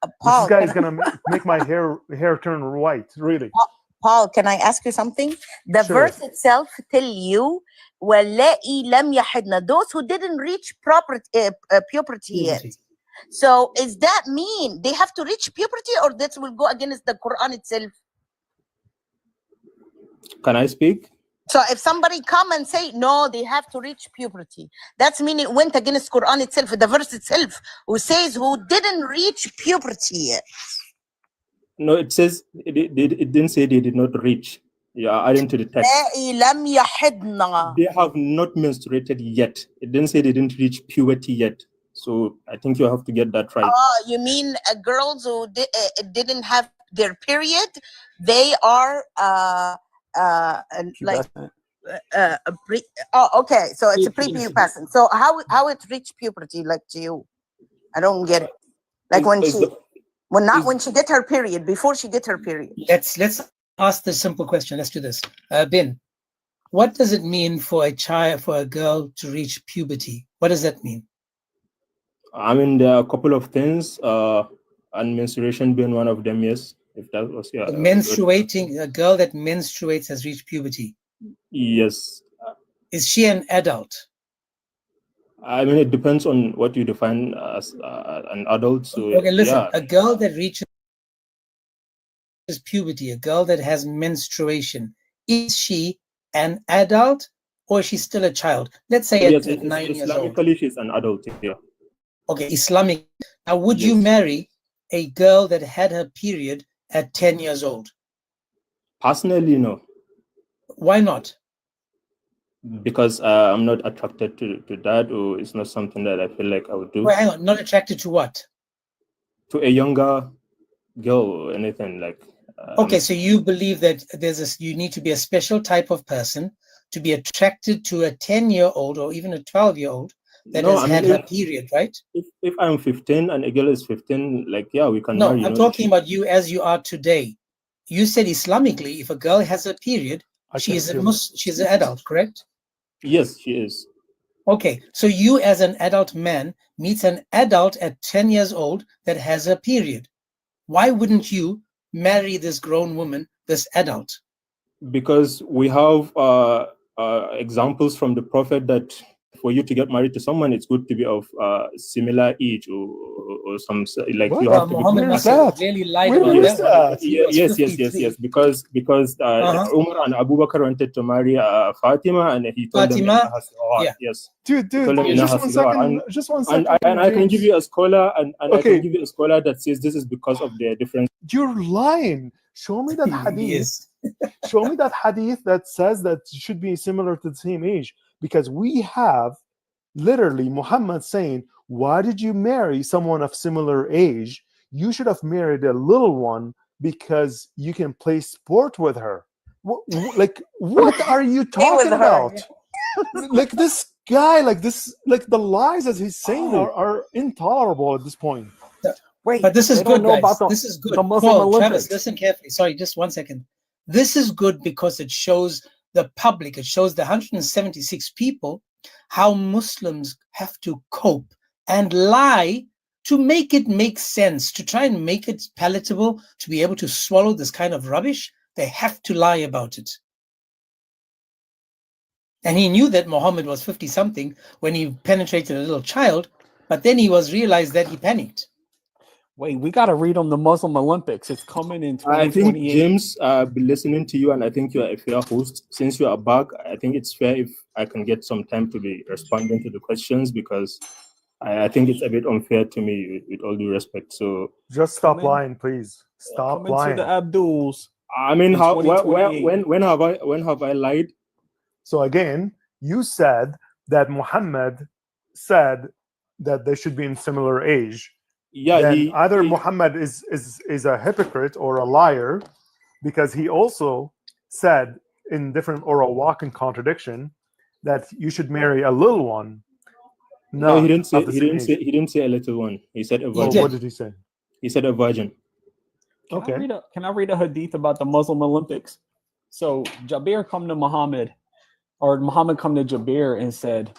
This Paul, guy can is gonna make my hair turn white. Really. Paul, can I ask you something? The Sure. verse itself tell you, وَاللَّائِي لَمْ يَحِدْنَ, those who didn't reach puberty yet. So is that mean they have to reach puberty or that will go against the Quran itself? Can I speak? So if somebody come and say, no, they have to reach puberty, that's meaning it went against Quran itself, the verse itself, who says who didn't reach puberty yet. No, it says it didn't say they did not reach. Yeah, adding to the text. لَمْ يَحِدْنَ. They have not menstruated yet. It didn't say they didn't reach puberty yet. So I think you have to get that right. Oh, you mean girls who didn't have their period? They are like okay. So it's a prepubescent. So how it reached puberty like to you? I don't get it. Like when she get her period, before she get her period. Let's ask the simple question. Let's do this. Bin, what does it mean for a girl to reach puberty? What does that mean? I mean, there are a couple of things, and menstruation being one of them. Yes, if that was Menstruating, a girl that menstruates has reached puberty. Yes. Is she an adult? I mean, it depends on what you define as an adult. So Okay, listen. yeah. A girl that reaches puberty, a girl that has menstruation, is she an adult or is she still a child? Let's say Yes, at 9 years old. Islamically, she's an adult. Yeah. Okay, Islamic. Now, would you marry a girl that had her period at 10 years old? Personally, no. Why not? Because I'm not attracted to that, or it's not something that I feel like I would do. Well, hang on, not attracted to what? To a younger girl or anything like. Okay, so you believe that you need to be a special type of person to be attracted to a 10-year-old or even a 12-year-old that has had her period, right? If I'm 15 and a girl is 15, like, yeah, we can No, marry. I'm talking about you as you are today. You said Islamically, if a girl has a period, she's an adult, correct? Yes, she is. Okay, so you as an adult man meets an adult at 10 years old that has a period. Why wouldn't you marry this grown woman, this adult? Because we have examples from the Prophet that for you to get married to someone, it's good to be of similar age or some like what? You have to Muhammad be. really lied about that. Yes. Because Umar and Abu Bakr wanted to marry Fatima, and he told them yes. Dude, just one second. And I can give you a scholar, and I can give you a scholar that says this is because of the difference. You're lying. Show me that hadith. Show me that hadith that says that you should be similar to the same age. Because we have literally Muhammad saying, why did you marry someone of similar age? You should have married a little one because you can play sport with her. Like, what are you talking about? Like this guy, like the lies that he's saying are intolerable at this point. Wait, but this is good, guys. This is good. Paul, Olympics. Travis, listen carefully. Sorry, just 1 second. This is good because it shows the public, it shows the 176 people how Muslims have to cope and lie to make it make sense, to try and make it palatable, to be able to swallow this kind of rubbish. They have to lie about it. And he knew that Muhammad was 50 something when he penetrated a little child, but then he realized that he panicked. Wait, we got to read on the Muslim Olympics. It's coming in I think 2028. James, I've been listening to you, and I think you are a fair host. Since you are back, I think it's fair if I can get some time to be responding to the questions, because I think it's a bit unfair to me, with all due respect. So Just stop lying, please. Stop Coming to lying. the Abduls. I mean, in how 2028. when have I lied? So again, you said that Muhammad said that they should be in similar age. Yeah, then either Muhammad is a hypocrite or a liar, because he also said in different oral walk in contradiction that you should marry a little one. No, he didn't say. Of the same age. He didn't say a little one. He said a Well, virgin. what did he say? He said a virgin. Can I read a hadith about the Muslim Olympics? So Jabir come to Muhammad, or Muhammad come to Jabir and said,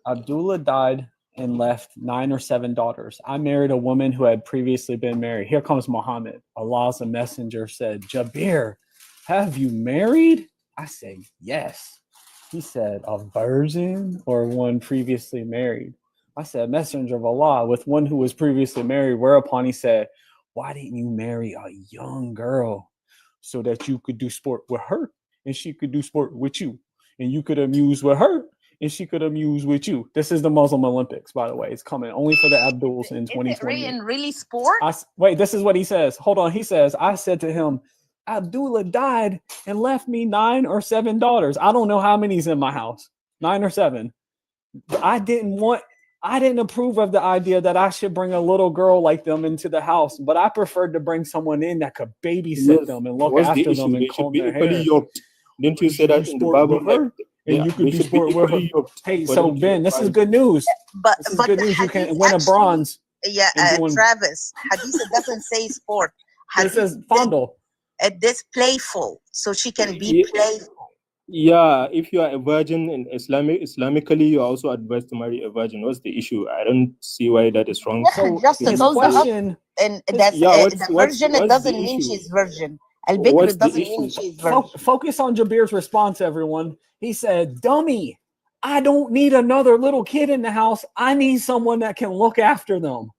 Abdullah died and left 9 or 7 daughters. I married a woman who had previously been married. Here comes Muhammad. Allah's a messenger said, Jabir, have you married? I said, yes. He said, a virgin or one previously married? I said, messenger of Allah, with one who was previously married. Whereupon he said, why didn't you marry a young girl so that you could do sport with her and she could do sport with you, and you could amuse with her and she could amuse with you? This is the Muslim Olympics, by the way. It's coming only for the Abduls in 2020. Really sport? Wait, this is what he says. Hold on. He says, I said to him, Abdullah died and left me 9 or 7 daughters. I don't know how many's in my house, 9 or 7. I didn't approve of the idea that I should bring a little girl like them into the house, but I preferred to bring someone in that could babysit them and look What's the after issue? them and They should comb be their equally hair. yoked. Didn't you say that in the Bible? And you could do sport with her. Hey, so Ben, this is good news. But This is but good the news. You hadith can win a actually- bronze. Yeah, and doing- Travis, hadith doesn't say sport. It says fondle. This playful, so she can be playful. Yeah, if you are a virgin in Islamically, you are also advised to marry a virgin. What's the issue? I don't see why that is wrong. Just his those question- and that's the virgin. It doesn't mean she's virgin. Al-Bikr What's the doesn't mean issue? she's virgin. Focus on Jabir's response, everyone. He said, dummy, I don't need another little kid in the house. I need someone that can look after them.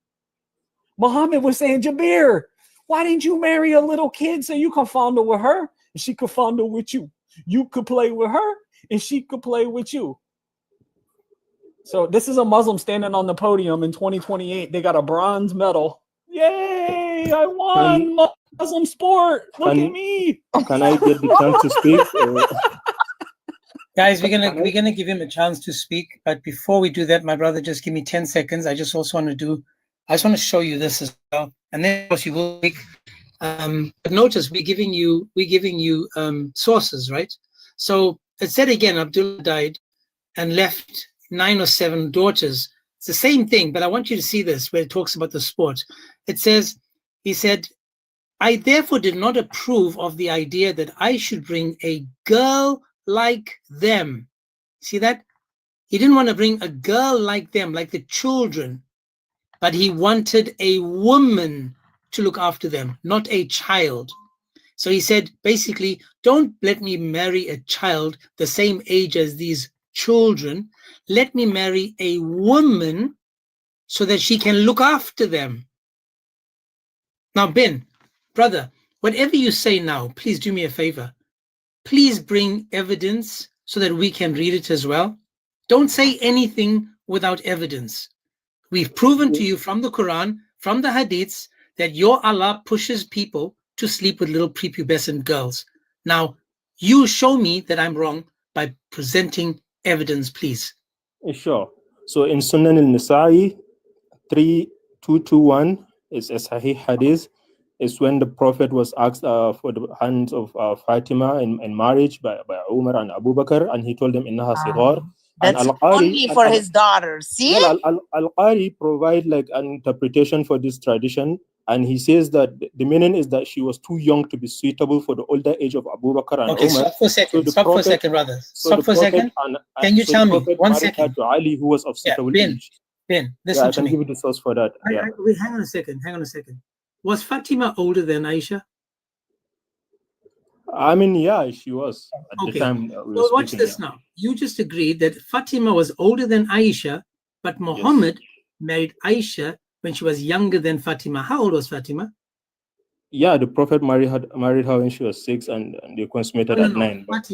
Muhammad was saying, Jabir, why didn't you marry a little kid so you can fondle with her and she could fondle with you? You could play with her and she could play with you. So this is a Muslim standing on the podium in 2028. They got a bronze medal. Yay! I won Muslim sport. Look at me. Can I get the chance to speak? Guys, we're gonna give him a chance to speak, but before we do that, my brother, just give me 10 seconds. I just want to show you this as well, and then of course you will speak. But notice we're giving you sources, right? So it said again, Abdullah died and left 9 or 7 daughters. It's the same thing, but I want you to see this where it talks about the sport. It says, he said, I therefore did not approve of the idea that I should bring a girl like them. See that? He didn't want to bring a girl like them, like the children, but he wanted a woman to look after them, not a child. So he said, basically, don't let me marry a child the same age as these children. Let me marry a woman so that she can look after them. Now, Ben, brother, whatever you say now, please do me a favor. Please bring evidence so that we can read it as well. Don't say anything without evidence. We've proven to you from the Quran, from the Hadiths, that your Allah pushes people to sleep with little prepubescent girls. Now, you show me that I'm wrong by presenting evidence, please. Sure. So in Sunan al-Nasa'i 3221 is a Sahih Hadith. Is when the Prophet was asked for the hands of Fatima in marriage by Umar and Abu Bakr, and he told them, Innaha sighar. That's only for his daughters. See? Well, Al-Qari provide like an interpretation for this tradition, and he says that the meaning is that she was too young to be suitable for the older age of Abu Bakr and Okay, Umar. stop for a second. Stop for a second, brother. Stop for a second. Can you tell me 1 second? To Ali, who was of suitable age. Ben, listen I to can me. give you the source for that. Wait, hang on a second. Was Fatima older than Aisha? I mean, yeah, she was at the Okay. time we were So watch speaking. this now. You just agreed that Fatima was older than Aisha, but Muhammad married Aisha when she was younger than Fatima. How old was Fatima? Yeah, the Prophet married her when she was 6, and they consummated at 9. But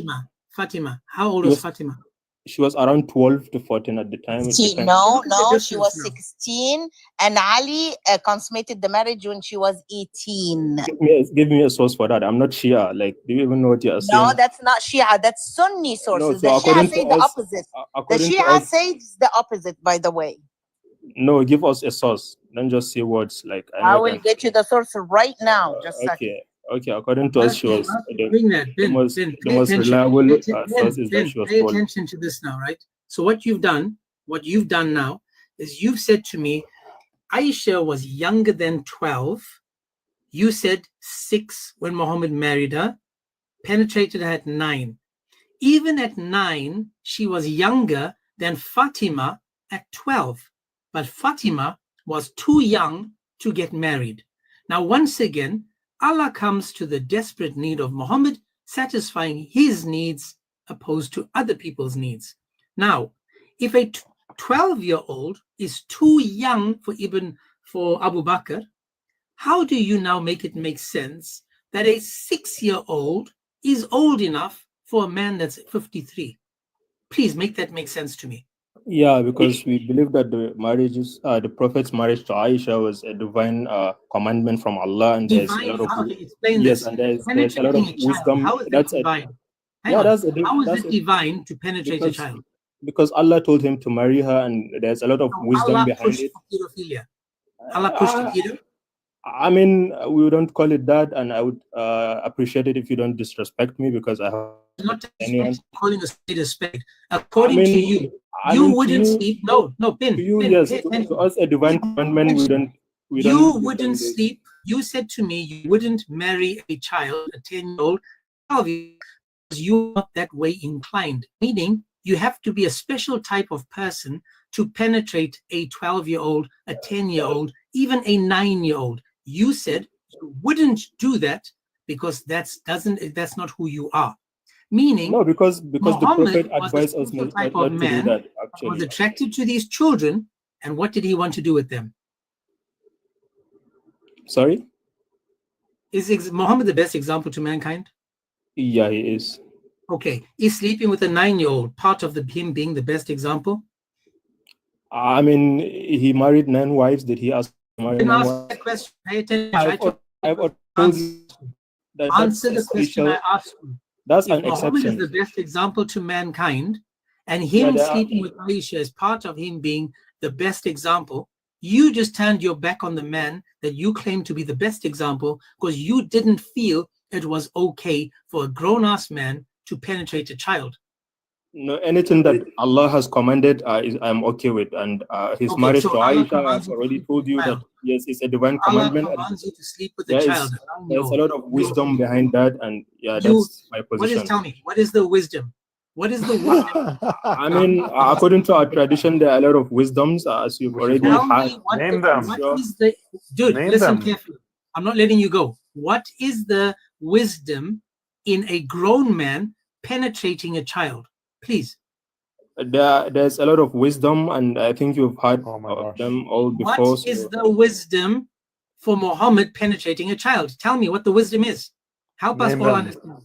Fatima. How old she was was Fatima? she was around 12 to 14 at the time. It depends. No, she was 16, and Ali consummated the marriage when she was 18. Give me a source for that. I'm not Shia. Like, do you even know what you are saying? No, that's not Shia. That's Sunni sources. so The Shia according say to the us- opposite. The according to Shia us- says the opposite, by the way. No, give us a source. Don't just say words like I will get you the source right now. Just a second. Okay. According to us, she was Bring that, the Ben. most Ben, the pay most attention. reliable Ben, source is that Ben, she was pay 12. attention to this now, right? So what you've done now is you've said to me, Aisha was younger than 12. You said 6 when Muhammad married her, penetrated her at 9. Even at 9, she was younger than Fatima at 12. But Fatima was too young to get married. Now, once again, Allah comes to the desperate need of Muhammad, satisfying his needs opposed to other people's needs. Now, if a 12-year-old is too young for Abu Bakr, how do you now make it make sense that a 6-year-old is old enough for a man that's 53? Please make that make sense to me. Yeah, because we believe that the Prophet's marriage to Aisha was a divine commandment from Allah, and there's a lot of Explain yes, this. and there's a lot Penetrating of a child. wisdom. How is that That's divine? How is it divine to penetrate a child? Because Allah told him to marry her, and there's a lot of wisdom Allah behind pushed it. for pedophilia. Allah pushed for pedophilia. I mean, we don't call it that, and I would appreciate it if you don't disrespect me, because I have Not calling a spade a spade. According to you, you wouldn't sleep. No, Ben. To you, Ben, yes. pay attention. To us, a divine commandment. We You don't. wouldn't sleep. You said to me you wouldn't marry a child, a 10-year-old, because you're not that way inclined. Meaning, you have to be a special type of person to penetrate a 12-year-old, a 10-year-old, even a 9-year-old. You said you wouldn't do that because that's not who you are. Meaning, No, because the Muhammad Prophet advised us not type to of do man that. Actually, was attracted to these children, and what did he want to do with them? Sorry. Is Muhammad the best example to mankind? Yeah, he is. Okay, is sleeping with a 9-year-old part of him being the best example? I mean, he married 9 wives. Did he ask to marry 9 wives? Answer that question. Pay attention. I've told you that Answer the question I asked you. That's if an Muhammad exception. is the best example to mankind, and him Yeah, sleeping with Aisha is part of him being the best example, you just turned your back on the man that you claim to be the best example because you didn't feel it was okay for a grown-ass man to penetrate a child. No, anything that Allah has commanded, I'm okay with, and his marriage to Aisha, I've already told you that yes, it's a divine commandment. Allah commands you to sleep with a child. There's a lot of wisdom behind that, and yeah, that's my position. Tell me, what is the wisdom? What is the wisdom? I mean, according to our tradition, there are a lot of wisdoms, as you've already had. Name them. Dude, listen carefully. I'm not letting you go. What is the wisdom in a grown man penetrating a child? Please. There's a lot of wisdom, and I think you've heard of them all before. What is the wisdom for Muhammad penetrating a child? Tell me what the wisdom is. Help us all understand.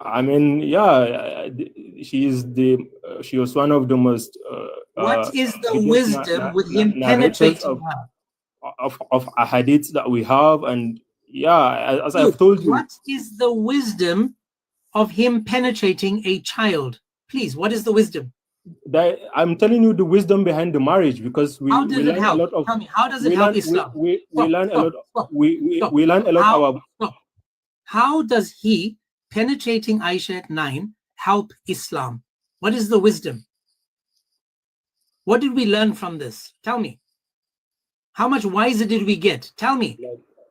I mean, yeah, she was one of the most. What is the wisdom with him penetrating her? Of ahadith that we have, and yeah, as I've told you. What is the wisdom of him penetrating a child? Please, what is the wisdom? I'm telling you the wisdom behind the marriage, because we how does learn it help? a lot of. Tell me, how does it help Islam? We learn a lot. We learn a lot about. How does he penetrating Aisha at 9 help Islam? What is the wisdom? What did we learn from this? Tell me. How much wiser did we get? Tell me.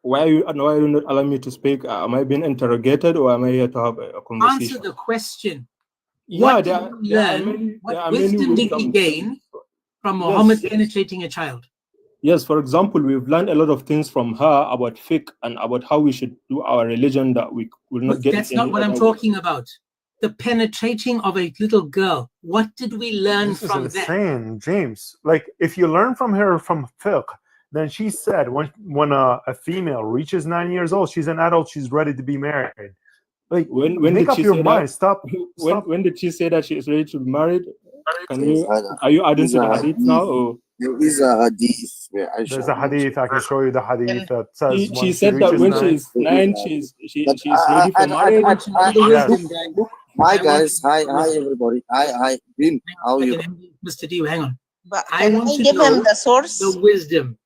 Why are you not allowing me to speak? Am I being interrogated, or am I here to have a conversation? Answer the question. Yeah, what did we learn? What wisdom did we gain from Muhammad penetrating a child? Yes, for example, we've learned a lot of things from her about fiqh and about how we should do our religion that we will not get. That's not what I'm talking about. The penetrating of a little girl. What did we learn This is from that? insane, James. Like, if you learn from her from fiqh, then she said when a female reaches 9 years old, she's an adult, she's ready to be married. Like, when make did up she your say mind. that? Stop. When did she say that she is ready to be married? Are you adding to the hadith now? Or? There is a hadith where Aisha There's a hadith. I can show you the hadith that says She when she said that reaches when 9. she is 9, she's ready for marriage. Look, hi guys, hi everybody, hi Bin, how are you? Mr. D, hang on. But I can want I to give know him the source? the wisdom.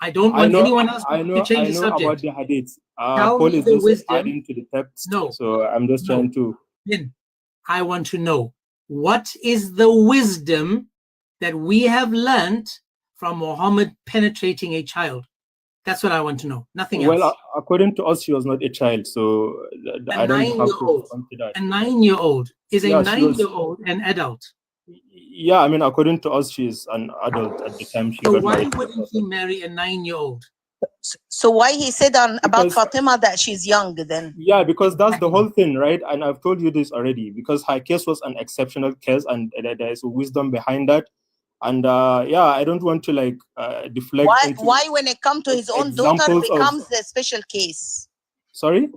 I don't want anyone else to change the subject. About the hadith. Tell Paul me is the just wisdom. adding to the text. No. So I'm just trying to. Bin, I want to know, what is the wisdom that we have learned from Muhammad penetrating a child? That's what I want to know. Nothing else. Well, according to us, she was not a child, so I don't have to respond to that. A 9-year-old is a Yeah, she was- 9-year-old an adult. Yeah, I mean, according to us, she is an adult at the time she So got why married. wouldn't he marry a 9-year-old? So why he said about Fatima that she's young then? Yeah, because that's the whole thing, right? And I've told you this already, because her case was an exceptional case, and there is wisdom behind that. And yeah, I don't want to like deflect. Why when it comes to his own daughter examples of- becomes a special case? Sorry?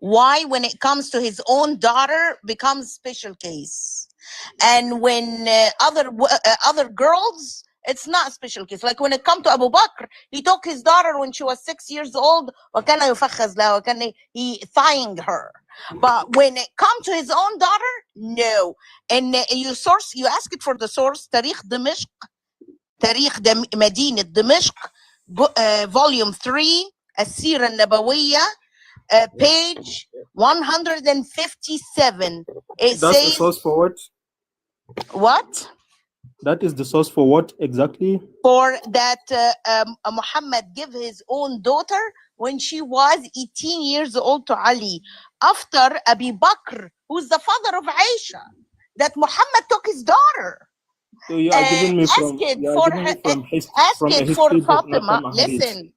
Why when it comes to his own daughter becomes special case? And when other girls, it's not a special case. Like when it comes to Abu Bakr, he took his daughter when she was 6 years old, وكان يفخذ لها, وكان he thawing her. But when it comes to his own daughter, no. And you ask it for the source, تاريخ دمشق, تاريخ مدينة دمشق, volume 3, السيرة النبوية, page 157. It That's the says source for what? what? That is the source for what exactly? For that Muhammad give his own daughter when she was 18 years old to Ali, after Abu Bakr, who's the father of Aisha, that Muhammad took his daughter. So you are giving me from, Fatima. Listen,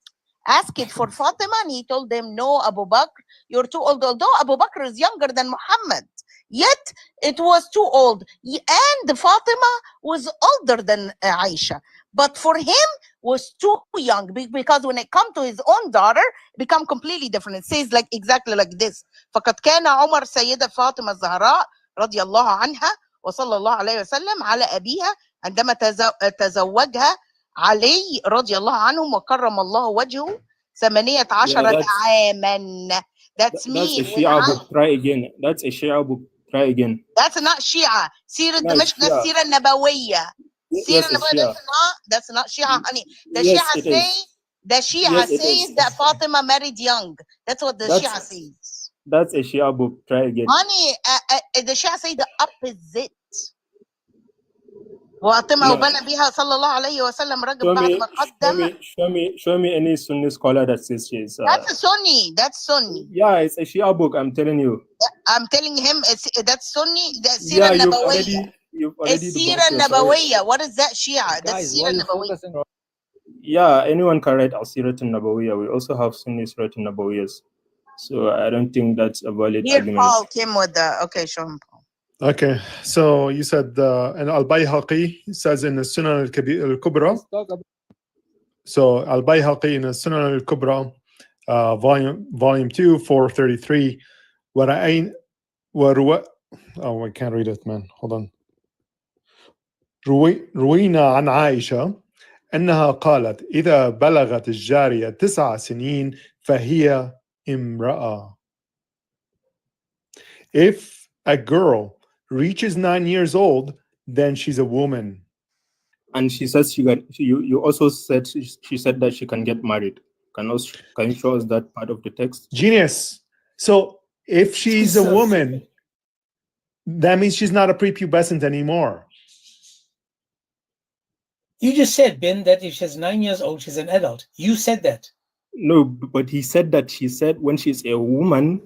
ask it for Fatima, and he told them, no, Abu Bakr, you're too old. Although Abu Bakr is younger than Muhammad, yet it was too old. And Fatima was older than Aisha. But for him, was too young, because when it comes to his own daughter, it become completely different. It says like exactly like this. فقد كان عمر سيدة فاطمة الزهراء رضي الله عنها وصلى الله عليه وسلم على أبيها عندما تزوجها علي رضي الله عنهم وكرم الله وجهه 18 عاما. That's me. That's a Shia book. Try again. That's a Shia book. Try again. That's not Shia. Sira Dimashq, that's Sira Nabawiyya. Yes, it's Shia. That's not Shia, honey. The Yes, Shia it say, is. the Shia Yes, it says is. that Fatima married young. That's what the Shia says. That's a Shia book. Try again. Honey, the Shia say the opposite. فاطمة وبنى بها صلى الله عليه وسلم رجل بعد ما قدم. Show me any Sunni scholar that says she is. That's a Sunni. That's Sunni. Yeah, it's a Shia book. I'm telling you. I'm telling him that's Sunni. That's Sira Nabawiyya. It's Sira Nabawiyya. What is that Shia? That's Sira Nabawiyya. Yeah, anyone can write Al-Sirat al-Nabawiyya. We also have Sunni Sirat al-Nabawiyyas. So I don't think that's a valid Here argument. Paul came with the, okay, show him Paul. Okay, so you said and Al-Bayhaqi says in the Sunan al-Kubra. So Al-Bayhaqi in the Sunan al-Kubra, volume 2, 433. Oh, I can't read it, man. Hold on. روينا عن عائشة أنها قالت إذا بلغت الجارية 9 سنين فهي امرأة. If a girl reaches 9 years old, then she's a woman. And she says you also said she said that she can get married. Can you show us that part of the text? Genius. So if she's a woman, that means she's not a prepubescent anymore. You just said, Ben, that if she's 9 years old, she's an adult. You said that. No, but he said that she said when she's a woman,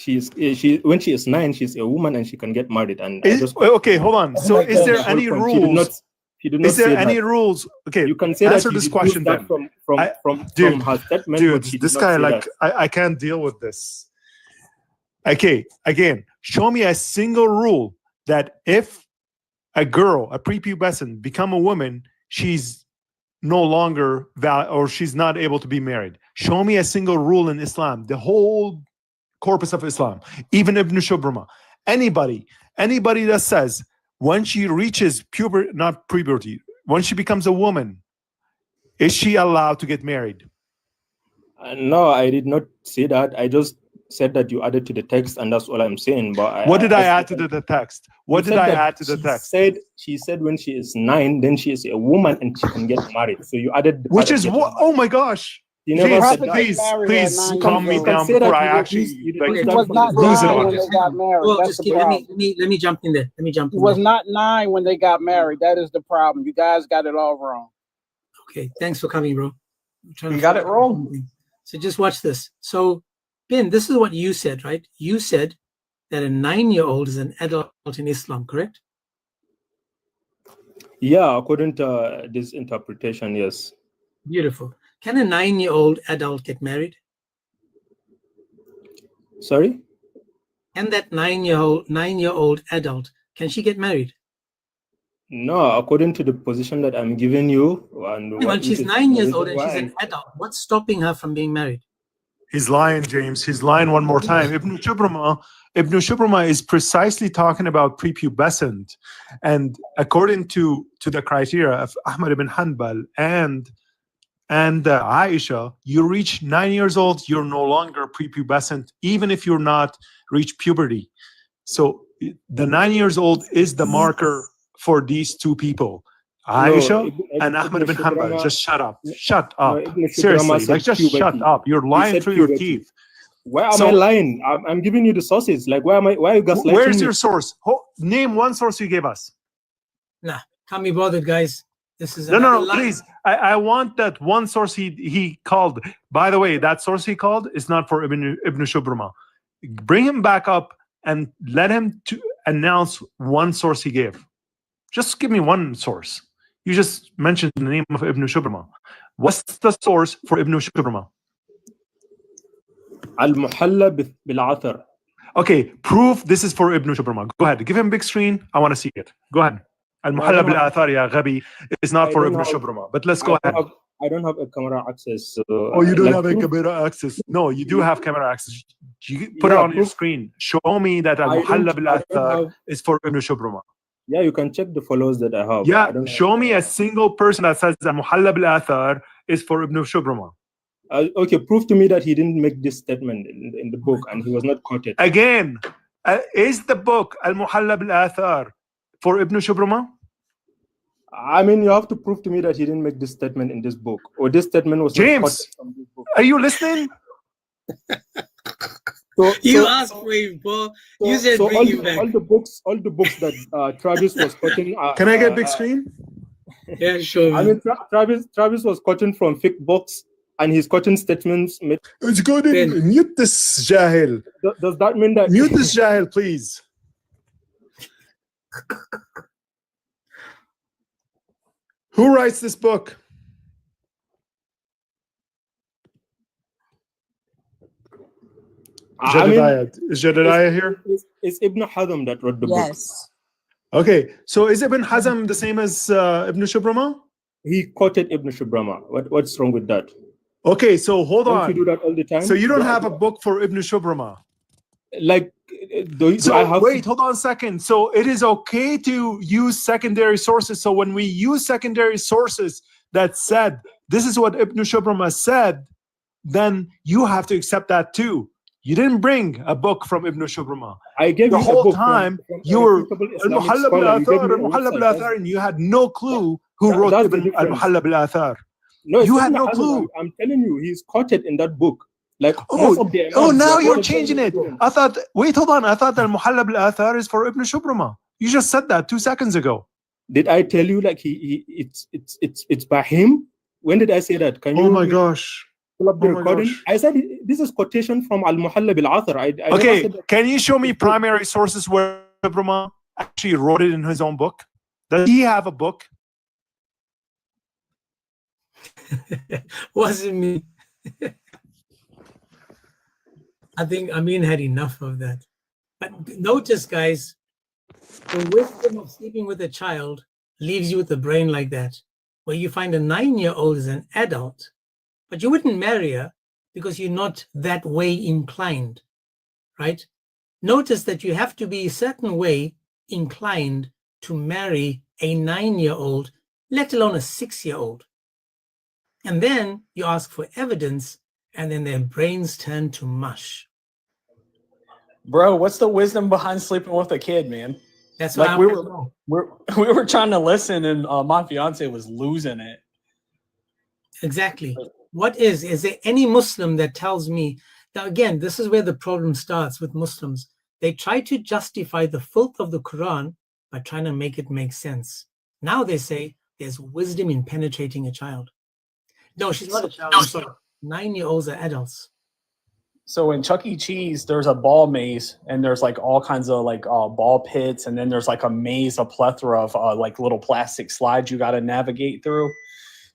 when she is 9, she's a woman and she can get married. And Okay, hold on. So is there any rules? He did not Is there say any that. rules? Okay, You can say answer that this he question deduced that then. from Dude, her statement, dude, but he did this not guy, say like, that. I can't deal with this. Okay, again, show me a single rule that if a girl, a prepubescent, become a woman, she's no longer valid or she's not able to be married. Show me a single rule in Islam, the whole corpus of Islam, even Ibn Shubrama. Anybody that says when she reaches not puberty, when she becomes a woman, is she allowed to get married? No, I did not say that. I just said that you added to the text, and that's all I'm saying. But what did I add to the text? What did I add to the text? She said when she is 9, then she is a woman and she can get married. So you added the Which part of is getting what? married. Oh my gosh! You never James, said that. please You calm me can down say that before I you actually deduced like, that was from not the lose it 9 on when you. they got married. Well, That's just the give, problem. let me jump in there. Let me jump It in was there. not 9 when they got married. That is the problem. You guys got it all wrong. Okay, thanks for coming, bro. I'm trying You to got it figure out wrong. something. So just watch this. So, Ben, this is what you said, right? You said that a 9-year-old is an adult in Islam, correct? Yeah, according to this interpretation, yes. Beautiful. Can a 9-year-old adult get married? Sorry? Can that 9-year-old adult, can she get married? No, according to the position that I'm giving you, and When what she's is 9 the years reason old and why she's an adult, what's stopping her from being married? He's lying, James. He's lying one more time. Ibn Shubrama is precisely talking about prepubescent. And according to the criteria of Ahmad ibn Hanbal and Aisha, you reach 9 years old, you're no longer prepubescent, even if you're not reached puberty. So the 9 years old is the marker for these two people. Aisha and Ahmad ibn Hanbal. Just shut up. Shut up. Seriously, like just shut up. You're lying through your teeth. Why am I lying? I'm giving you the sources. Like, why are you gaslighting Where's me? your source? Name one source you gave us. Nah, can't be bothered, guys. This is No, lie. please. I want that one source he called. By the way, that source he called is not for Ibn Shubrama. Bring him back up and let him to announce one source he gave. Just give me one source. You just mentioned the name of Ibn Shubrama. What's the source for Ibn Shubrama? Al-Muhalla bil-Athar. Okay, proof this is for Ibn Shubrama. Go ahead. Give him big screen. I want to see it. Go ahead. Al-Muhalla bil-Athar, ya Ghabi, is not for Ibn Shubrama. But let's go ahead. I don't have a camera access. So oh, you don't have a camera access? No, you do have camera access. You put it on your screen. Show me that Al-Muhalla bil-Athar is for Ibn Shubrama. Yeah, you can check the followers that I have. Yeah, show me a single person that says Al-Muhalla bil-Athar is for Ibn Shubrama. Okay, prove to me that he didn't make this statement in the book and he was not quoted. Again, is the book Al-Muhalla bil-Athar for Ibn Shubrama? I mean, you have to prove to me that he didn't make this statement in this book, or this statement was James, not quoted from this book. Are you listening? You asked for him, bro. You said bring him back. All the books that Travis was quoting. Can I get big screen? Yeah, sure. I mean, Travis was quoting from fiqh books, and he's quoting statements. It's good. Mute this Jahil. Does that mean that? Mute this Jahil, please. Who writes this book? Is Jedediah here? It's Ibn Hazm that wrote the book. Yes. Okay, so is Ibn Hazm the same as Ibn Shubrama? He quoted Ibn Shubrama. What's wrong with that? Okay, so hold on. Don't you do that all the time? So you don't have a book for Ibn Shubrama? Like, wait, hold on a second. So it is okay to use secondary sources. So when we use secondary sources that said, this is what Ibn Shubrama said, then you have to accept that too. You didn't bring a book from Ibn Shubrama. I gave the you whole a book time from you were Al-Muhalla bil-Athar, and you had no clue who wrote Ibn Al-Muhalla bil-Athar. No, you had no clue. I'm telling you, he's quoted in that book. Like, now you're changing it. I thought, wait, hold on. I thought that Al-Muhalla bil-Athar is for Ibn Shubrama. You just said that 2 seconds ago. Did I tell you like it's by him? When did I say that? Can you? Oh my gosh. Pull up the recording. I said this is quotation from Al-Muhalla bil-Athar. Okay, can you show me primary sources where Shubrama actually wrote it in his own book? Does he have a book? Wasn't me. I think Amin had enough of that. But notice, guys, the wisdom of sleeping with a child leaves you with a brain like that, where you find a 9-year-old is an adult, but you wouldn't marry her because you're not that way inclined, right? Notice that you have to be a certain way inclined to marry a 9-year-old, let alone a 6-year-old. And then you ask for evidence, and then their brains turn to mush. Bro, what's the wisdom behind sleeping with a kid, man? That's like what we I want were, to know. we were trying to listen, and my fiance was losing it. Exactly. What is there any Muslim that tells me, now again, this is where the problem starts with Muslims. They try to justify the filth of the Quran by trying to make it make sense. Now they say there's wisdom in penetrating a child. No, she's not a child. I'm sorry. 9-year-olds are adults. So in Chuck E. Cheese, there's a ball maze, and there's like all kinds of like ball pits, and then there's like a maze, a plethora of like little plastic slides you got to navigate through.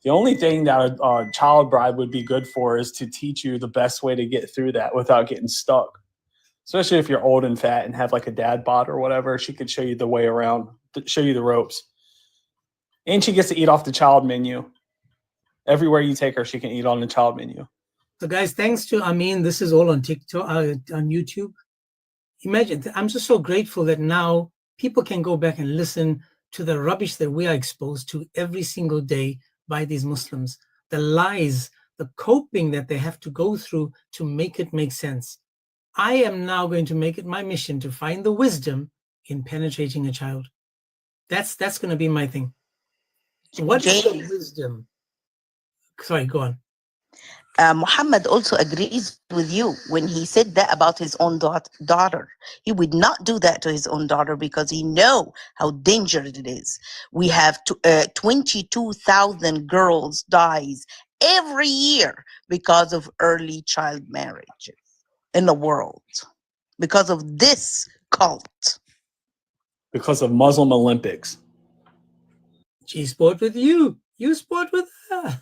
The only thing that a child bride would be good for is to teach you the best way to get through that without getting stuck. Especially if you're old and fat and have like a dad bod or whatever, she could show you the way around, show you the ropes. And she gets to eat off the child menu. Everywhere you take her, she can eat on the child menu. So guys, thanks to Amin, this is all on TikTok, on YouTube. Imagine, I'm just so grateful that now people can go back and listen to the rubbish that we are exposed to every single day by these Muslims, the lies, the coping that they have to go through to make it make sense. I am now going to make it my mission to find the wisdom in penetrating a child. That's going to be my thing. What is the wisdom? Sorry, go on. Muhammad also agrees with you when he said that about his own daughter. He would not do that to his own daughter because he know how dangerous it is. We have 22,000 girls dies every year because of early child marriage in the world, because of this cult. Because of Muslim Olympics. She sport with you. You sport with her.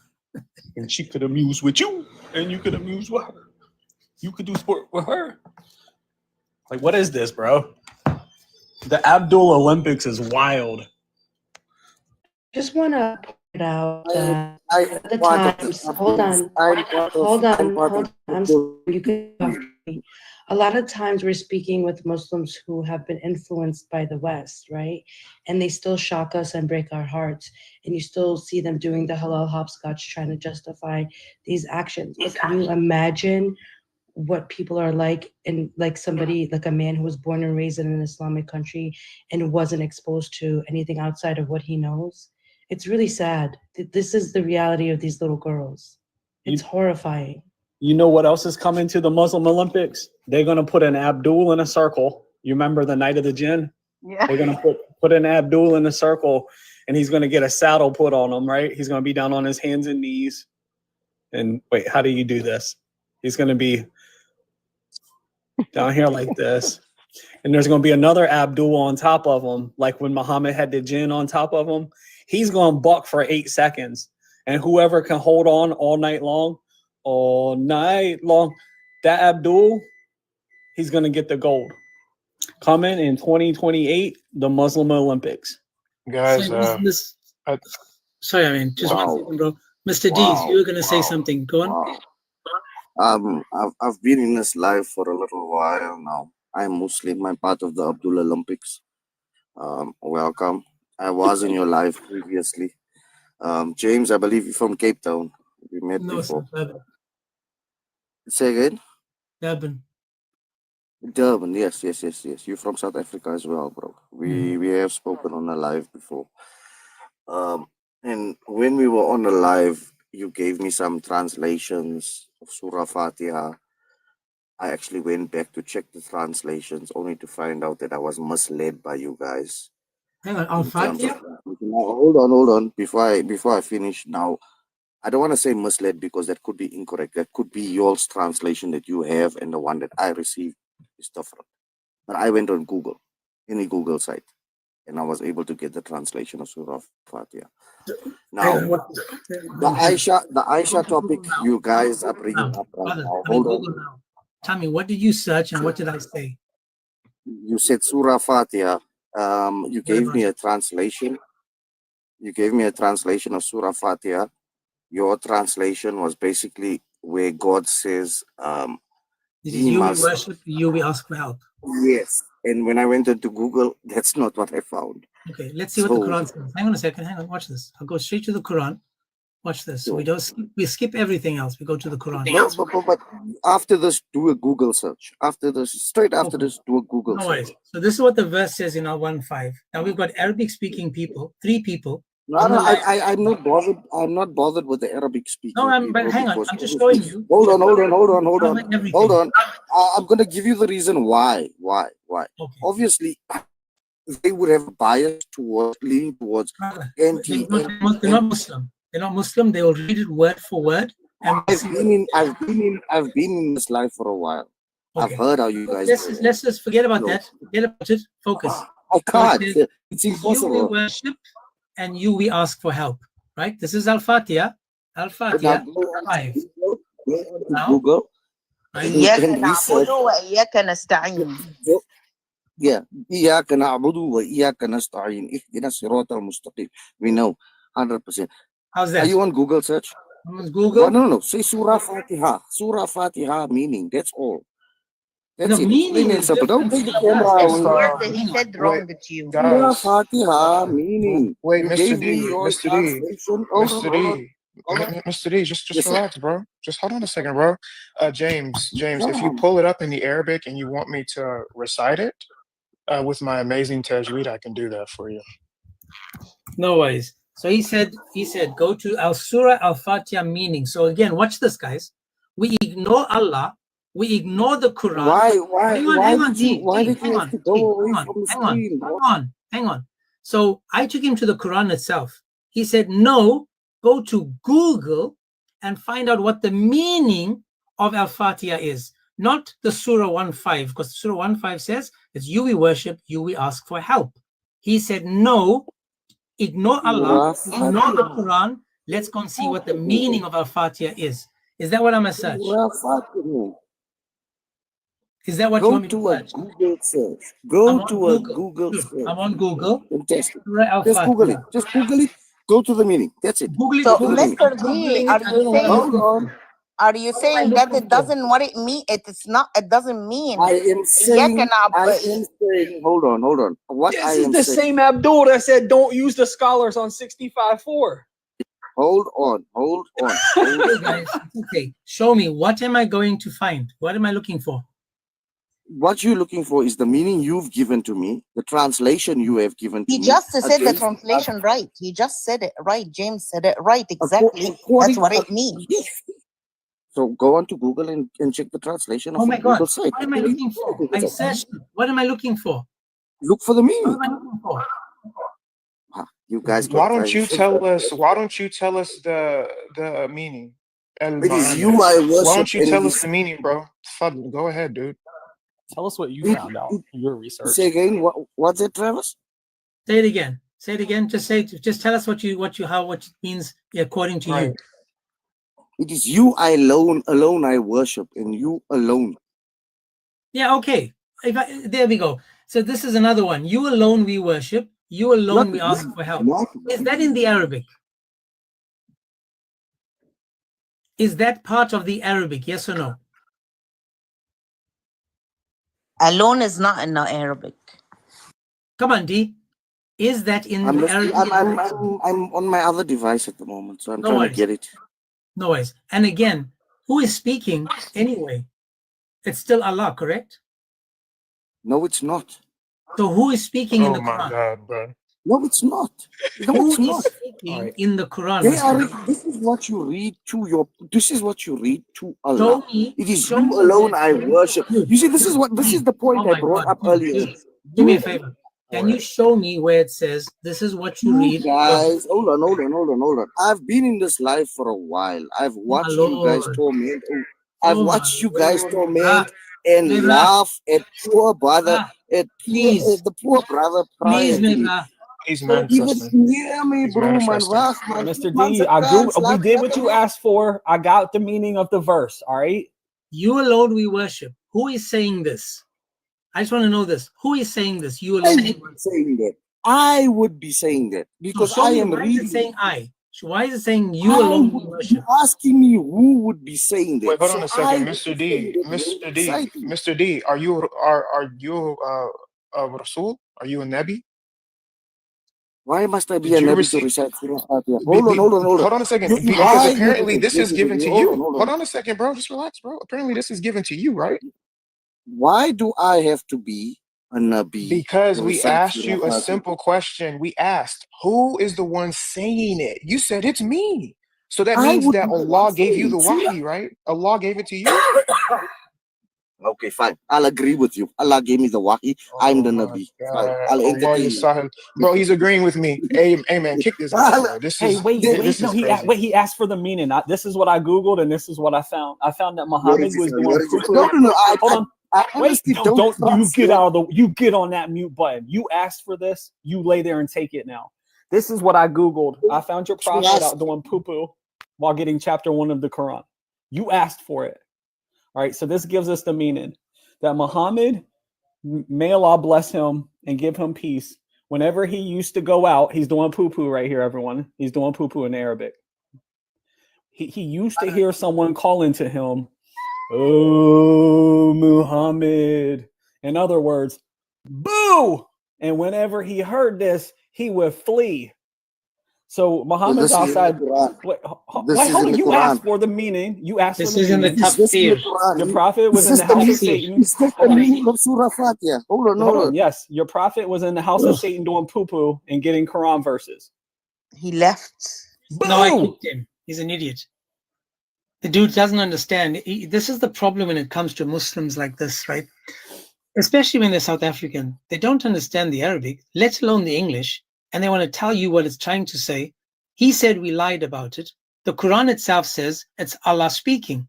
And she could amuse with you, and you could amuse with her. You could do sport with her. Like, what is this, bro? The Abdul Olympics is wild. Just want to point out that I at the times, hold on, I'm sorry, you can talk to me. A lot of times we're speaking with Muslims who have been influenced by the West, right? And they still shock us and break our hearts. And you still see them doing the halal hopscotch, trying to justify these actions. But can you imagine what people are like, and like somebody, like a man who was born and raised in an Islamic country and wasn't exposed to anything outside of what he knows? It's really sad. This is the reality of these little girls. It's horrifying. You know what else is coming to the Muslim Olympics? They're going to put an Abdul in a circle. You remember the Night of the Jinn? Yeah. They're going to put an Abdul in a circle, and he's going to get a saddle put on him, right? He's going to be down on his hands and knees. And wait, how do you do this? He's going to be down here like this. And there's going to be another Abdul on top of him, like when Muhammad had the jinn on top of him. He's going to buck for 8 seconds. And whoever can hold on all night long, that Abdul, he's going to get the gold. Coming in 2028, the Muslim Olympics. Guys, sorry, I mean, just 1 second, bro. Mr. Dees, you were going to say something. Go on. I've been in this life for a little while now. I'm Muslim. I'm part of the Abdul Olympics. Welcome. I was in your life previously. James, I believe you're from Cape Town. We met before. Durban. Say again? Durban. Yes. You're from South Africa as well, bro. We have spoken on a live before. And when we were on the live, you gave me some translations of Surah Fatiha. I actually went back to check the translations only to find out that I was misled by you guys. Hang on, Al-Fatiha? Hold on. Before I finish now, I don't want to say misled because that could be incorrect. That could be your translation that you have and the one that I received is different. But I went on Google, any Google site, and I was able to get the translation of Surah Fatiha. Hang Now, on, the Aisha topic you guys are bringing up right Brother, now. I'm in Hold on. Google now. Tell me, what did you search and what did I say? You said Surah Fatiha. You gave me a translation. You gave me a translation of Surah Fatiha. Your translation was basically where God says, This is he you we must. worship, you we ask for help. Yes. And when I went into Google, that's not what I found. Okay, let's see what the So, Quran says. Hang on a second, hang on, watch this. I'll go straight to the Quran. Watch this. Sure. We don't skip, we skip everything else. We go to the Quran. no, but after this, do a Google search. After this, straight after Okay. this, do a Google No search. worries. So this is what the verse says in our 1.5. Now we've got Arabic speaking people, 3 people. No, on no, the line. I'm not bothered. I'm not bothered with the Arabic speaking No, but people hang on. because I'm just obviously- showing you. Hold on. Everything. Hold on. I'm going to give you the reason why. Okay. Obviously, they would have a bias towards leaning towards anti. They're not Muslim. They're not Muslim. They will read it word for word. And I've been in this life for a while. Okay. I've heard how you guys. Let's just forget about No. that. Forget about it. Focus. I can't. So it It's says, impossible. You we worship and you we ask for help. Right? This is Al-Fatiha. Al-Fatiha 5. Now, Google. right? إياك And research. نعبد وإياك نستعين. Yeah. إياك نعبد وإياك نستعين اهدنا الصراط المستقيم. We know 100%. How's that? Are you on Google search? I'm on Google. No. Say Surah Fatiha. Surah Fatiha meaning. That's all. That's The it. meaning Plain and is simple. Don't different. take the camera And away. word that he said wrong to you. Surah Guys, Fatiha meaning. wait, You Mr. gave D, me your Mr. D, translation. Hold on. Mr. D, just Yes, sir. relax, bro. Just hold on a second, bro. James, if you Come. pull it up in the Arabic and you want me to recite it with my amazing tajweed, I can do that for you. No worries. So he said, go to Surah Al-Fatiha meaning. So again, watch this, guys. We ignore Allah. We ignore the Quran. Hang on. So I took him to the Quran itself. He said, no, go to Google and find out what the meaning of Al-Fatiha is. Not the Surah 1.5, because Surah 1.5 says, it's you we worship, you we ask for help. He said, no, ignore Allah, ignore the Quran. Let's go and see what the meaning of Al-Fatiha is. Is that what I'm going to search? Is that what you want me to search? Google search. Go to a Google search. I'm on Google. Just Google it. Just Google it. Go to the meaning. That's it. So, Mr. D, are you saying that it doesn't what it mean? It doesn't mean. I am saying. Hold on. What This I is am the saying. same Abdul that said don't use the scholars on 65.4. Hold on. Okay, guys, okay. Show me. What am I going to find? What am I looking for? What you're looking for is the meaning you've given to me, the translation you have given to me. He just said the translation right. He just said it right. James said it right. Exactly. That's what it means. So go on to Google and check the translation of Oh my the Google God. site. What am I looking for? I searched. What am I looking for? Look for the meaning. What am I looking for? You guys. Why don't you tell us the meaning? It is you I worship. Why don't you tell us the meaning, bro? Go ahead, dude. Tell us what you found out in your research. Say again. What's it, Travis? Say it again. Say it again. Just tell us what it means according to you. It is you alone I worship, and you alone. Yeah, okay. There we go. So this is another one. You alone we worship. You alone we ask for help. Is that in the Arabic? Is that part of the Arabic? Yes or no? Alone is not in the Arabic. Come on, D. Is that in the Arabic? I'm on my other device at the moment, so I'm trying to get it. No worries. And again, who is speaking anyway? It's still Allah, correct? No, it's not. So who is speaking in the Oh my Quran? God, bro. No, it's not. No, Who it's not. is speaking in the Quran? This is what you read to Allah. Show me. It is you alone I worship. You see, this is the point I brought up earlier. Do me a favor. Can you show me where it says this is what you read? Guys, hold on. I've been in this life for a while. I've watched you guys torment. I've watched you guys torment and laugh at poor brother Please. The poor brother Please, prior to me. Mega. He's So manifesting. even hear me, He's bro, man. manifesting. Wag, man. Mr. Man, D, we did what you asked for. I got the meaning of the verse. All right. You alone we worship. Who is saying this? I just want to know this. Who is saying this? You I alone. would be saying that. I would be saying that because show I me, am why is reading. it saying I? Why is it saying you alone we worship? Asking me who would be saying that. Wait, hold on So a second, I Mr. would D. say that Mr. very D. exciting. Mr. D. Are you a Rasul? Are you a Nabi? Why must I be Did a you Nabi to receive? recite Surah Fatiha? Hold on. Hold on a second, because Why apparently would this is given to hold you. on, hold Hold on. on a second, bro. Just relax, bro. Apparently this is given to you, right? Why do I have to be a Nabi Because to we recite asked Surah you a Fatiha? simple question. We asked, who is the one saying it? You said it's me. So that I means would that be the one Allah gave you saying the it. See wahi, right? Allah gave it to you. Okay, fine. I'll agree with you. Allah gave me the wahi. I'm the Nabi. Fine. I'll Allah entertain you. Yasahil. Bro, he's agreeing with me. Hey man, kick this guy, bro. This Hey, is wait, this no, is crazy. he asked for the meaning. This is what I Googled and this is what I found. I found that Muhammad was doing poo-poo. No. Hold on. I Wait, honestly don't you trust get that. out of you get on that mute button. You asked for this, you lay there and take it now. This is what I Googled. I found your prophet out doing poo-poo while getting chapter 1 of the Quran. You asked for it. All right, so this gives us the meaning that Muhammad, may Allah bless him and give him peace. Whenever he used to go out, he's doing poo-poo right here, everyone. He's doing poo-poo in Arabic. He used to hear someone calling to him, "Oh, Muhammad." In other words, boo! And whenever he heard this, he would flee. So Muhammad's outside. Wait, hold on. You asked for the meaning. You asked for the meaning. Your prophet was in the house of Satan. Is this the meaning of Surah Fatiha? Hold on. Yes, your prophet was in the house of Satan doing poo-poo and getting Quran verses. He left. No, I kicked him. He's an idiot. The dude doesn't understand. This is the problem when it comes to Muslims like this, right? Especially when they're South African. They don't understand the Arabic, let alone the English, and they want to tell you what it's trying to say. He said we lied about it. The Quran itself says it's Allah speaking.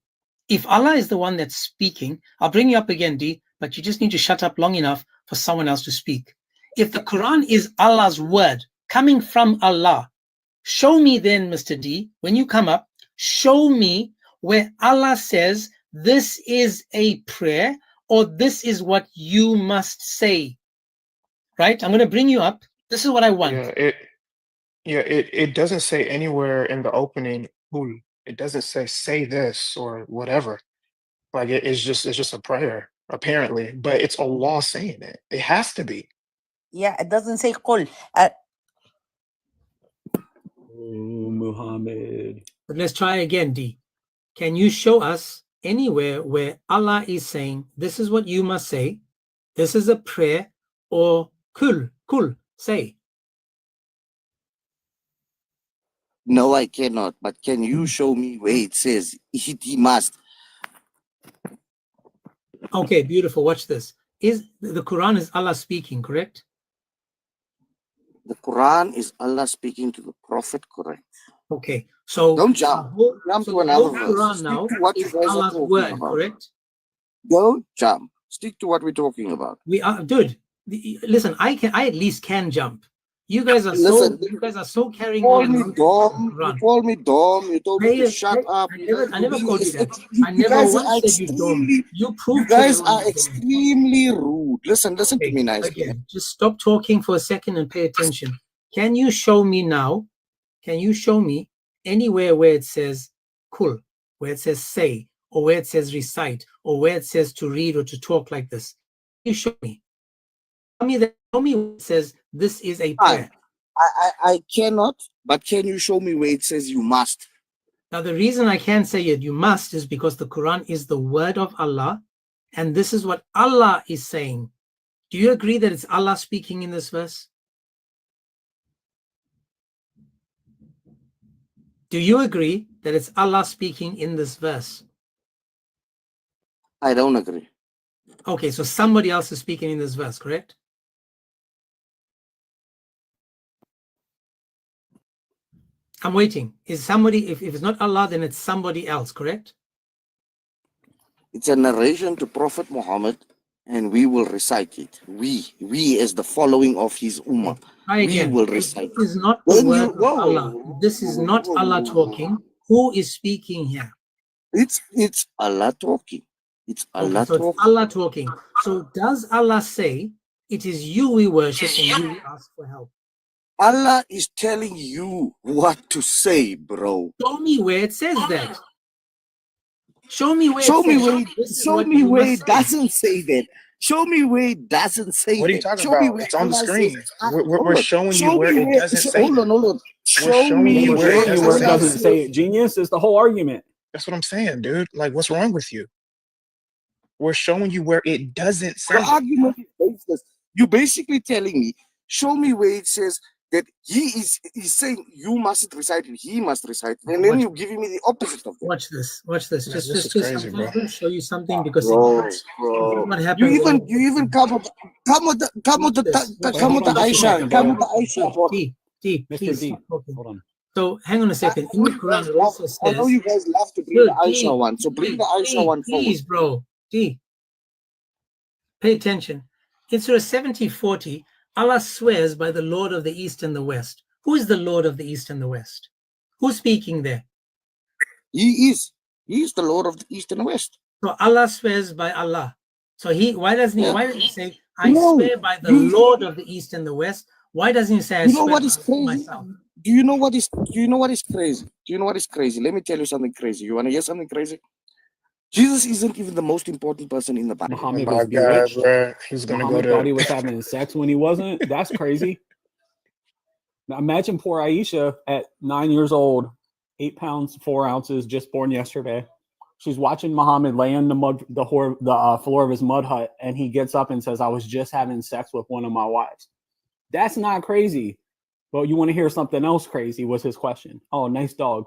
If Allah is the one that's speaking, I'll bring you up again, D, but you just need to shut up long enough for someone else to speak. If the Quran is Allah's word coming from Allah, show me then, Mr. D, when you come up, show me where Allah says this is a prayer or this is what you must say. Right? I'm going to bring you up. This is what I want. It doesn't say anywhere in the opening "Hul." It doesn't say this or whatever. Like it's just a prayer apparently, but it's Allah saying it. It has to be. Yeah, it doesn't say qul. Oh, Muhammad. But let's try again, D. Can you show us anywhere where Allah is saying, this is what you must say, this is a prayer, or kul, say? No, I cannot. But can you show me where it says he must? Okay, beautiful. Watch this. Is the Quran is Allah speaking, correct? The Quran is Allah speaking to the Prophet, correct? Okay, so don't jump. Jump to another verse. Quran Stick now to what you is guys are Allah's talking word, about. correct? Don't jump. Stick to what we're talking about. We are, dude. Listen, I at least can jump. You guys are so carrying You on. call me dumb. You told me to shut up. I never called you that. I You never guys once are said you dumb. extremely. You You proved guys are extremely rude. Listen to me nicely. Again, just stop talking for a second and pay attention. Can you show me now? Can you show me anywhere where it says kul, where it says say, or where it says recite, or where it says to read or to talk like this? Can you show me? Show me where it says this is a prayer. I cannot, but can you show me where it says you must? Now, the reason I can't say it, you must, is because the Quran is the word of Allah, and this is what Allah is saying. Do you agree that it's Allah speaking in this verse? Do you agree that it's Allah speaking in this verse? I don't agree. Okay, so somebody else is speaking in this verse, correct? I'm waiting. Is somebody, if it's not Allah, then it's somebody else, correct? It's a narration to Prophet Muhammad, and we will recite it. We as the following of his ummah, Try we again. will recite This it. is not the When word you of whoa, Allah. This is not Allah talking. Who is speaking here? it's Allah talking. It's Okay, Allah so it's talking. Allah talking. So does Allah say, it is you we worship and you we ask for help? Allah is telling you what to say, bro. Show me where it says that. Show me where Show it me says where this is show what me you where must it say. doesn't say that. Show me where it doesn't say What are you that. talking Show me about? where It's on the Allah says. screen. We're showing you Show where me it where. doesn't say Hold on, that. hold on. We're Show showing me you We're where it showing you where it doesn't doesn't say say that. it. Genius is the whole argument. That's what I'm saying, dude. Like, what's wrong with you? We're showing you where it doesn't say Your it. argument is baseless. You're basically telling me, show me where it says that he's saying you mustn't recite it, he must recite it, and then you're giving me the opposite of that. Watch this. Watch this. Man, Just, this just, is just. crazy, I'm bro. going to show you something because Bro, this is bro. what You happens. even come with Wait, hold on just a Aisha. second, Come bro. with the Aisha for D, Mr. please D, stop talking. hold on. So hang on a second. In the Quran, it also says. I know you guys love to bring Look, the Aisha D, one, so bring the Aisha one forward. please, bro. D, pay attention. In Surah 70:40, Allah swears by the Lord of the East and the West. Who is the Lord of the East and the West? Who's speaking there? He is the Lord of the East and the West. So Allah swears by Allah. So why doesn't he say, I No, swear by the Lord of the East and the West? Why doesn't he say, I You know swear what is by crazy? myself? Do you know what is crazy? Do you know what is crazy? Let me tell you something crazy. You want to hear something crazy? Jesus isn't even the most important person in the Bible. Oh Muhammad my was God, bewitched. bro. He's gonna go Muhammad thought to. he was having sex when he wasn't. That's crazy. Now imagine poor Aisha at 9 years old, 8 pounds 4 ounces, just born yesterday. She's watching Muhammad lay on the floor of his mud hut, and he gets up and says, "I was just having sex with one of my wives." That's not crazy. But you want to hear something else crazy? Was his question? Oh, nice dog.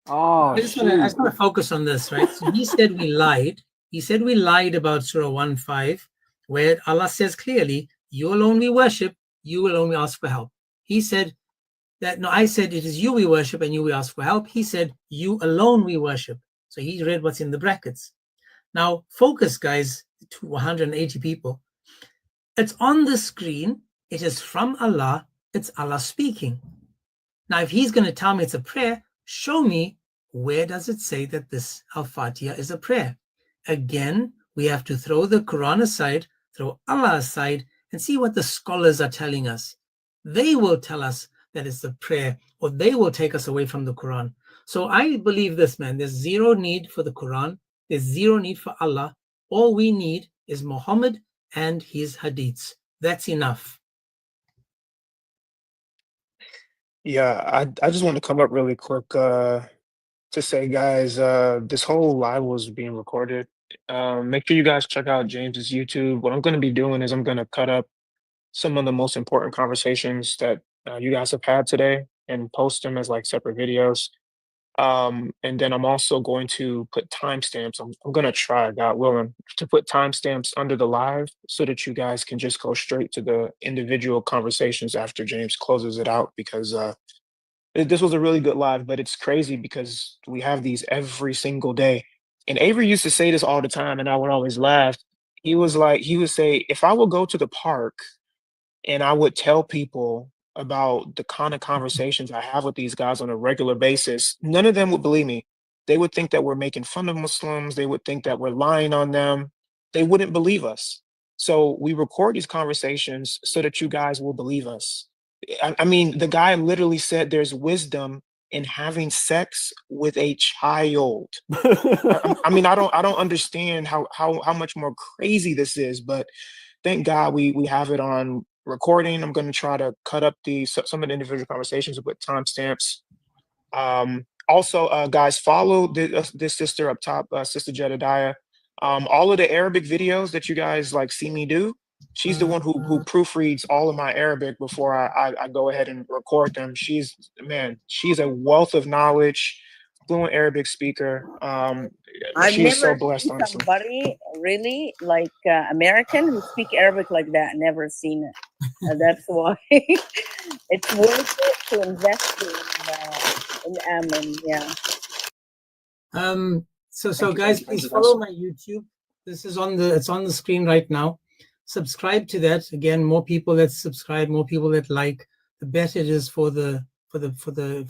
Oh, I just want to focus on this, right? So he said we lied. He said we lied about Surah 1:5, where Allah says clearly, you alone we worship, you alone we ask for help. He said that, no, I said it is you we worship and you we ask for help. He said, you alone we worship. So he read what's in the brackets. Now, focus, guys, to 180 people. It's on the screen. It is from Allah. It's Allah speaking. Now, if he's going to tell me it's a prayer, show me where does it say that this Al-Fatiha is a prayer. Again, we have to throw the Quran aside, throw Allah aside, and see what the scholars are telling us. They will tell us that it's a prayer, or they will take us away from the Quran. So I believe this, man. There's zero need for the Quran. There's zero need for Allah. All we need is Muhammad and his hadiths. That's enough. Yeah, I just want to come up really quick to say, guys, this whole live was being recorded. Make sure you guys check out James's YouTube. What I'm going to be doing is I'm going to cut up some of the most important conversations that you guys have had today and post them as like separate videos. And then I'm also going to put timestamps. I'm going to try, God willing, to put timestamps under the live so that you guys can just go straight to the individual conversations after James closes it out, because this was a really good live, but it's crazy because we have these every single day. And Avery used to say this all the time, and I would always laugh. He would say, if I would go to the park and I would tell people about the kind of conversations I have with these guys on a regular basis, none of them would believe me. They would think that we're making fun of Muslims. They would think that we're lying on them. They wouldn't believe us. So we record these conversations so that you guys will believe us. I mean, the guy literally said there's wisdom in having sex with a child. I mean, I don't understand how much more crazy this is, but thank God we have it on recording. I'm going to try to cut up some of the individual conversations with timestamps. Also, guys, follow this sister up top, Sister Jedediah. All of the Arabic videos that you guys like see me do, she's the one who proofreads all of my Arabic before I go ahead and record them. She's a wealth of knowledge, fluent Arabic speaker. I've She is so never blessed, seen honestly. somebody really like American who speak Arabic like that. Never seen it. That's why it's worth it to invest in Amin. Yeah. So guys, please follow my YouTube. This is on the, it's on the screen right now. Subscribe to that. Again, more people that subscribe, more people that like, the better it is for the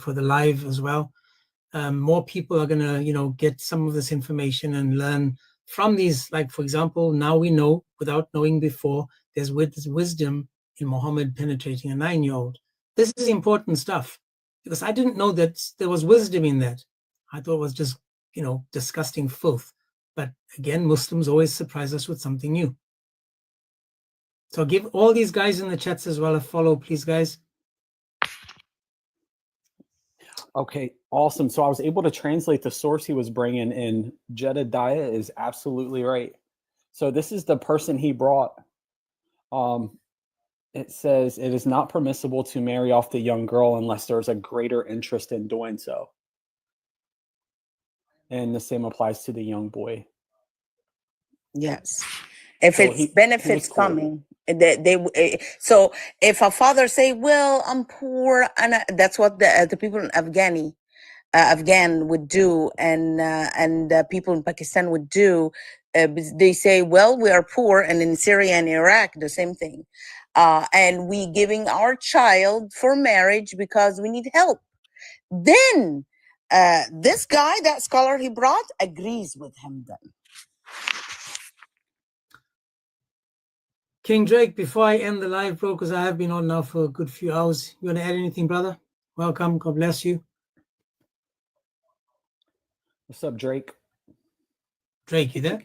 live as well. More people are gonna, you know, get some of this information and learn from these. Like, for example, now we know, without knowing before, there's wisdom in Muhammad penetrating a 9-year-old. This is important stuff, because I didn't know that there was wisdom in that. I thought it was just, you know, disgusting filth. But again, Muslims always surprise us with something new. So give all these guys in the chats as well a follow, please, guys. Okay, awesome. So I was able to translate the source he was bringing, and Jedediah is absolutely right. So this is the person he brought. It says it is not permissible to marry off the young girl unless there's a greater interest in doing so. And the same applies to the young boy. Yes. If So it's he was benefits cool. coming, so if a father say, well, I'm poor, and that's what the people in Afghan would do, and people in Pakistan would do. They say, well, we are poor, and in Syria and Iraq, the same thing. And we giving our child for marriage because we need help. Then this guy, that scholar he brought, agrees with him then. King Drake, before I end the live, bro, because I have been on now for a good few hours, you want to add anything, brother? Welcome. God bless you. What's up, Drake? Drake, you there?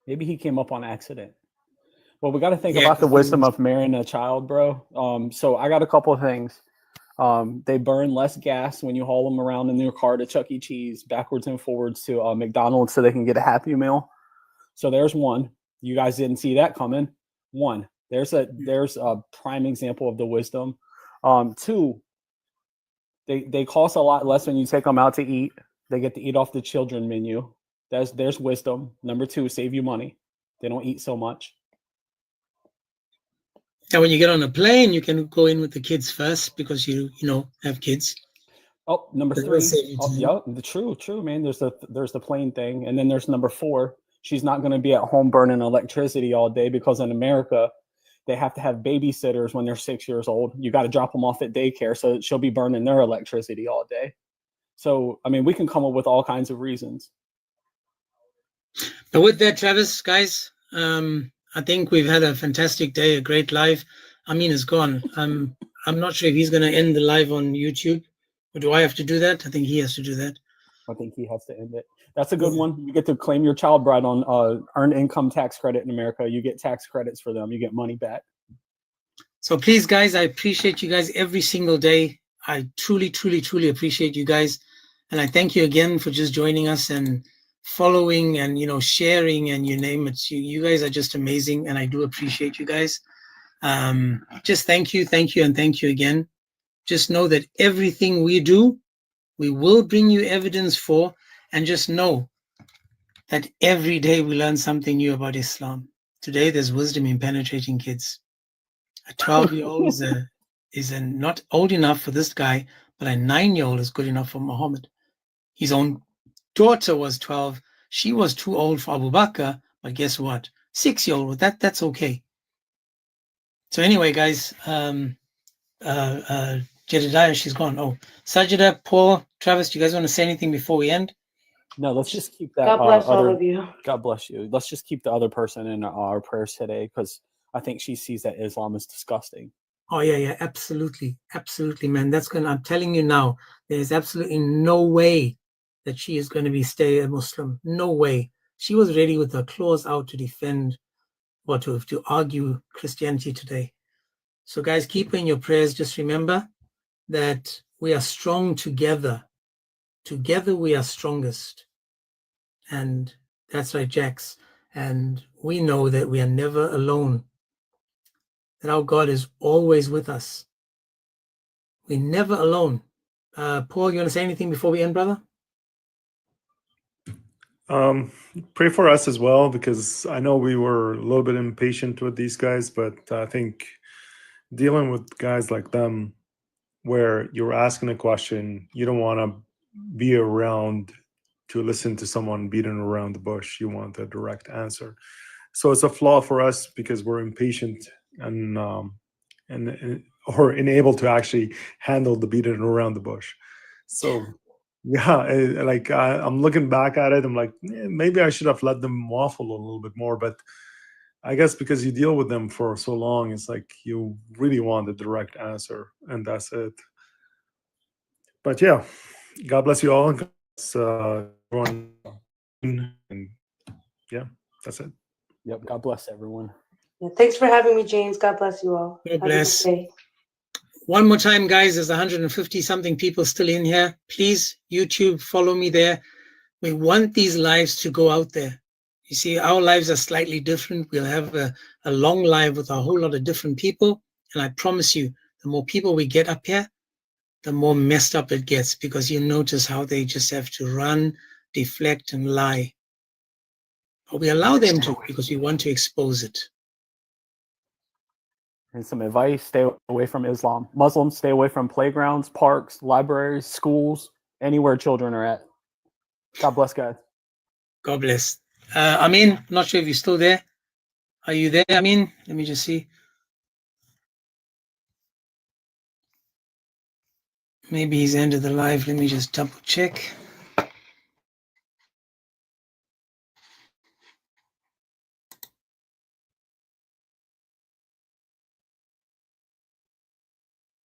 Maybe he came up on accident. Well, we got to think Yeah, about the 'cause he wisdom was- of marrying a child, bro. So I got a couple of things. They burn less gas when you haul them around in your car to Chuck E. Cheese, backwards and forwards to McDonald's so they can get a Happy Meal. So there's one. You guys didn't see that coming. One. There's a prime example of the wisdom. Two. They cost a lot less when you take them out to eat. They get to eat off the children menu. There's wisdom. Number two, save you money. They don't eat so much. And when you get on a plane, you can go in with the kids first because you know have kids. Oh, number That will three. save you Oh, time. yeah, true, man. There's the plane thing, and then there's number four. She's not going to be at home burning electricity all day because in America, they have to have babysitters when they're 6 years old. You got to drop them off at daycare, so she'll be burning their electricity all day. So, I mean, we can come up with all kinds of reasons. But with that, Travis, guys, I think we've had a fantastic day, a great live. Amin is gone. I'm not sure if he's going to end the live on YouTube, or do I have to do that? I think he has to do that. I think he has to end it. That's a good one. You get to claim your child bride on earned income tax credit in America. You get tax credits for them. You get money back. So please, guys, I appreciate you guys every single day. I truly, truly, truly appreciate you guys. And I thank you again for just joining us and following and, you know, sharing and you name it. You guys are just amazing. And I do appreciate you guys. Just thank you, and thank you again. Just know that everything we do, we will bring you evidence for, and just know that every day we learn something new about Islam. Today, there's wisdom in penetrating kids. A 12-year-old is not old enough for this guy, but a 9-year-old is good enough for Muhammad. His own daughter was 12. She was too old for Abu Bakr, but guess what? 6-year-old, that's okay. So anyway, guys, Jedediah, she's gone. Oh, Sajida, Paul, Travis, do you guys want to say anything before we end? No, let's just keep that. God bless all of you. God bless you. Let's just keep the other person in our prayers today because I think she sees that Islam is disgusting. Oh yeah, absolutely, man. I'm telling you now, there is absolutely no way that she is going to stay a Muslim. No way. She was ready with her claws out to defend or to argue Christianity today. So guys, keep in your prayers. Just remember that we are strong together. Together we are strongest. And that's right, Jax. And we know that we are never alone. That our God is always with us. We're never alone. Paul, you want to say anything before we end, brother? Pray for us as well, because I know we were a little bit impatient with these guys, but I think dealing with guys like them, where you're asking a question, you don't want to be around to listen to someone beating around the bush. You want a direct answer. So it's a flaw for us because we're impatient and or unable to actually handle the beating around the bush. So yeah, I'm looking back at it, I'm like, maybe I should have let them waffle a little bit more. But I guess because you deal with them for so long, it's like you really want a direct answer, and that's it. But yeah, God bless you all. God bless, everyone, and yeah, that's it. Yep. God bless everyone. Yeah, thanks for having me, James. God bless you all. God Have a good bless. day. One more time, guys, there's 150 something people still in here. Please, YouTube, follow me there. We want these lives to go out there. You see, our lives are slightly different. We'll have a long life with a whole lot of different people. And I promise you, the more people we get up here, the more messed up it gets, because you notice how they just have to run, deflect, and lie. But we allow them to because we want to expose it. And some advice: stay away from Islam. Muslims, stay away from playgrounds, parks, libraries, schools, anywhere children are at. God bless, guys. God bless. Amin, I'm not sure if you're still there. Are you there, Amin? Let me just see. Maybe he's ended the live. Let me just double check.